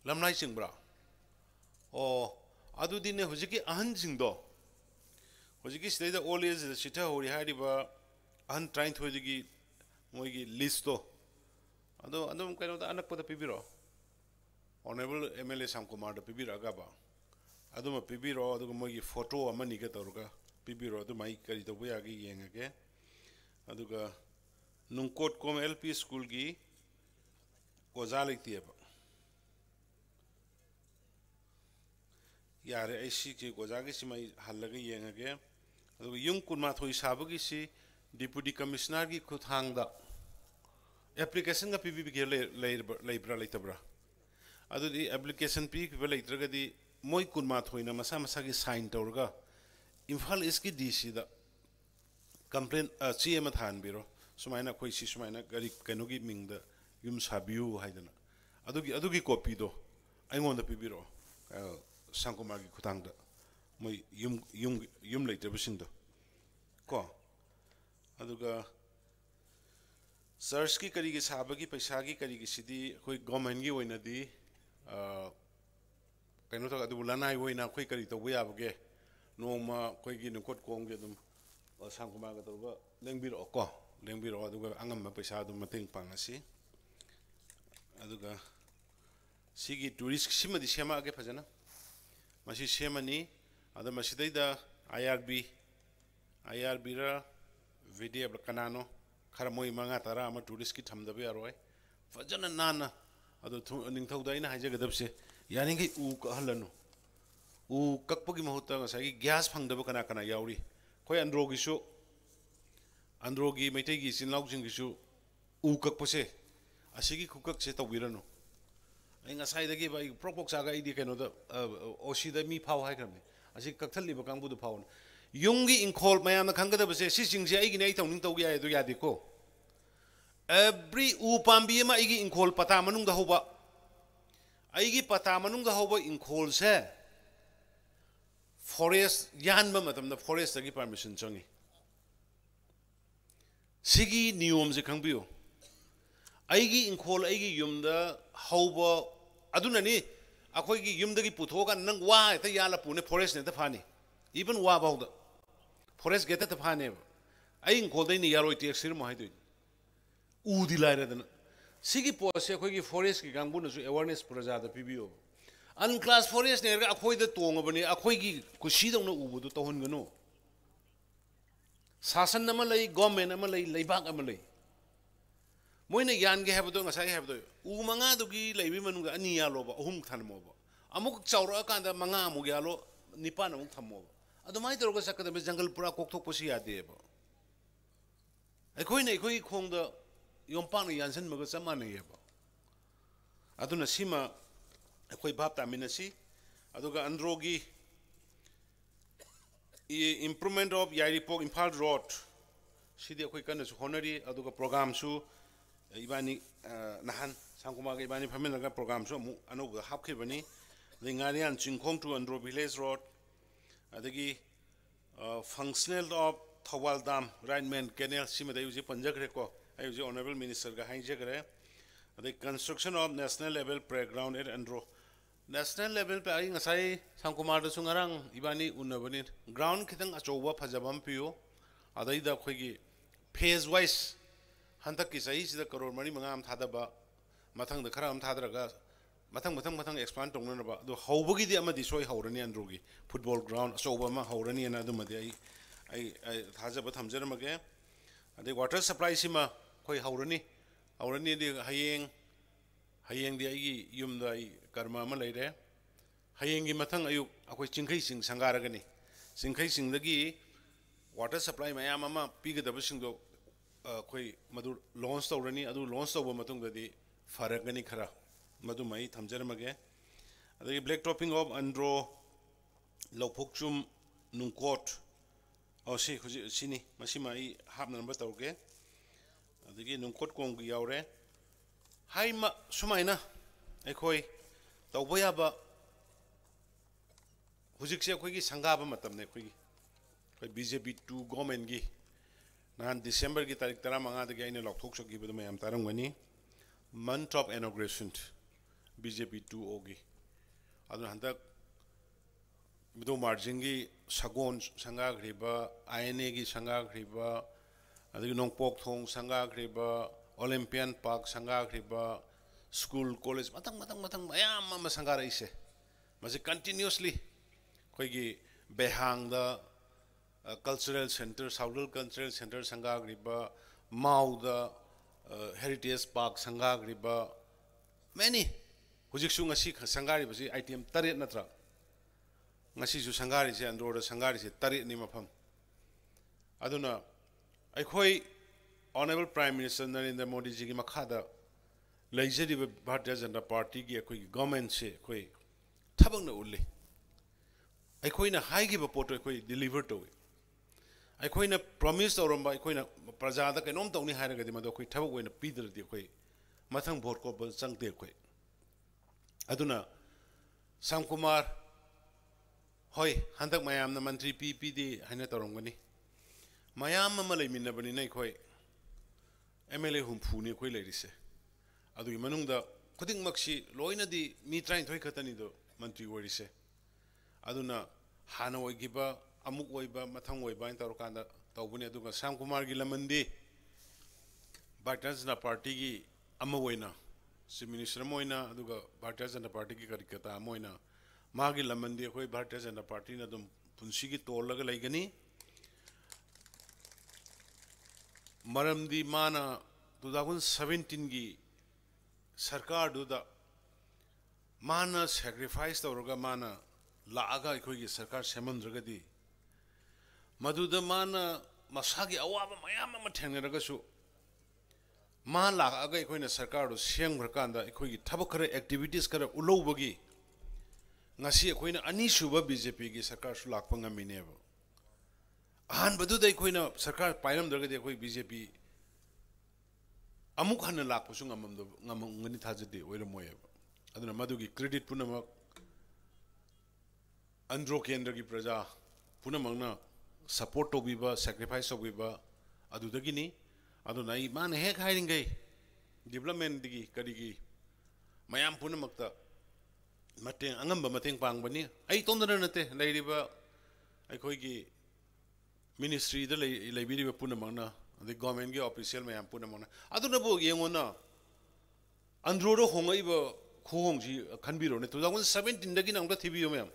Lamnai singbra. Oh, adu dine hojiki ahan singdo. Hojiki stay the all is sita hori hadiba ahan trying to hojiki moigi listo. Ado kaino da anak pada pibiro. Honorable MLA Samkumar da pibira gaba. Aduma pibiro aduga mogi photo amani ka toruga pibiro adu mai kari to boya gi yengage aduga Nungkot Com LP school gi ozalik tieba yare ai si ke ozagi si mai halaga yengage aduga yung kunma thoi sabagi si deputy commissioner gi khuthangda application ga pbb ge leibra leitabra adu di application pi ke leitraga di moi kunma thoina masa gi sign torga imphal iski dc da complaint cm than biro sumaina khoi si sumaina gari kenogi mingda yum sabiu haidana adugi copy do aingonda pibiro Sangkumar gi khutangda moi yum later bisindo ko aduga search ki kari gi sabagi paisa gi kari gi sidi khoi government gi oina di kaino to adu lanai hoina khoi kari to buya bage noma khoi gi Nungkot Com ge dum Sangkumar ga to ba lengbiro ko lengbiro adu ga angam ma paisa dum mating pangasi aduga sigi tourist sima di sema ge phajana masi semani adu masidai da IRB ra video kanano khara moi manga tara ama tourist ki thamda be aroi fajana nana adu ningthau da ina haje gadabse yani gi u ka halanu u kakpagi mahutta ngasai gas phangdaba kana yauri khoi andro gi maitai gi sinlau jing gi su u kakpase asigi khukak se tawiranu ai ngasai dagi bai propok saga idi keno da osi da mi phau hai kramni asi kakthali ba kangbu du phau yungi inkhol mayam na khangada base si sing se ai gi nei tawning tawgi ai do yadi ko every u pambi ma ai gi inkhol pata manung da hoba ai gi pata manung da hoba inkhol se forest yan ba matam da forest da gi permission changi sigi niyom je khangbiyo ai gi inkhol ai gi yumda hoba aduna ni akhoi gi yumda gi puthoga nang wa ta yala pune forest ne ta phani even wa bawda forest geta ta phane ai inkhol dai ni yaroi tek sir mo hai doi u di lai radana sigi pose akhoi gi forest gi gangbu na su awareness project da pbo an class forest ne ga akhoi da tong bani akhoi gi kusi dong na u bu to hon gano sasan nama lai government nama lai leibak ama lai moina yan ge habdo ngasai habdo u manga du gi leibi manung ani ya lo ba ahum thanmo ba amuk chaura kan da manga mu ya lo nipan amuk thammo ba adu mai toro ga sakada me jungle pura kok thok posi ya de ba ai khong da yom pang yansan ma ga samana ye ba adu na sima ai bab ta minasi adu ga androgi improvement of Yairipok Imphal Road sidi akhoi kana su honori aduga program su ibani nahan Sangkuma ke bani family naga program so mu anu ga hap ke bani dingarian chingkhong to Andro village road adagi functional of Thawal Dam Rainman Canal simada uji panjak ko I uji honorable minister ga hainje kare the construction of national level playground at Andro national level pe ai ngasai Sangkumar da sungarang ibani unabani ground khitang achowa phajabam piyo adai da khoigi phase wise hantak ki sahi sida crore mani mangam thada ba mathang da khara am thadra mathang expand tong na ba do hawbagi di amadi soi hawrani Andro gi football ground achowa ma hawrani na dumadi ai thaja ba thamjar mage ade water supply sima khoi hawrani di hayeng di ai yum da ai karma ma leire hayeng gi mathang ayu akoi chingkhai sing sangara gani chingkhai sing dagi water supply mayam ama pigada sing do khoi madu launch tawrani adu launch tawba matung dadi faragani khara madu mai thamjar mage ade black topping of Andro lopokchum Nungkot si sini masi mai hap number tawge adagi Nungkot kong gi yaure hai ma sumaina ekhoi tawba yaba hujik se khoi gi sangaba matam ne khoi BJP 2 government gi nan December ki tarik 15 dagi aina lokthok soki badu mayam taramgani month of inauguration BJP 2 ogi adu handak mido margin gi sagon sanga griba INA gi sanga griba adagi nongpok thong sanga griba Olympian Park sanga griba school college matang mayam ma sanga raise masi continuously khoi gi behang da cultural center Saudal cultural center sanga griba mau da heritage park sanga griba many hujik su ngasi sangari basi item taret natra ngasi su sangari se Andro da sangari se taret ni mafam aduna aikhoi honorable prime minister Narendra Modi ji gi makhada leijeri Bharatiya Janata Party gi aikhoi government se khoi thabang na ulle aikhoi na hai gi ba poto aikhoi deliver to aikhoi na promise oramba aikhoi na praja da kainom tawni hairaga di mado khoi thabak oina pidra di khoi mathang vote ko bal changte khoi aduna Sangkumar hoi handak mayam na mantri PPD haina tarongani mayam ma leiminna bani nai khoi MLA humpu ni khoi leirise adu manung da khuding makshi loina di mi train thoi khatani do mantri worise aduna hana oigiba amuk oiba mathang oiba in tarokanda tawbuni aduga Sangkumar gi lamandi Bharatiya Janata Party gi amma oina si minister moina aduga Bharatiya Janata Party gi karikata moina magi lamandi khoi Bharatiya Janata Party na dum punsi gi tolaga laigani maramdi mana 2017 gi sarkar duda mana sacrifice tawraga mana laaga khoi gi sarkar semandragadi maduda mana masagi awaba mayam ma thengneraga su ma laaga khoina sarkar do sengrkanda khoi gi thabak khare activities khare ulobagi ngasi khoina ani suba BJP gi sarkar su lakpa ngamineba ahan badu dai khoina sarkar painam dragadi khoi BJP amuk hana lakpa su ngamangani thajade oiramoyeba aduna madugi credit punamak Andro kendra gi praja punamangna support to biba sacrifice to biba adudagini aduna I man hek hiringai development digi kadigi mayam punamakta mateng angamba mateng pangbani ai tondana nate leiriba aikhoi gi ministry da leibiriba punamangna the government gi official mayam punamangna aduna bo yengona Andro ro hongaiba khohongji khanbiro ne 2017 dagi nangda thibiyo mayam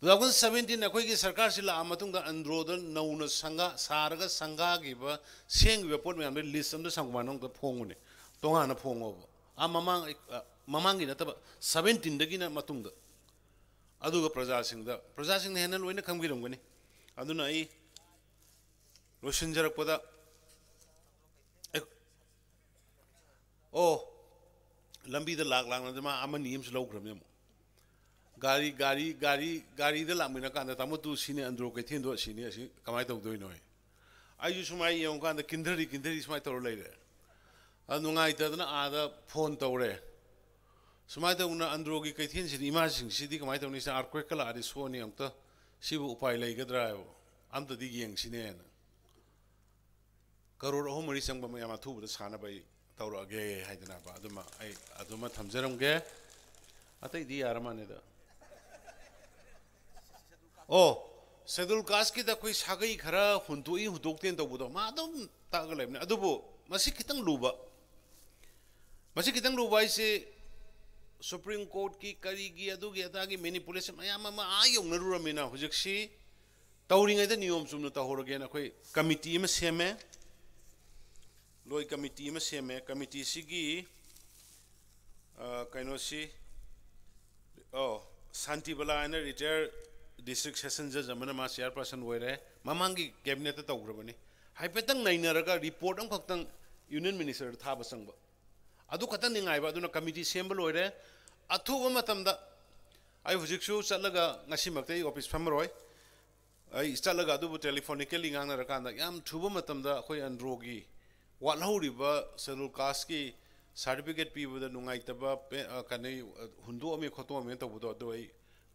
2017 अखोई की सरकार से ला मतुंगा अंद्रोदन नौना संगा सारगा संगा गिबा सेंग वेपोर्ट में हमने list अंदर संगवानों का फोंगने तोंगा ना फोंगो आ ममांगी ना तब 17 दगी ना मतुंगा अदुगा प्रजा सिंह ने हैंडल वही ना कम की रंगने अदुना आई रोशन जरक पदा ओ लंबी द लाग ना जमा अमन नियम से लोग रम्य गाड़ी द लामिना कांदा तामुतु सिने Andro के थिंदो सिने असि कमाई तौ दोइ नोय आयु सुमाई यौ कांदा किंधरी सुमाई तौ लेरे नुंगाइतदना आदा फोन तौरे सुमाय तौना अंद्रोगी कैथेन सिदी इमा सिंग सिदी कमाय तौनी सा अर्थक्वेक कला आदि सोनी अंगता सिबु उपाय लैगद्रा अमतदी येंगसिने करोड़ अहम मरी संग बम यामा थुबदा सानबाई तौरगे हाइदना बा अदुमा थमजरमगे अतैदी यारमानेदा ओ शेड्यूल कास्ट की कोई सागई खरा हुंतुई हुदोक्तेन तौबदो मा अदुम तागलेबने अदुबो मसी खितंग लुबा मसी खितंग लुबा इसे सुप्रीम कोर्ट की करीगी अदुगी अदागी मैनिपुलेशन मयाम मा आयोंगनरुरमिना हुजिक्सी तौरिङैदा नियम चुम्न तहरगेना कोई कमिटी में सेमे लोई कमिटी में सेमे कमिटी सिगी कैनोसी ओ शांतिबला एन रिटायर डिस्ट्रिक्ट सेशन जज अमना मा चेयरपर्सन ओइरे ममांगी कैबिनेट तौग्रबनी हाइपेतंग नैनरगा रिपोर्ट अम खक्तंग यूनियन मिनिस्टर थाब संग अदु खतंग निंगाइबा अदुना कमिटी सेम्बल ओइरे अथुबा मतमदा आई हुजिक्सु चलगा ngasi मक्तै ऑफिस फमरोय आई चलगा अदुबु टेलीफोनिकली ngangnarakanदा याम थुबा मतमदा अखोय अंद्रोगी वालहौरिबा शेड्यूल कास्ट की सर्टिफिकेट पीबदा नुंगाइतबा कनै हुंदोमे खोतोमे तौबदो अदु आई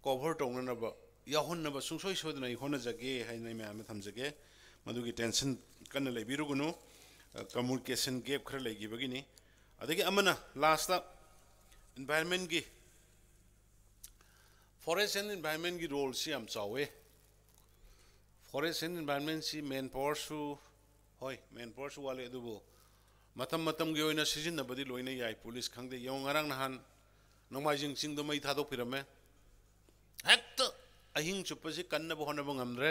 कवर तौननबा याहोन्नबा सुंसोय सोदना होनजगे हाइनै म्याम थमजगे मधुगी टेंशन कन्न लेबिरुगुनु कम्युनिकेशन गैप खर लेगिबगिनी अदगी अमना लास्ट एनवायरनमेंट की फॉरेस्ट एंड एनवायरनमेंट की रोल सी हम चावे फॉरेस्ट एंड एनवायरनमेंट सी मेन पावर सु होय मेन पावर सु वाले दुबो मतम मतम गे ओइना सिजिनबदी लोइना याय पुलिस खंगदे यong ngarang nahan नोंमाइजिंग चिंगदो मै थादो फिरमे हेक्ट अहिंग चुप्पसी कन्न बहनब ngamdre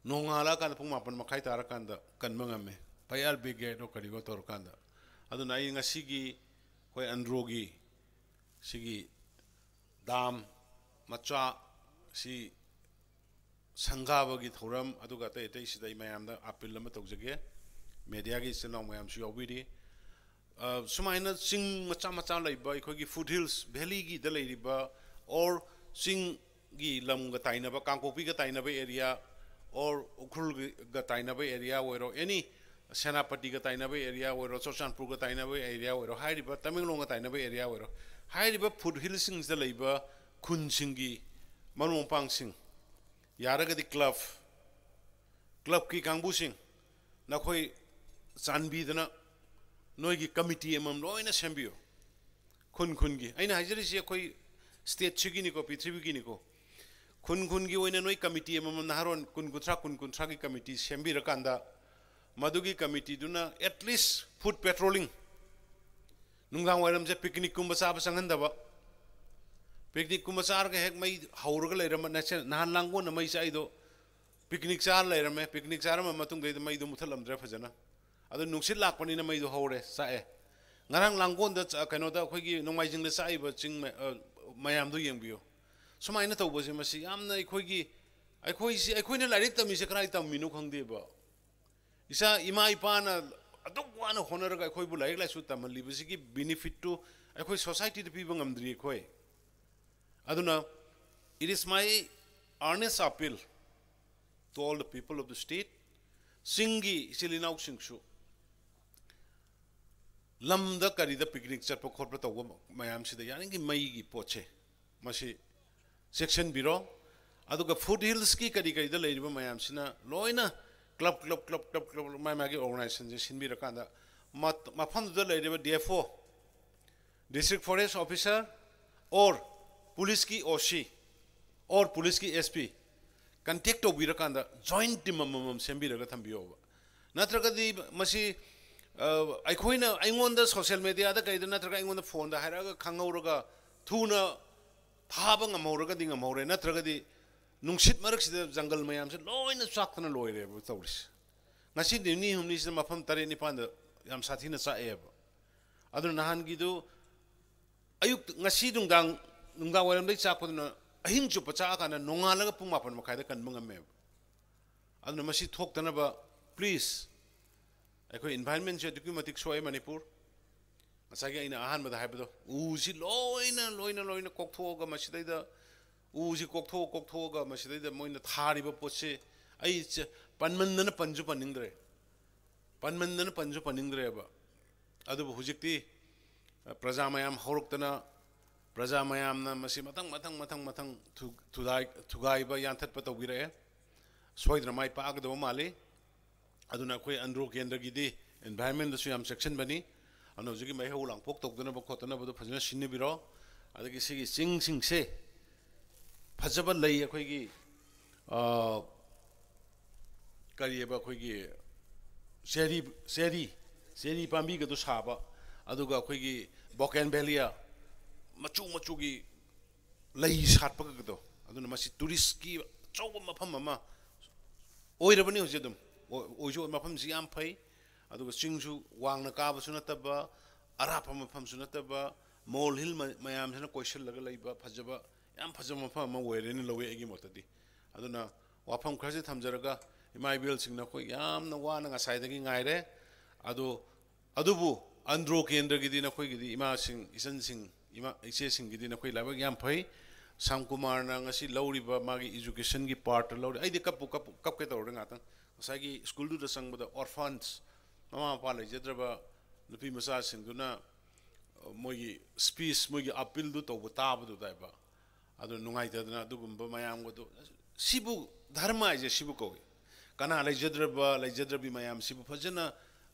नोंगाला कान पुंग मापन मखाइ तारा कांदा कन्म ngame पायार ब्रिगेड रो करिगो तोर कांदा अदुना आई ngasiगी होय अंद्रोगी सिगी दाम मचा सी संगाबगी थौरम अदुगा तै तै सिदै मयामदा अपील लम तौजगे मीडिया की चनाव मयाम सु यावबिरी सुमाइना चिंग मचा मचा लैबा अखोगी फुट हिल्स वैली की द लैरिबा और चिंग की लमगा ताइनबा कांकोपी का ताइनबा एरिया और उखुल का ताइनबा एरिया ओइरो एनी सेनापति का ताइनबा एरिया ओइरो चोचानपुर का ताइनबा एरिया ओइरो हाइरिबा तमिंगलोंग का ताइनबा एरिया ओइरो हाइरिबा फुट हिल्स सिंग द लैबा खुन सिंगी मनुपांग सिंग यारगदी क्लब की कांगबु सिंग नखोई चानबीदना नोई कमिटी एमम लोइना सेम्बियो खुन खुनगी अइना हाइजरिसी अखोई स्टेट सिगिनिको पृथ्वीगिनिको खुन खुनगी ओइना नोई कमिटी एमम नाहरोन कुन कुंथ्रा की कमिटी सेम्बिरकांदा मधुगी कमिटी दुना एटलीस्ट फूड पेट्रोलिंग नुंगांग वायरम जे पिकनिक कुंबा चाबा संगंदबा पिकनिक कुंबा चार के हेक मई हौरगा लेरम नसे नाहन लांगो न मई चाइदो पिकनिक चार लेरमे पिकनिक चार म मतुंग दे मई दो मुथलमद्रे फजना अदो नुंसित लाकपनिना मई दो हौरे चाए ngarang langgon da kaino da khoi gi nongmaijing le sai ba ching mayam do yengbiyo sumaina tawbo se masi yamna akhoi na larik tami se krai tam minu khangde ba isa ima ipa na aduk wana honor ga akhoi bu laik la su tam li bisi ki benefit to akhoi society de people ngamdri akhoi aduna it is my earnest appeal to all the people of the state singi silinau singshu लमदा करीदा picnic चटप खोप तब ma'am से यानी मई की पोचे मसी section बिरो अदुगा foot hills की करी करीदा लेरिबा मैम सिना लोइना क्लब मागी ऑर्गेनाइजेशन जे सिनबिरकांदा मफमदुदा लेरिबा डीएफओ डिस्ट्रिक्ट फॉरेस्ट ऑफिसर और पुलिस की ओसी और पुलिस की एसपी कंटेक्ट तौबिरकांदा जॉइंट टीम मम सेम्बिरगा थंबियोबा नत्रगदी मसी अखोइना अइंगोंदा सोशल मीडिया दा कइदा नत्रगा अइंगोंदा फोन दा हायरागा खंगौरगा थुना थाबा ngमौरगा दि ngमौरे नत्रगदी नुंसित मरकसिदा जंगल मयाम से लोइना चाखना लोइरे तौरिस ngasi दिनि हमनि से मफम तरे निपान याम साथीना चाएबा अदु नहान गिदु अयुक ngasi नुंगा वरम दै चाखपदना अहिंग चुप चाखाना नोंगालगा पुंग मापन मखाइदा कनबा ngame अदु मसी थोक्तनबा प्लीज अखोई एनवायरनमेंट से दुकुमतिक सोय मणिपुर असागे इन आहान मदा हाइबदो उसी लोइना कोक्थोगा मसिदैदा उसी कोक्थोगा मसिदैदा मोइना थारिबा पोसे आई पनमंदन पंजु पनिंद्रे बा अदुबु हुजिक्ति प्रजा मयाम हौरक्तना प्रजा मयामना मसी मतंग मतंग मतंग मतंग थुगाइबा यान्थतपा तौगिरे सोइद्र माइ पागदो माले अदुना अखोय अंड्रो केंद्रगिदि एनवायरनमेंट दसु याम सेक्शन बनी अनु हुजिकि मै हौ लांगपोक तौदना बखोतना बदु फजना सिन्निबिरो अदगी सिगी चिंग सिंगसे फजबा लई अखोयगी करियबा अखोयगी सेरी पांबी गदु साबा अदुगा अखोयगी बोकेन वैलिया मचू मचूगी लई साटपा गदो अदुना मसी टूरिस्ट की चौबा मफम अमा ओइरबनी हुजेदम ओइजो मफम सि याम फै अदुगा चिंगसु वांगना काबसु नतबा अरापा मफमसु नतबा मोल हिल मयाम सना कोइसल लगा लैबा फजबा याम फजब मफम अमा ओइरेनि लवे एगी मोतदी अदुना वाफम खरसे थमजरगा इमाइबेल सिंगना को यामना वाना ngasai ngaire अदुबु अंड्रो केंद्र गिदी नखोयगिदी इमा सिंग इसन सिंग इमा इसे सिंग गिदी नखोय लाबा याम फै साम कुमार ना ngasi लौरिबा मागी एजुकेशन की पार्ट लौरि आइदि कप के तौर ngaतang ngasagi स्कूल दु संगबदा ऑर्फन्स ममा पा लेजद्रबा नुपी मसा सिंगुना मोगी स्पीच मोगी अपील दु तौब ताबदु दाइबा अदु नुंगाइतदना दुगुम्बा मयाम गदु सिबु धर्म आइजे सिबु कोइ कना लेजद्रबी मयाम सिबु फजना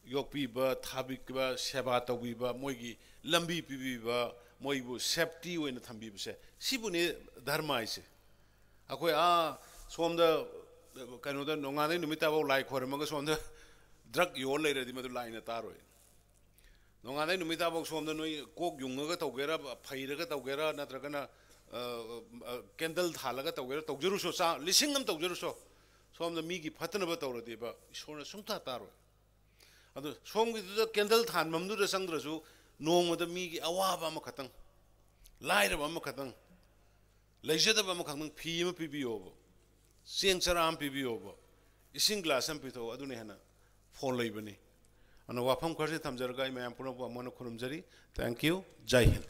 योगपीबा थाबिकबा सेवा तौबीबा मोगी लंबी पीबीबा मोइबु सेफ्टी ओइना थंबीबसे सिबुने धर्म आइसे अखोय सोमदा कनोदा नोंगाने नुमिताबो लाइ खोरमगा सोमदा ड्रग यो लेरदि मदु लाइना तारोय नोंगाने नुमिताबो सोमदा नोइ कोक युंगगा तौगेरा फैरगा तौगेरा नत्रगना कैंडल थालगा तौगेरा तौजरुसो चा लिसिंगम तौजरुसो सोमदा मीगी फतनबा तौरदिबा इसोरना सुंथा तारोय अदु सोमगिदुदा कैंडल थानममदुदा संग्रसु नोंगमदा मीगी अवाबा अमा खतंग लाइरबा अमा खतंग लेजदबा अमा खतंग फी अमा पिबियोबो सेंग चराम पिबियोबो इसिंग ग्लास अम पिथो अदुने हना फोन लैबनी अन वाफम खरसे थमजरगा मयाम पुनबो अमन खुरुमजरी थैंक यू जय हिंद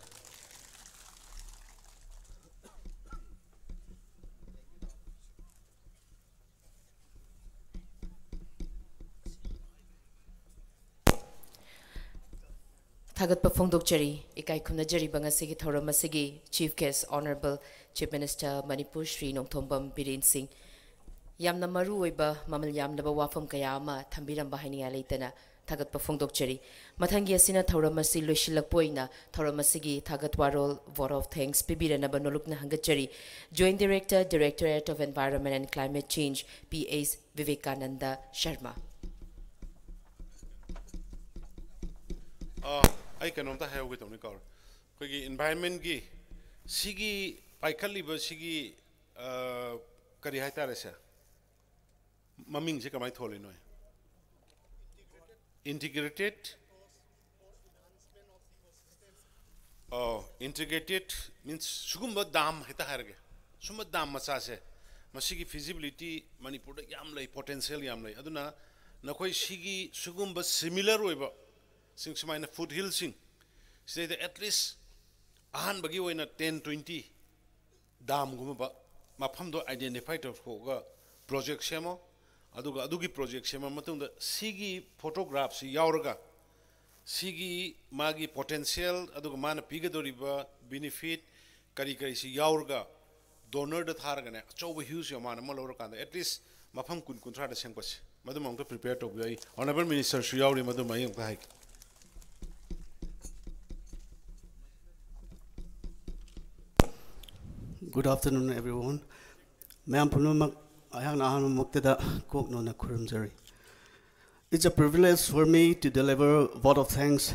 Thagat Pafongdokchari, Ikai Kumnajari Bangasigi Thoramasigi, Chief Guest, Honorable Chief Minister Manipur Sri Nongthombam Biren Singh. Yamna Maru Weba, Mamal Yamnaba Wafam Kayama, Tambiram Bahini Alaitana, Thagat Pafongdokchari. Matangi Asina Thoramasi Lushilakpoina, Thoramasigi, Thagat Warol, Vote of Thanks, Pibira Nabanolukna Hangachari, Joint Director, Directorate of Environment and Climate Change, P.A.'s Vivekananda Sharma. I cannot have with only car. Environment gi sigi paikali ba sigi kari haita resa maming se kamai thole noi integrated integrated means sugumba dam haita harge sumba dam macha se masigi feasibility manipur da yam lai potential yam lai aduna nakoi sigi sugumba similar oiba sing sumaina foothills sing say at least ahan bagi oina 10-20 dam gumba mafam do identified of hoga project semo aduga adugi project semo matunda sigi photographs yauraga sigi magi potential aduga mana pigadoriba benefit kari kari si yauraga donor da tharga ne choba huge yamana malora kanda at least mafam kun kuntra da sengpas madum amta prepare to be honorable minister su yauri madum ayang ka haik. Good afternoon, everyone. It's a privilege for me to deliver a vote of thanks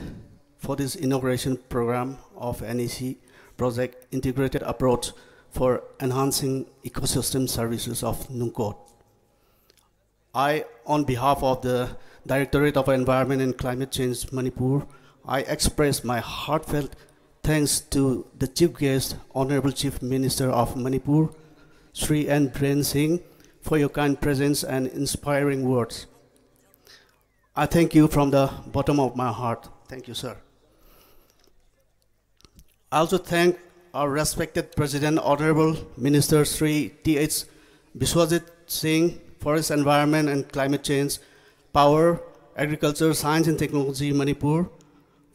for this inauguration program of NEC project integrated approach for enhancing ecosystem services of Nungkot. I, on behalf of the Directorate of Environment and Climate Change Manipur, I express my heartfelt thanks to the Chief Guest, Honorable Chief Minister of Manipur, Sri N. Biren Singh, for your kind presence and inspiring words. I thank you from the bottom of my heart. Thank you, sir. I also thank our respected President, Honorable Minister Sri T.H. Biswajit Singh for his environment and climate change, power, agriculture, science and technology, Manipur,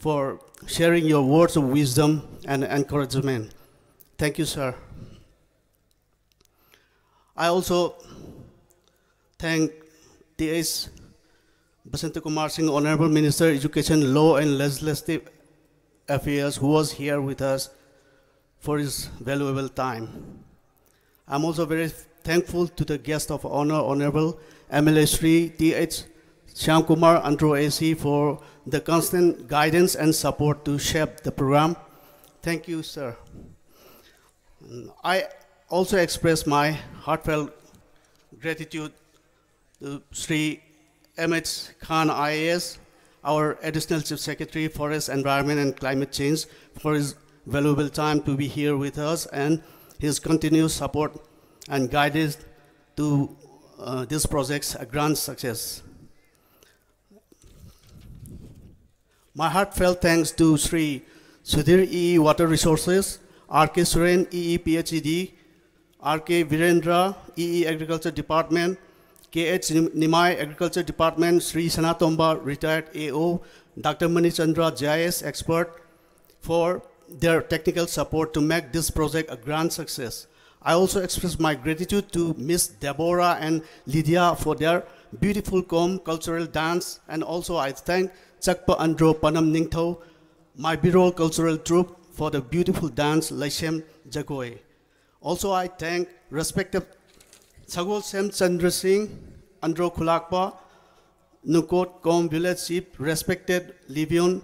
for sharing your words of wisdom and encouragement. Thank you, sir. I also thank T.S. Basanta Kumar Singh, Honorable Minister, Education, Law and Legislative Affairs, who was here with us for his valuable time. I'm also very thankful to the guest of honor, Honorable MLA Shri T.H. Shyam Kumar Andro AC, for the constant guidance and support to shape the program. Thank you, sir. I also express my heartfelt gratitude to Sri M.H. Khan IAS, our Additional Chief Secretary, Forest, Environment and Climate Change, for his valuable time to be here with us and his continuous support and guidance to this project's a grand success. My heartfelt thanks to Sri Sudhir EE Water Resources, R.K. Suren EE PhD, R.K. Virendra EE Agriculture Department, K.H. Nimai Agriculture Department, Sri Sanatomba retired AO, Dr. Manichandra JIS expert, for their technical support to make this project a grand success. I also express my gratitude to Miss Deborah and Lydia for their beautiful cultural dance, and also I thank Chakpa Andro Panam Ningtho, my Birol cultural troupe, for the beautiful dance Laishem Jagoy. Also I thank respected Sagol Sem Chandra Singh, Andro Khulakpa, Nungkot Kom Village Chief, respected Livion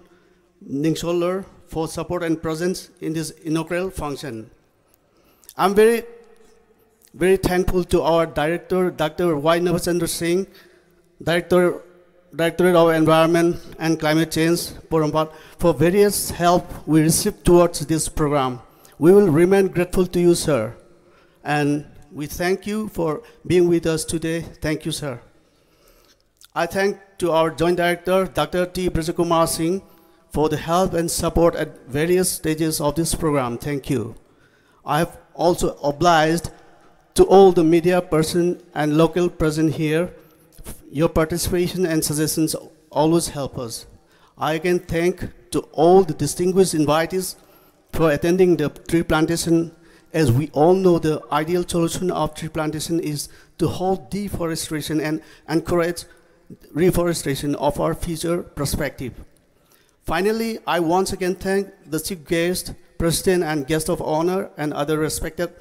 Ningsholler, for support and presence in this inaugural function. I'm very thankful to our director, Dr. Y. Navachandra Singh, Directorate of Environment and Climate Change, Porompat, for various help we received towards this program. We will remain grateful to you, sir. And we thank you for being with us today. Thank you, sir. I thank to our Joint Director, Dr. T. Brajakumar Singh, for the help and support at various stages of this program. Thank you. I have also obliged to all the media person and local present here. Your participation and suggestions always help us. I again thank to all the distinguished invitees for attending the tree plantation. As we all know, the ideal solution of tree plantation is to halt deforestation and encourage reforestation of our future perspective. Finally, I once again thank the chief guest, president and guest of honor, and other respected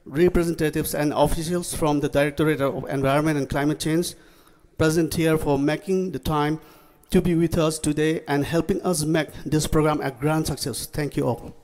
representatives and officials from the Directorate of Environment and Climate Change present here for making the time to be with us today and helping us make this program a grand success. Thank you all.